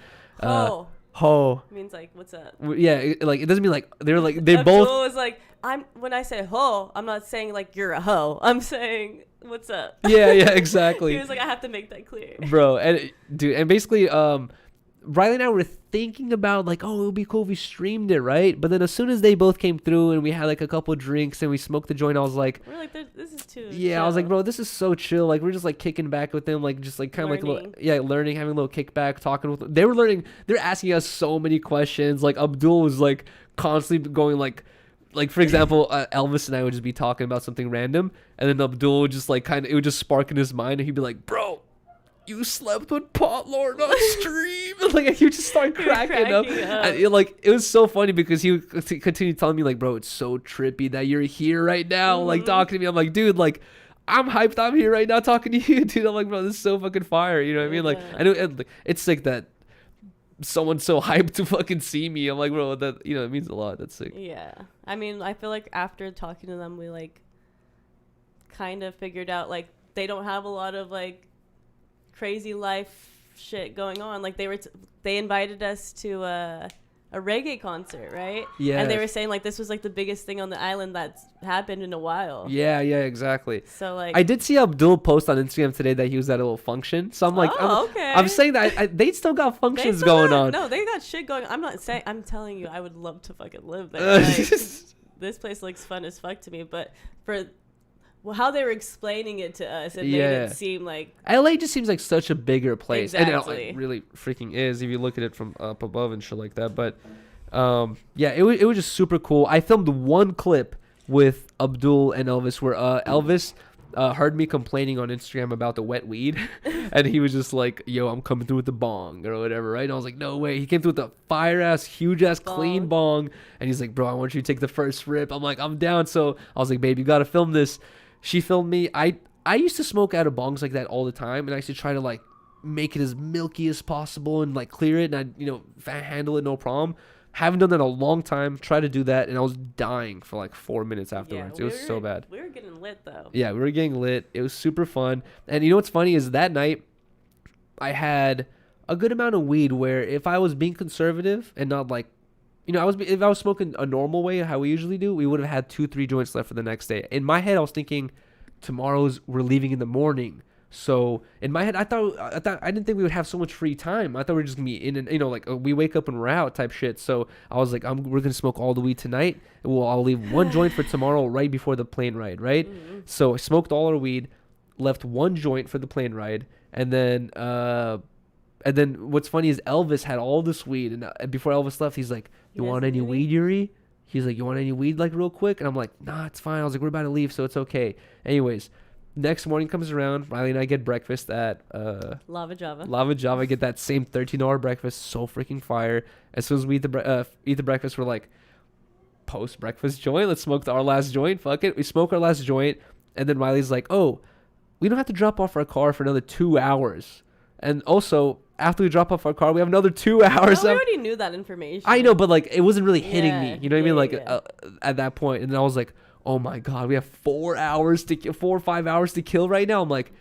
ho means like what's up? Yeah, like it doesn't mean like they both. Abdul was like, when I say ho, I'm not saying like you're a hoe. I'm saying what's up. Yeah, exactly. He was like, I have to make that clear, bro. And dude, and basically, Riley and I were thinking about like, oh, it would be cool if we streamed it, right? But then as soon as they both came through and we had like a couple drinks and we smoked the joint, I was like, we're like, this is too. Yeah, chill. I was like, bro, this is so chill. Like we're just like kicking back with them, like just like kind of like learning, having a little kickback, talking with them. They were learning. They're asking us so many questions. Like Abdul was like constantly going like for example, Elvis and I would just be talking about something random, and then Abdul would just like it would just spark in his mind, and he'd be like, bro, you slept with Pot Lord on stream. And like he would just start cracking up. And it was so funny because he would continue telling me like, bro, it's so trippy that you're here right now, like talking to me. I'm like, dude, like I'm hyped. I'm here right now talking to you, dude. I'm like, bro, this is so fucking fire. You know what I mean? Like I know it's sick that someone's so hyped to fucking see me. I'm like, bro, that, you know, it means a lot. That's sick. Yeah, I mean, I feel like after talking to them, we like kind of figured out like they don't have a lot of like crazy life shit going on. Like they invited us to a reggae concert, right? Yeah. And they were saying like this was like the biggest thing on the island that's happened in a while. Yeah, exactly. So like I did see Abdul post on Instagram today that he was at a little function. So I'm like, okay. I'm saying that they still got functions going on. No, they got shit going. I'm not saying. I'm telling you, I would love to fucking live there. Like, this place looks fun as fuck to me, but for how they were explaining it to us, it made it seem like LA just seems like such a bigger place. Exactly. And it really freaking is if you look at it from up above and shit like that. But it was just super cool. I filmed one clip with Abdul and Elvis where Elvis heard me complaining on Instagram about the wet weed, and he was just like, yo, I'm coming through with the bong or whatever, right? And I was like, no way. He came through with a fire ass, huge ass, clean bong, and he's like, bro, I want you to take the first rip. I'm like, I'm down. So I was like, babe, you gotta film this. She filmed me. I used to smoke out of bongs like that all the time, and I used to try to like make it as milky as possible and like clear it, and I, you know, handle it no problem. Haven't done that in a long time. Tried to do that, and I was dying for like 4 minutes afterwards. It was so bad. We were getting lit though. Yeah, we were getting lit. It was super fun. And you know what's funny is that night I had a good amount of weed where if I was being conservative and not like, you know, if I was smoking a normal way, how we usually do, we would have had 2-3 joints left for the next day. In my head, I was thinking, we're leaving in the morning. So in my head, I didn't think we would have so much free time. I thought we were just gonna be in and, you know, like we wake up and we're out type shit. So I was like, we're gonna smoke all the weed tonight. I'll leave one joint for tomorrow right before the plane ride, right? Mm-hmm. So I smoked all our weed, left one joint for the plane ride, and then what's funny is Elvis had all this weed, and before Elvis left, he's like, "You want any weed, Yuri?" He's like, "You want any weed, like real quick?" And I'm like, "Nah, it's fine." I was like, "We're about to leave, so it's okay." Anyways. Next morning comes around, Riley and I get breakfast at Lava Java. I get that same $13 breakfast, so freaking fire. As soon as we eat the breakfast, we're like, post breakfast joint. Let's smoke our last joint. Fuck it, we smoke our last joint, and then Riley's like, "Oh, we don't have to drop off our car for another 2 hours." And also, after we drop off our car, we have another 2 hours. We already knew that information. I know, but like it wasn't really hitting me. You know what I mean? Like at that point, and then I was like, oh my god, we have 4 or 5 hours to kill right now. I'm like,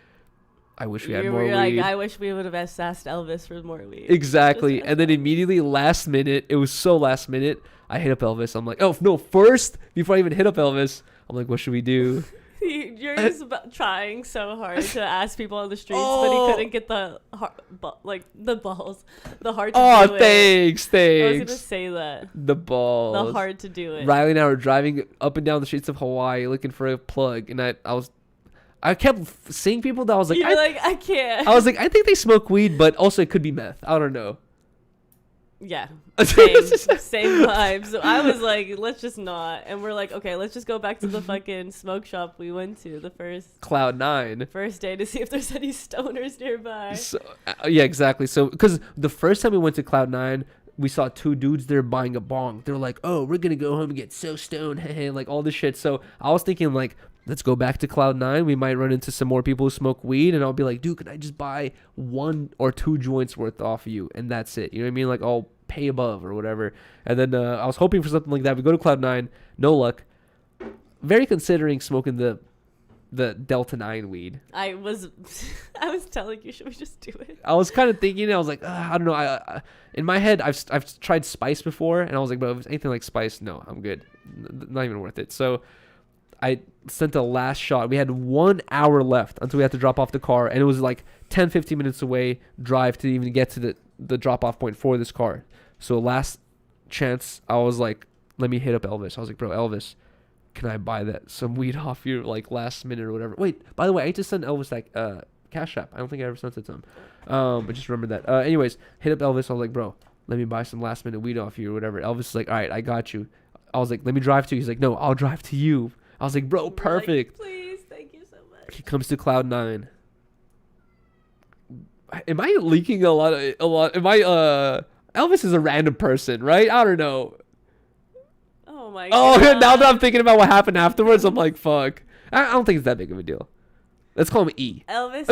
I wish we had You more were weed. like, I wish we would have asked Elvis for more weed. Exactly. And then immediately last minute, it was so last minute, I hit up Elvis. I'm like, oh, no, first, before I even hit up Elvis, I'm like, what should we do? You're just trying so hard to ask people on the streets, but he couldn't get the the balls, the heart to do it. Thanks. I was gonna say that. The balls. The heart to do it. Riley and I were driving up and down the streets of Hawaii looking for a plug, and I kept seeing people that I was like, I can't. I was like, I think they smoke weed, but also it could be meth. I don't know. Yeah. Same vibe. So I was like, let's just not. And we're like, okay, let's just go back to the fucking smoke shop we went to the Cloud 9 first day to see if there's any stoners nearby. So, yeah, exactly. So, because the first time we went to Cloud 9, we saw two dudes there buying a bong. They're like, oh, we're going to go home and get so stoned, like all this shit. So I was thinking like, let's go back to Cloud 9. We might run into some more people who smoke weed, and I'll be like, dude, can I just buy 1 or 2 joints worth off of you? And that's it. You know what I mean? Like, I'll pay above or whatever. And then I was hoping for something like that. We go to Cloud 9, no luck. Very considering smoking the Delta 9 weed. I was telling you, should we just do it? I was kind of thinking, I was like, I don't know. I in my head, I've tried Spice before, and I was like, bro, if it's anything like Spice, no, I'm good. Not even worth it. So I sent the last shot. We had 1 hour left until we had to drop off the car, and it was like 10-15 minutes away drive to even get to the drop off point for this car. So last chance, I was like, let me hit up Elvis. I was like, bro, Elvis, can I buy some weed off you like last minute or whatever? Wait, by the way, I need to send Elvis that Cash App. I don't think I ever sent it to him. But just remember that. Anyways, hit up Elvis. I was like, bro, let me buy some last minute weed off you or whatever. Elvis is like, all right, I got you. I was like, let me drive to you. He's like, no, I'll drive to you. I was like, bro, perfect. Like, please, thank you so much. He comes to Cloud 9. Am I leaking a lot? Am I Elvis is a random person, right? I don't know. Oh my god. Oh, now that I'm thinking about what happened afterwards, I'm like, fuck. I don't think it's that big of a deal. Let's call him E. Elvis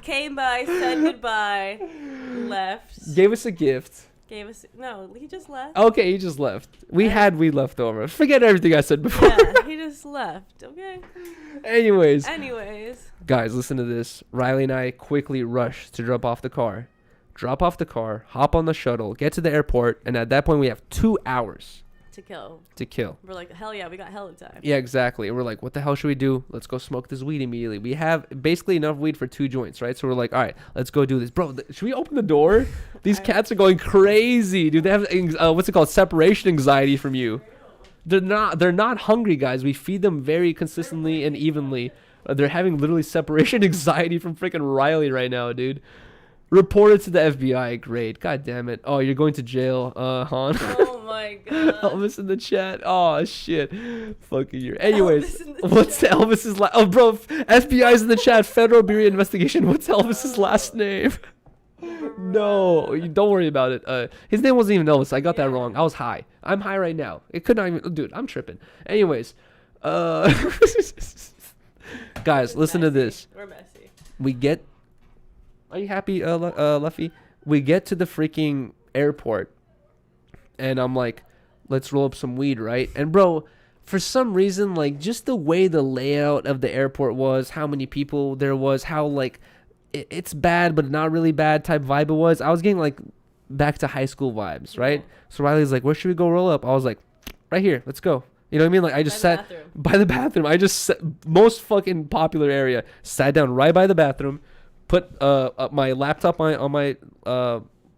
came by, said goodbye, left. Gave us a gift. No, he just left. Okay, he just left. We had weed left over. Forget everything I said before. Yeah, he just left. Okay. Anyways. Guys, listen to this. Riley and I quickly rush to drop off the car, hop on the shuttle, get to the airport, and at that point we have 2 hours to kill. We're like, hell yeah, we got hella time. Yeah, exactly. And we're like, what the hell should we do? Let's go smoke this weed immediately. We have basically enough weed for 2 joints, right? So we're like, all right, let's go do this. Bro, should we open the door? These cats are going crazy. Dude, they have, what's it called? Separation anxiety from you. They're not hungry, guys. We feed them very consistently and evenly. They're having literally separation anxiety from freaking Riley right now, dude. Reported to the FBI. Great. God damn it. Oh, you're going to jail, Han. Oh my god. Elvis in the chat. Oh shit. Fucking you. Anyways, what's Elvis's last? Oh, bro, FBI's in the chat. Federal Bureau investigation. What's Elvis's last name? No, don't worry about it. His name wasn't even Elvis. I got that wrong. I was high. I'm high right now. It could not even. Dude, I'm tripping. Anyways, guys, listen to this. We're messy. We get. Are you happy, Luffy? We get to the freaking airport, and I'm like, let's roll up some weed, right? And bro, for some reason, like just the way the layout of the airport was, how many people there was, how like it's bad but not really bad type vibe it was. I was getting like back to high school vibes, right? Yeah. So Riley's like, where should we go roll up? I was like, right here, let's go. You know what I mean? Like I just sat by the bathroom. I just most fucking popular area. Sat down right by the bathroom. Put my laptop on my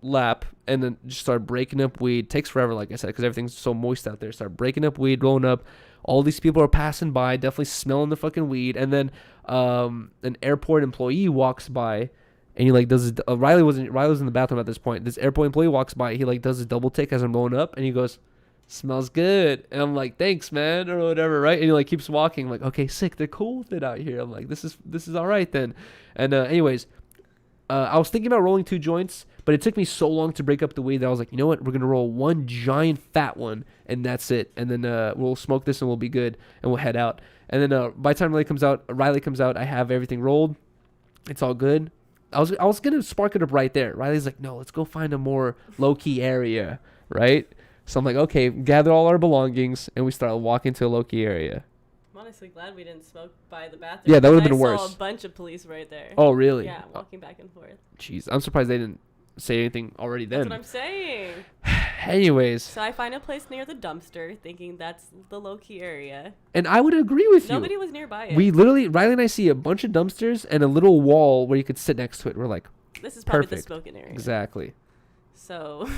lap, and then just start breaking up weed. Takes forever, like I said, because everything's so moist out there. Start breaking up weed, rolling up. All these people are passing by, definitely smelling the fucking weed. And then an airport employee walks by, and he like does his, Riley was in the bathroom at this point. This airport employee walks by. He like does his double take as I'm rolling up, and he goes, "Smells good." And I'm like, "Thanks, man," or whatever, right? And he like keeps walking. I'm like, okay, sick. They're cool with it out here. I'm like, this is all right then. And anyways, I was thinking about rolling 2 joints, but it took me so long to break up the weed that I was like, you know what? We're gonna roll 1 giant fat one, and that's it. And then we'll smoke this, and we'll be good, and we'll head out. And then by the time Riley comes out, I have everything rolled. It's all good. I was gonna spark it up right there. Riley's like, no, let's go find a more low key area, right? So I'm like, okay, gather all our belongings, and we start walking to a low-key area. Come honestly glad we didn't smoke by the bathroom. Yeah, that would have been I worse. saw a bunch of police right there. Oh, really? Yeah, walking back and forth. Jeez, I'm surprised they didn't say anything already then. That's what I'm saying. Anyways. So I find a place near the dumpster, thinking that's the low-key area. And I would agree with you. Nobody was nearby it. We literally, Riley and I see a bunch of dumpsters and a little wall where you could sit next to it. We're like, this is probably perfect. the smoking area. Exactly. So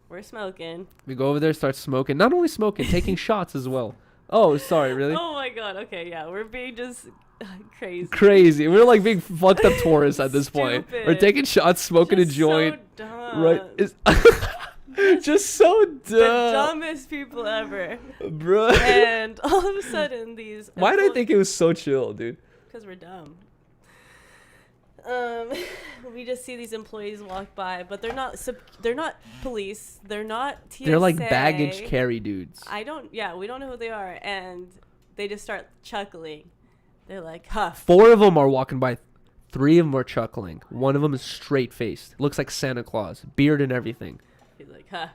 we're smoking. We go over there, start smoking. Not only smoking, taking shots as well. Oh, sorry, really? Oh my god. Okay, yeah, we're being just crazy. Crazy. We're like being fucked up tourists at this point. We're taking shots, smoking just a joint. So dumb. Right. Just so dumb. The dumbest people ever. Bro. And all of a sudden, these. Why did I think it was so chill, dude? Because we're dumb. We just see these employees walk by, but they're not police. They're not TSA. They're like baggage carry dudes. we don't know who they are, and they just start chuckling. They're like, huh. 4 of them are walking by. 3 of them are chuckling. 1 of them is straight faced. Looks like Santa Claus, beard and everything. He's like, huh.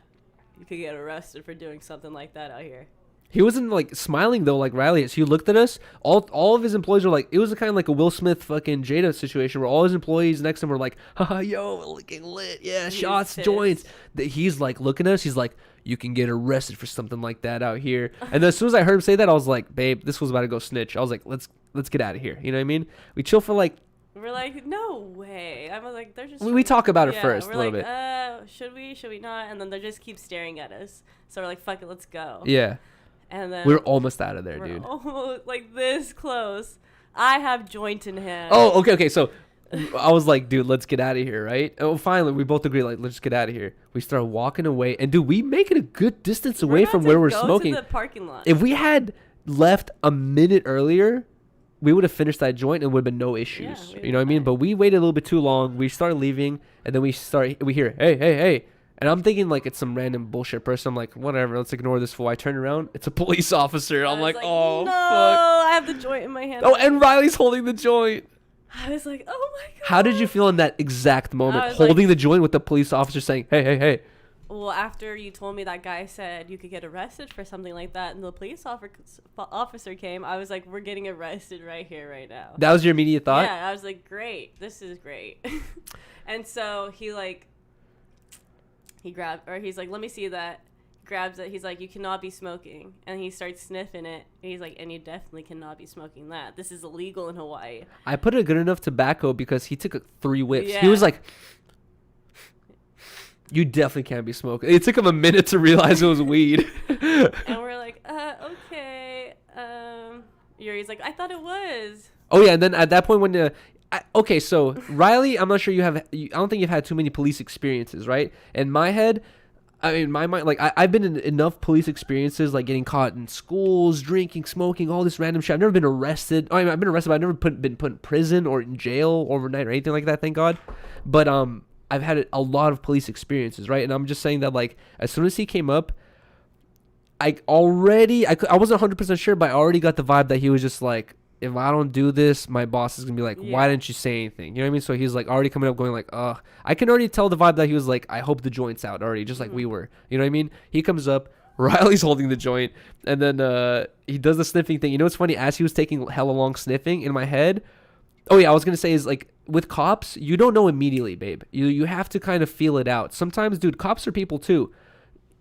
You could get arrested for doing something like that out here. He wasn't like smiling though, like Riley is. He looked at us. All of his employees were like, it was kind of like a Will Smith fucking Jada situation where all his employees next to him were like, haha, yo, looking lit, yeah, shots, joints. He's like looking at us. He's like, you can get arrested for something like that out here. And then as soon as I heard him say that, I was like, babe, this was about to go snitch. I was like, let's get out of here. You know what I mean? We chill for like. We're like, no way. I was like, they're just. We talk about it first we're a little like, bit. Should we not? And then they just keep staring at us. So we're like, fuck it, let's go. Yeah. And then we're almost out of there, dude. Almost like this close. I have joint in hand. Oh, okay. So I was like, dude, let's get out of here, right? Oh, finally, we both agree, like, let's just get out of here. We start walking away, and dude, we make it a good distance away from where we're smoking. To the parking lot. If we had left a minute earlier, we would have finished that joint and would have been no issues. You know what I mean? But we waited a little bit too long. We started leaving, and then we hear, hey. And I'm thinking like it's some random bullshit person. I'm like, whatever, let's ignore this fool. I turn around, it's a police officer. I'm like, oh, no, fuck. I have the joint in my hand. Oh, and Riley's holding the joint. I was like, oh my god. How did you feel in that exact moment, holding the joint with the police officer saying, hey? Well, after you told me that guy said you could get arrested for something like that, and the police officer came, I was like, we're getting arrested right here, right now. That was your immediate thought? Yeah, I was like, great, this is great. And so he's like, let me see that. Grabs it. He's like, you cannot be smoking. And he starts sniffing it. And he's like, and you definitely cannot be smoking that. This is illegal in Hawaii. I put a good enough tobacco because he took 3 whiffs. Yeah. He was like, you definitely can't be smoking. It took him a minute to realize it was weed. And we're like, okay. Yuri's like, I thought it was. Oh, yeah. And then at that point when okay, so Riley, I'm not sure I don't think you've had too many police experiences, right? In my head, I mean, my mind, like I've been in enough police experiences, like getting caught in schools, drinking, smoking, all this random shit. I've never been arrested. I mean, I've been arrested, but I've never been put in prison or in jail overnight or anything like that. Thank God. But I've had a lot of police experiences, right? And I'm just saying that, like, as soon as he came up, I wasn't 100% sure, but I already got the vibe that he was just like, if I don't do this, my boss is going to be like, why didn't you say anything? You know what I mean? So he's like already coming up going like, I can already tell the vibe that he was like, I hope the joint's out already, just like we were. You know what I mean? He comes up, Riley's holding the joint, and then he does the sniffing thing. You know what's funny? As he was taking hella long sniffing in my head, oh yeah, I was going to say is like, with cops, you don't know immediately, babe. You have to kind of feel it out. Sometimes, dude, cops are people too.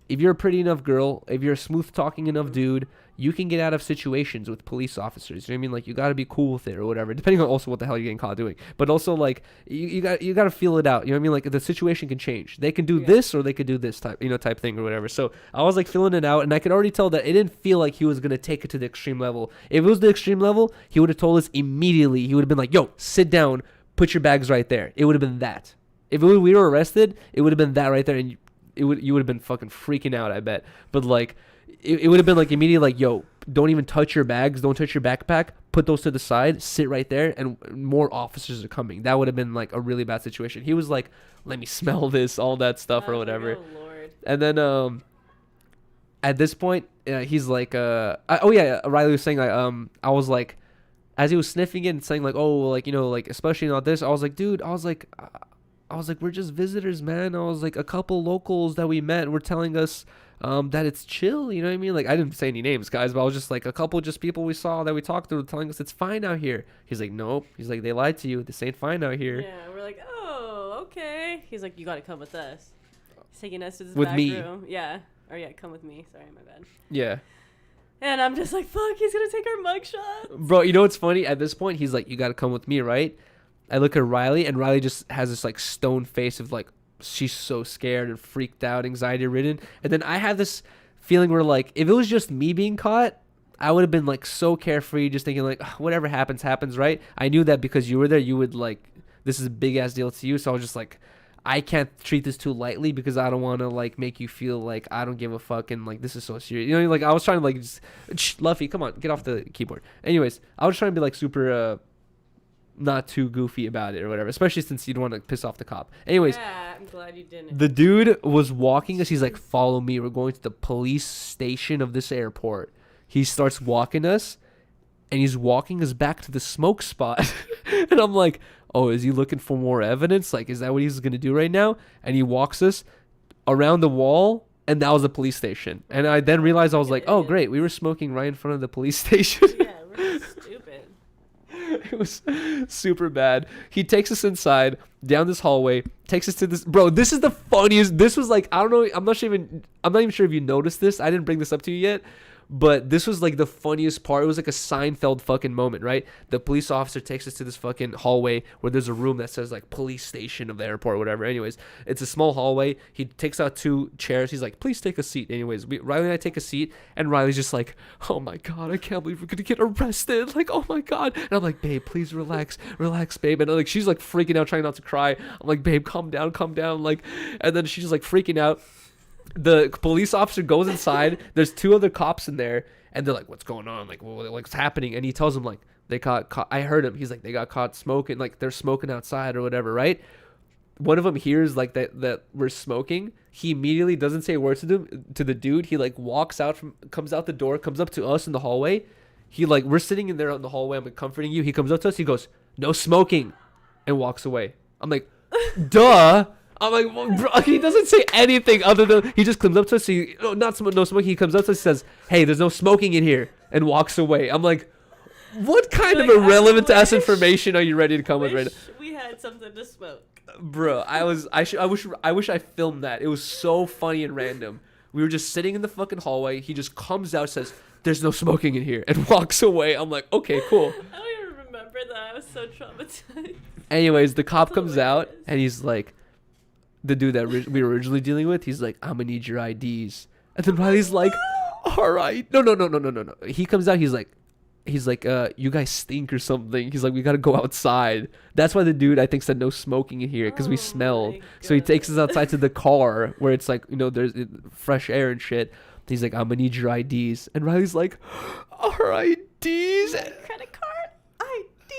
If you're a pretty enough girl, if you're a smooth talking enough dude, you can get out of situations with police officers. You know what I mean? Like, you got to be cool with it or whatever, depending on also what the hell you're getting caught doing. But also, like, you got to feel it out. You know what I mean? Like, the situation can change. They can do this or they could do this type thing or whatever. So I was like feeling it out, and I could already tell that it didn't feel like he was going to take it to the extreme level. If it was the extreme level, he would have told us immediately. He would have been like, yo, sit down, put your bags right there. It would have been that. If we were arrested, it would have been that right there, and you would have been fucking freaking out, I bet. But like, it would have been like immediately like, yo, don't even touch your bags, don't touch your backpack, put those to the side, sit right there, and more officers are coming. That would have been like a really bad situation. He was like, let me smell this, all that stuff or whatever. Oh Lord. And then at this point, he's like, Riley was saying like, I was like, as he was sniffing it and saying like, oh, like, you know, like, especially not this, I was like, dude, I was like, we're just visitors, man. I was like, a couple locals that we met were telling us that it's chill, you know what I mean? Like, I didn't say any names, guys, but I was just like, a couple just people we saw that we talked to telling us it's fine out here. He's like, nope. He's like, they lied to you. This ain't fine out here. Yeah, we're like, oh, okay. He's like, you gotta come with us. He's taking us to this With back me. room. Yeah. Or yeah, come with me. Sorry, my bad. Yeah. And I'm just like, fuck, he's gonna take our mugshot. Bro, you know what's funny? At this point, he's like, you gotta come with me, right? I look at Riley, and Riley just has this like stone face of like, she's so scared and freaked out, anxiety ridden. And then I have this feeling where like, if it was just me being caught, I would have been like so carefree, just thinking like, whatever happens, happens, right? I knew that because you were there, you would like, this is a big ass deal to you. So I was just like, I can't treat this too lightly because I don't want to like make you feel like I don't give a fuck and like this is so serious. You know, like I was trying to like, just, Luffy, come on, get off the keyboard. Anyways, I was trying to be like super not too goofy about it or whatever, especially since you don't want to piss off the cop. Anyways, Yeah, I'm glad you didn't. the dude was walking us. He's like, follow me. We're going to the police station of this airport. He starts walking us, and he's walking us back to the smoke spot. And I'm like, oh, is he looking for more evidence? Like, is that what he's going to do right now? And he walks us around the wall, and that was the police station. And I then realized, I was like, oh, great. We were smoking right in front of the police station. Yeah, we're stupid. It was super bad. He takes us inside, down this hallway, takes us to this. Bro, this is the funniest. This was like, I don't know. I'm not even sure if you noticed this. I didn't bring this up to you yet. But this was like the funniest part. It was like a Seinfeld fucking moment, right? The police officer takes us to this fucking hallway where there's a room that says like police station of the airport or whatever. Anyways, it's a small hallway. He takes out 2 chairs. He's like, please take a seat. Anyways, Riley and I take a seat, and Riley's just like, oh my God, I can't believe we're going to get arrested. Like, oh my God. And I'm like, babe, please relax, babe. And like, she's like freaking out, trying not to cry. I'm like, babe, calm down. Like, and then she's like freaking out. The police officer goes inside. There's 2 other cops in there, and they're like, "What's going on? Like, what's happening?" And he tells them like, "They got caught." I heard him. He's like, "They got caught smoking. Like, they're smoking outside or whatever." Right? One of them hears like that we're smoking. He immediately doesn't say a word to the dude. He like comes out the door, comes up to us in the hallway. He like, we're sitting in there in the hallway. I'm like, comforting you. He comes up to us. He goes, "No smoking," and walks away. I'm like, duh. I'm like, well, bro, he doesn't say anything other than he just comes up to us. No smoking. He comes up to us and says, "Hey, there's no smoking in here," and walks away. I'm like, what kind of irrelevant ass information are you ready to come with right now? We had something to smoke, bro. I wish I filmed that. It was so funny and random. We were just sitting in the fucking hallway. He just comes out, says, "There's no smoking in here," and walks away. I'm like, okay, cool. I don't even remember that. I was so traumatized. Anyways, the cop comes out and he's like, the dude that we were originally dealing with, he's like, "I'm gonna need your IDs." And then Riley's like, "All right." No. He comes out, he's like, "You guys stink or something." He's like, "We gotta go outside." That's why the dude, I think, said no smoking in here, because we smell. So he takes us outside to the car where it's like, you know, there's fresh air and shit. He's like, "I'm gonna need your IDs." And Riley's like, "Our IDs?" Credit card ID.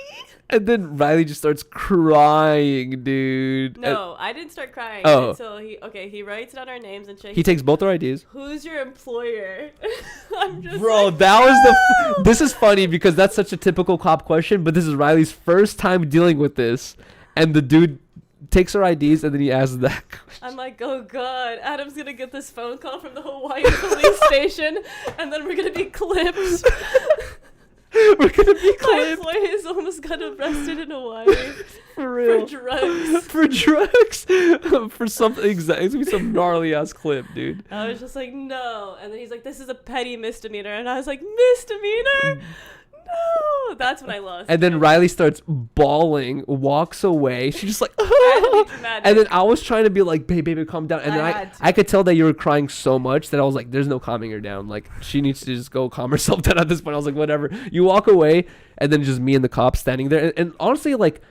And then Riley just starts crying, dude. No, I didn't start crying until he writes down our names and checks. He takes both our IDs. Who's your employer? I'm just Bro, like, that was this is funny because that's such a typical cop question, but this is Riley's first time dealing with this. And the dude takes our IDs and then he asks that question. I'm like, oh God, Adam's gonna get this phone call from the Hawaii police station, and then we're gonna be clipped. We're gonna be My clipped. employees almost got arrested in Hawaii For real. for drugs. For drugs. For something exactly. It's gonna be some gnarly ass clip, dude. I was just like, no. And then he's like, this is a petty misdemeanor. And I was like, misdemeanor? No. That's when I lost. And then Riley starts bawling, walks away. She's just like, dramatic. and then I was trying to be like, baby, calm down. And then I could tell that you were crying so much that I was like, there's no calming her down. Like, she needs to just go calm herself down at this point. I was like, whatever. You walk away, and then just me and the cop standing there. And honestly, like,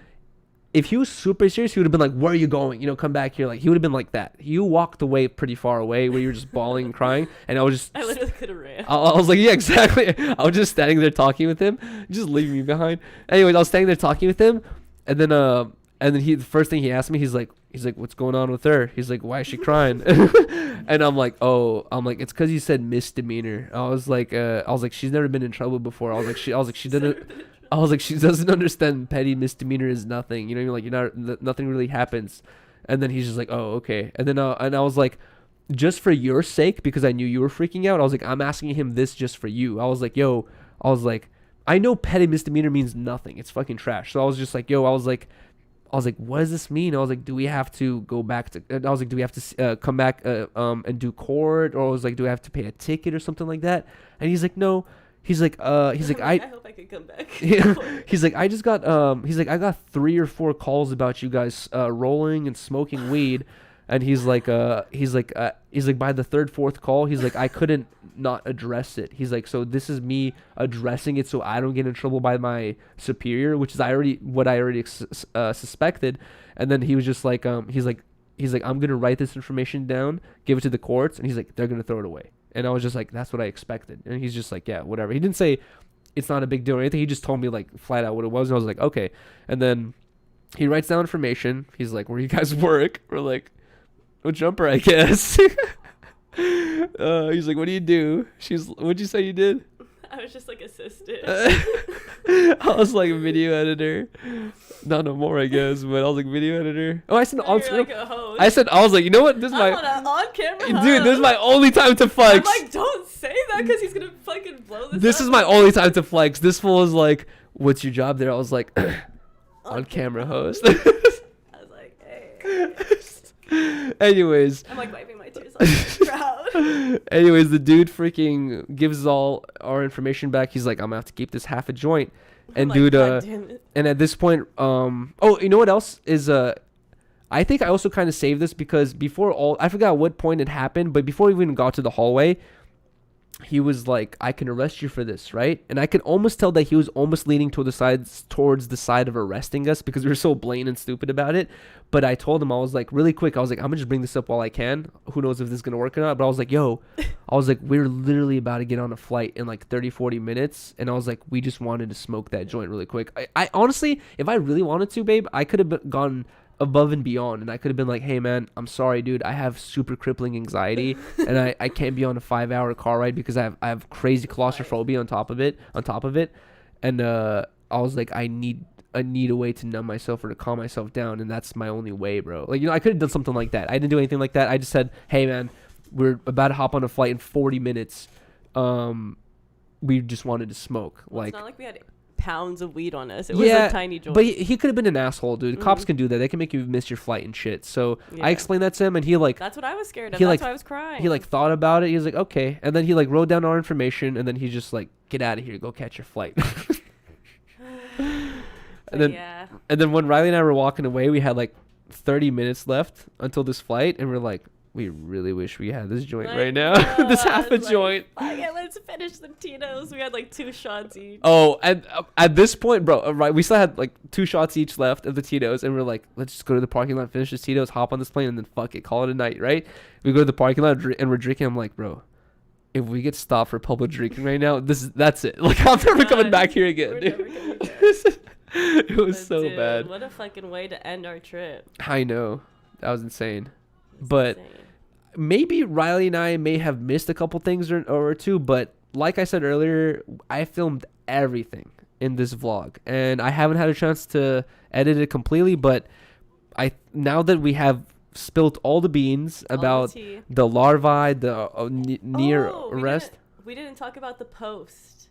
if he was super serious, he would have been like, where are you going? You know, come back here. Like, he would have been like that. You walked away pretty far away where you were just bawling and crying. And I was just... I literally could have ran. I was like, yeah, exactly. I was just standing there talking with him, just leaving me behind. Anyways, I was standing there talking with him. And then the first thing he asked me, he's like, what's going on with her? He's like, why is she crying? And I'm like, it's because you said misdemeanor. I was like, she's never been in trouble before. I was like, she doesn't understand petty misdemeanor is nothing. You know what I mean? Like, nothing really happens. And then he's just like, oh, okay. And then and I was like, just for your sake, because I knew you were freaking out, I was like, I'm asking him this just for you. I was like, yo, I know petty misdemeanor means nothing. It's fucking trash. So I was just like, yo, I was like, what does this mean? I was like, do we have to go back to, I was like, do we have to come back and do court? Or I was like, do I have to pay a ticket or something like that? And he's like, no. He's like, I hope I could come back. He's like, I just got, I got 3 or 4 calls about you guys rolling and smoking weed. And he's like, by the 3rd, 4th call, he's like, I couldn't not address it. He's like, so this is me addressing it so I don't get in trouble by my superior, which is what I already suspected. And then he was just like, he's like, I'm gonna write this information down, give it to the courts, and he's like, they're gonna throw it away. And I was just like, that's what I expected. And he's just like, yeah, whatever. He didn't say it's not a big deal or anything. He just told me like flat out what it was. And I was like, okay. And then he writes down information. He's like, where you guys work? We're like, a jumper, I guess. He's like, what do you do? What'd you say you did? I was just like assistant. I was like a video editor. Not no more, I guess, but I was like video editor. Oh, I said on like a host. I was like, you know what? This is my on-camera dude. This is my only time to flex. I'm like, don't say that because he's gonna fucking blow this. This up. is my only time to flex. This fool is like, what's your job there? I was like, on camera host. I was like, hey. Anyways. I'm like wiping my tears off. I'm proud. Anyways, the dude freaking gives all our information back. He's like, I'm gonna have to keep this half a joint. And I'm like, dude, and at this point, oh, you know what else is, I think I also kind of saved this because I forgot what point it happened, but before we even got to the hallway, he was like, I can arrest you for this, right? And I could almost tell that he was almost leaning towards the side of arresting us because we were so blatant and stupid about it. But I told him, I was like, really quick, I was like, I'm gonna just bring this up while I can. Who knows if this is gonna work or not? But I was like, yo, we're literally about to get on a flight in like 30-40 minutes. And I was like, we just wanted to smoke that joint really quick. I honestly, if I really wanted to, babe, I could have gone above and beyond, and I could have been like, hey man, I'm sorry dude, I have super crippling anxiety and I can't be on a 5-hour car ride because I have crazy claustrophobia on top of it, and I was like, I need a way to numb myself or to calm myself down, and that's my only way, bro. Like, you know, I could have done something like that. I didn't do anything like that. I just said, hey man, we're about to hop on a flight in 40 minutes, we just wanted to smoke. Well, like, it's not like we had pounds of weed on us. It was a tiny joint. But he could have been an asshole, dude. Cops can do that. They can make you miss your flight and shit. So I explained that to him, and he like, that's what I was scared of. That's why I was crying. He like thought about it. He was like, okay, and then he like wrote down our information, and then he just like, get out of here, go catch your flight. And then when Riley and I were walking away, we had like 30 minutes left until this flight, and we're like, we really wish we had this joint right now. This half a joint. Okay, let's finish the Tito's. We had like 2 shots each. Oh, and at this point, bro, right, we still had like 2 shots each left of the Tito's, and we're like, let's just go to the parking lot, finish this Tito's, hop on this plane, and then fuck it, call it a night, right? We go to the parking lot and we're drinking. I'm like, bro, if we get stopped for public drinking right now, that's it. Like, I'm never coming back here again. We're never coming back. It was so bad. What a fucking way to end our trip. I know. That was insane. But maybe Riley and I may have missed a couple things or two, but like I said earlier, I filmed everything in this vlog, and I haven't had a chance to edit it completely, but now that we have spilt all the beans about the larvae, the near arrest. We didn't talk about the post.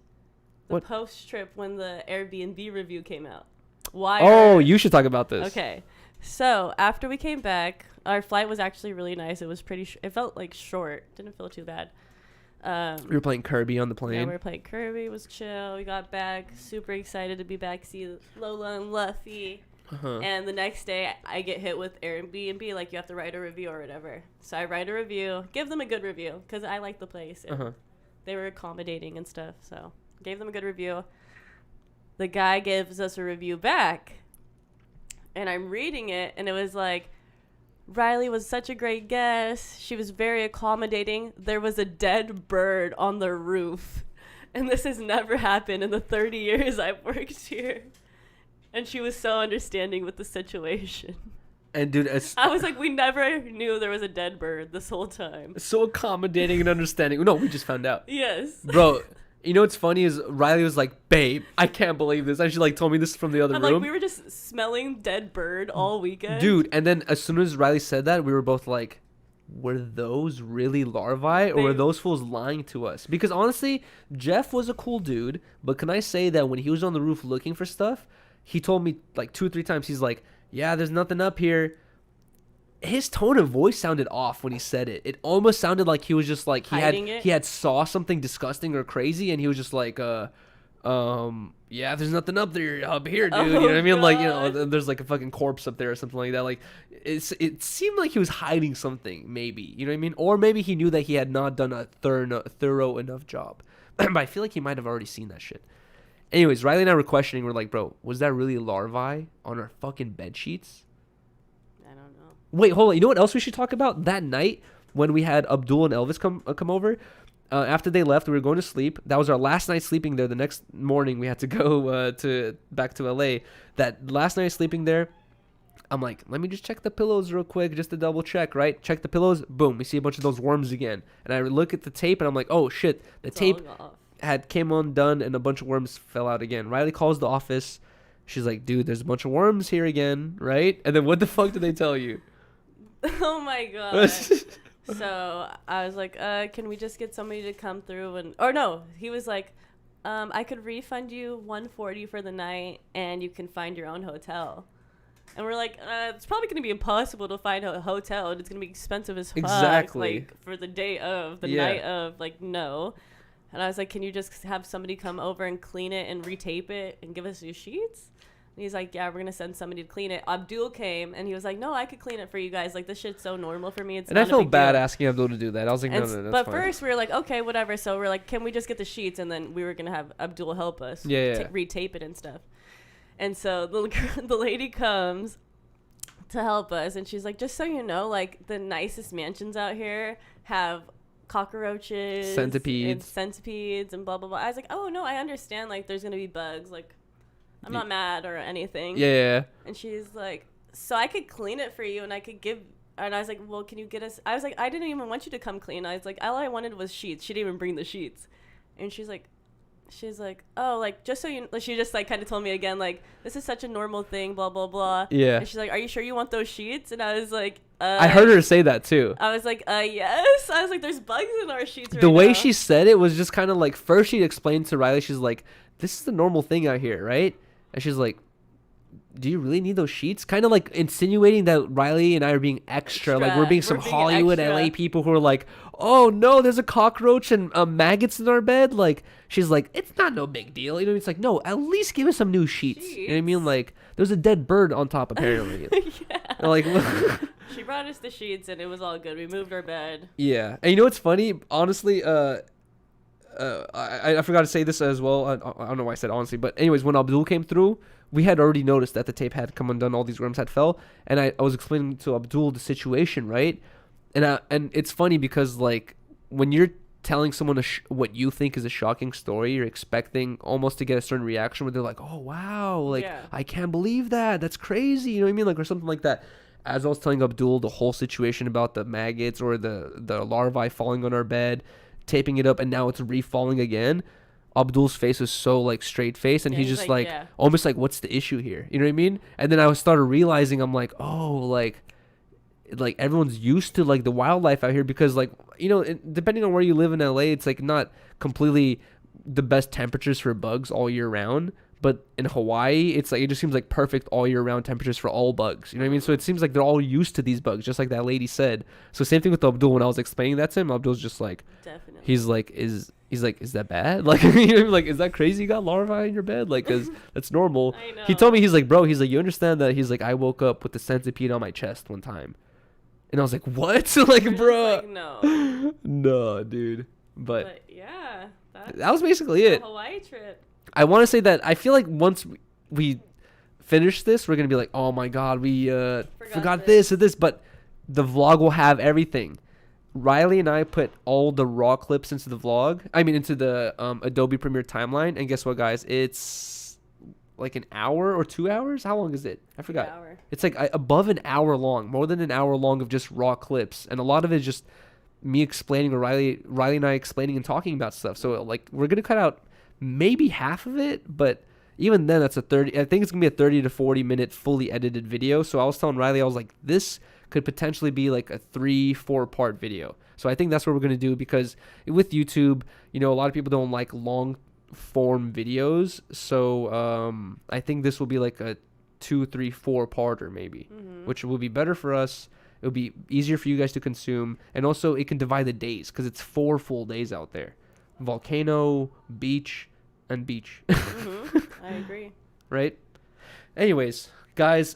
What? Post trip when the Airbnb review came out. You should talk about this. Okay. So after we came back, our flight was actually really nice. It was pretty. It felt like short. Didn't feel too bad. We were playing Kirby on the plane. Yeah, we were playing Kirby. It was chill. We got back. Super excited to be back. See Lola and Luffy. And the next day, I get hit with Airbnb. Like, you have to write a review or whatever. So I write a review. Give them a good review because I like the place. And they were accommodating and stuff. So gave them a good review. The guy gives us a review back. And I'm reading it, and it was like, Riley was such a great guest. She was very accommodating. There was a dead bird on the roof. And this has never happened in the 30 years I've worked here. And she was so understanding with the situation. And dude, I was like, we never knew there was a dead bird this whole time. So accommodating and understanding. No, we just found out. Yes. Bro, you know what's funny is Riley was like, babe, I can't believe this. And she like told me this from the other room. Like, we were just smelling dead bird all weekend. Dude, and then as soon as Riley said that, we were both like, were those really larvae or were those fools lying to us? Because honestly, Jeff was a cool dude, but can I say that when he was on the roof looking for stuff, he told me like 2 or 3 times, he's like, yeah, there's nothing up here. His tone of voice sounded off when he said it. It almost sounded like he was just like he had saw something disgusting or crazy, and he was just like, yeah, there's nothing up here, dude. You know what I mean? God. Like, you know, there's like a fucking corpse up there or something like that. Like, it seemed like he was hiding something, maybe. You know what I mean? Or maybe he knew that he had not done a thorough enough job. But I feel like he might have already seen that shit. Anyways, Riley and I were questioning. We're like, bro, was that really larvae on our fucking bed sheets? I don't know. Wait, hold on. You know what else we should talk about? That night when we had Abdul and Elvis come over. After they left, we were going to sleep. That was our last night sleeping there. The next morning, we had to go back to LA. That last night sleeping there, I'm like, let me just check the pillows real quick, just to double check, right? Check the pillows. Boom, we see a bunch of those worms again. And I look at the tape, and I'm like, oh shit, the tape came undone, and a bunch of worms fell out again. Riley calls the office. She's like, dude, there's a bunch of worms here again, right? And then what the fuck did they tell you? Oh my god. So I was like, can we just get somebody to come through or no, he was like, I could refund you $140 for the night and you can find your own hotel. And we're like, it's probably going to be impossible to find a hotel. It's going to be expensive as fuck. Exactly. Like for the day of, night of, like, no. And I was like, can you just have somebody come over and clean it and retape it and give us new sheets? And he's like, yeah, we're going to send somebody to clean it. Abdul came, and he was like, no, I could clean it for you guys. Like, this shit's so normal for me. It's and I felt bad asking Abdul to do that. I was like, no, that's but fine. First, we were like, okay, whatever. So we're like, can we just get the sheets? And then we were going to have Abdul help us retape it and stuff. And so the lady comes to help us, and she's like, just so you know, like, the nicest mansions out here have cockroaches, centipedes, and blah, blah, blah. I was like, oh, no, I understand. Like, there's going to be bugs. Like, I'm not mad or anything. Yeah. And she's like, so I could clean it for you and I could give. And I was like, well, can you get us? I was like, I didn't even want you to come clean. I was like, all I wanted was sheets. She didn't even bring the sheets. And she's like, oh, like, just so you, she just like kind of told me again, like, this is such a normal thing, blah, blah, blah. Yeah. And she's like, are you sure you want those sheets? And I was like, I heard her say that too. I was like, yes. I was like, there's bugs in our sheets right The way now. she said it was just kind of like, first she explained to Riley, she's like, this is the normal thing out here, right? And she's like, do you really need those sheets? Kind of like insinuating that Riley and I are being extra. Like we're being some Hollywood LA people who are like, oh no, there's a cockroach and maggots in our bed. Like she's like, it's not no big deal. You know, it's like, no, at least give us some new sheets. You know what I mean? Like there's a dead bird on top apparently. Yeah. Like she brought us the sheets and it was all good. We moved our bed. Yeah. And you know what's funny? Honestly, I forgot to say this as well. I don't know why I said honestly, but anyways, when Abdul came through, we had already noticed that the tape had come undone, all these worms had fell, and I was explaining to Abdul the situation, right? And it's funny because like when you're telling someone what you think is a shocking story, you're expecting almost to get a certain reaction where they're like, oh wow, like I can't believe that's crazy, you know what I mean, like or something like that. As I was telling Abdul the whole situation about the maggots or the larvae falling on our bed, taping it up, and now it's refalling again, Abdul's face was so like straight face, and he's just like almost like, what's the issue here, you know what I mean? And then I started realizing, I'm like, oh, like everyone's used to like the wildlife out here, because like, you know, depending on where you live in LA, it's like not completely the best temperatures for bugs all year round, but in Hawaii it's like, it just seems like perfect all year round temperatures for all bugs, you know what I mean? So it seems like they're all used to these bugs, just like that lady said. So same thing with Abdul. When I was explaining that to him, Abdul's just like, definitely, he's like, is that bad? Like, you know, like, is that crazy? You got larvae in your bed? Like, cause that's normal. I know. He told me, he's like, bro, he's like, you understand that? He's like, I woke up with the centipede on my chest one time, and I was like, what? Like, bro, like, no, dude. But yeah, that was basically it. Hawaii trip. I want to say that I feel like once we finish this, we're gonna be like, oh my god, we forgot this or this, but the vlog will have everything. Riley and I put all the raw clips into the vlog. I mean, into the Adobe Premiere timeline. And guess what, guys? It's like an hour or 2 hours. How long is it? I forgot. An hour. It's like above an hour long, more than an hour long of just raw clips, and a lot of it is just me explaining, or Riley and I explaining and talking about stuff. So like, we're gonna cut out maybe half of it, but even then that's a 30. I think it's gonna be a 30 to 40 minute fully edited video. So I was telling Riley, I was like, this could potentially be like a 3-4 part video. So I think that's what we're gonna do, because with YouTube, a lot of people don't like long form videos. So I think this will be like a 2, 3, 4 parter maybe, which will be better for us. It'll be easier for you guys to consume, and also it can divide the days because it's 4 full days out there. Volcano, beach, and beach. I agree. Right? Anyways, guys,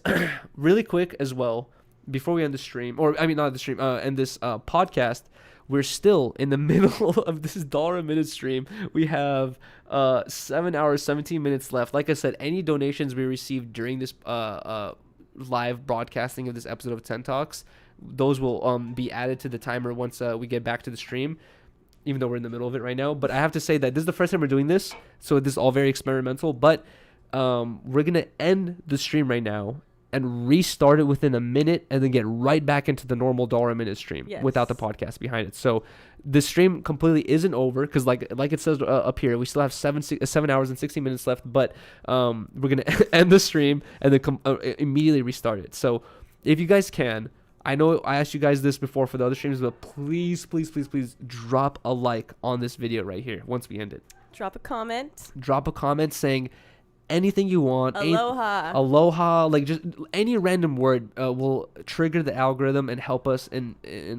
really quick as well, before we end the stream, or I mean not the stream, end this podcast, we're still in the middle of this $1 stream. We have 7 hours, 17 minutes left. Like I said, any donations we receive during this live broadcasting of this episode of 10 Talks, those will be added to the timer once we get back to the stream, even though we're in the middle of it right now. But I have to say that this is the first time we're doing this, so this is all very experimental. But we're gonna end the stream right now and restart it within a minute, and then get right back into the normal $1 stream without the podcast behind it. So the stream completely isn't over, because like it says up here, we still have 7 hours and 60 minutes left. But we're gonna end the stream and then immediately restart it. So if you guys can, I know I asked you guys this before for the other streams, but please drop a like on this video right here once we end it. Drop a comment. Drop a comment saying anything you want. Aloha. Like just any random word will trigger the algorithm and help us in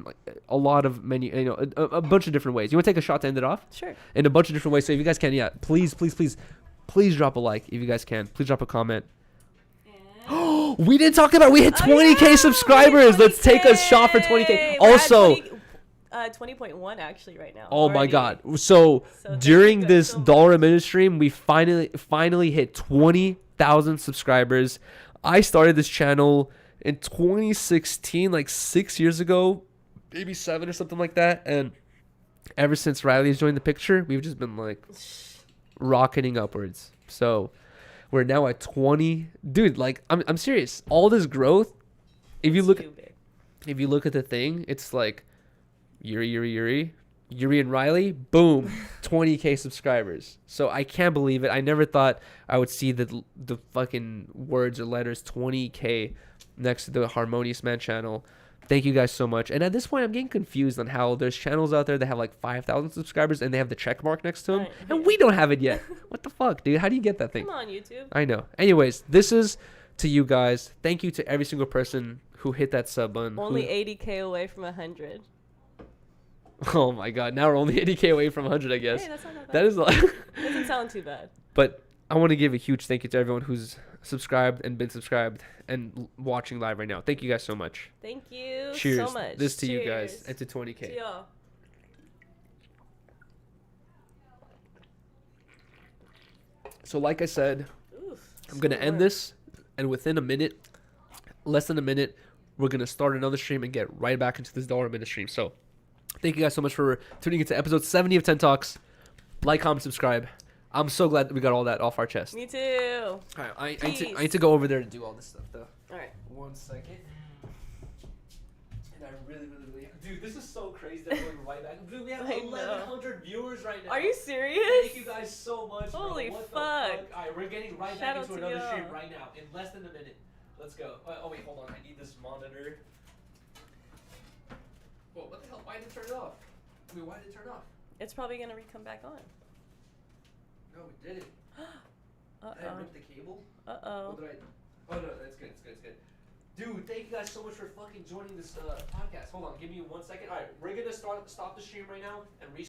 like a lot of a bunch of different ways. You want to take a shot to end it off? Sure. In a bunch of different ways. So if you guys can, please drop a like if you guys can. Please drop a comment. We didn't talk about, we hit 20K subscribers. Let's take a shot for 20K. We're Also, 20.1 actually right now. Oh my God. So during this $1 stream, we finally hit 20,000 subscribers. I started this channel in 2016, like 6 years ago, maybe 7 or something like that. And ever since Riley's joined the picture, we've just been like rocketing upwards. So we're now at 20. Dude, like I'm serious. All this growth, if you look at the thing, it's like Yuri and Riley, boom, 20K subscribers. So I can't believe it. I never thought I would see the fucking words or letters 20K next to the Harmonious Man channel. Thank you guys so much. And at this point, I'm getting confused on how there's channels out there that have like 5,000 subscribers and they have the check mark next to them, and we don't have it yet. What the fuck, dude? How do you get that thing? Come on, YouTube. I know. Anyways, this is to you guys. Thank you to every single person who hit that sub button. Only 80K away from 100. Oh my God! Now we're only 80K away from 100, I guess. Hey, that's not that bad. That is like Doesn't sound too bad. But I want to give a huge thank you to everyone who's subscribed and been subscribed and watching live right now. Thank you guys so much. Thank you Cheers. so much. This to you guys and to 20K. To y'all. So like I said, I'm going to end this, and within a minute, less than a minute, we're going to start another stream and get right back into this $1 stream. So thank you guys so much for tuning into episode 70 of 10 Talks. Like, comment, subscribe. I'm so glad that we got all that off our chest. Me too. All right, I need to go over there to do all this stuff, though. All right. 1 second. And I really, dude, this is so crazy that we're going right back. Dude, we have 1,100 viewers right now. Are you serious? Thank you guys so much. Holy bro. What fuck. The fuck? All right, we're getting right Shout back into out another to stream y'all. right now in less than a minute. Let's go. Oh wait, hold on. I need this monitor. Whoa, what the hell? Why did it turn it off? I mean, why did it turn off? It's probably gonna come back on. No, it didn't. Did I rip the cable? Uh-oh. Oh, no, that's good. It's good. Dude, thank you guys so much for fucking joining this podcast. Hold on, give me 1 second. All right, we're gonna stop the stream right now and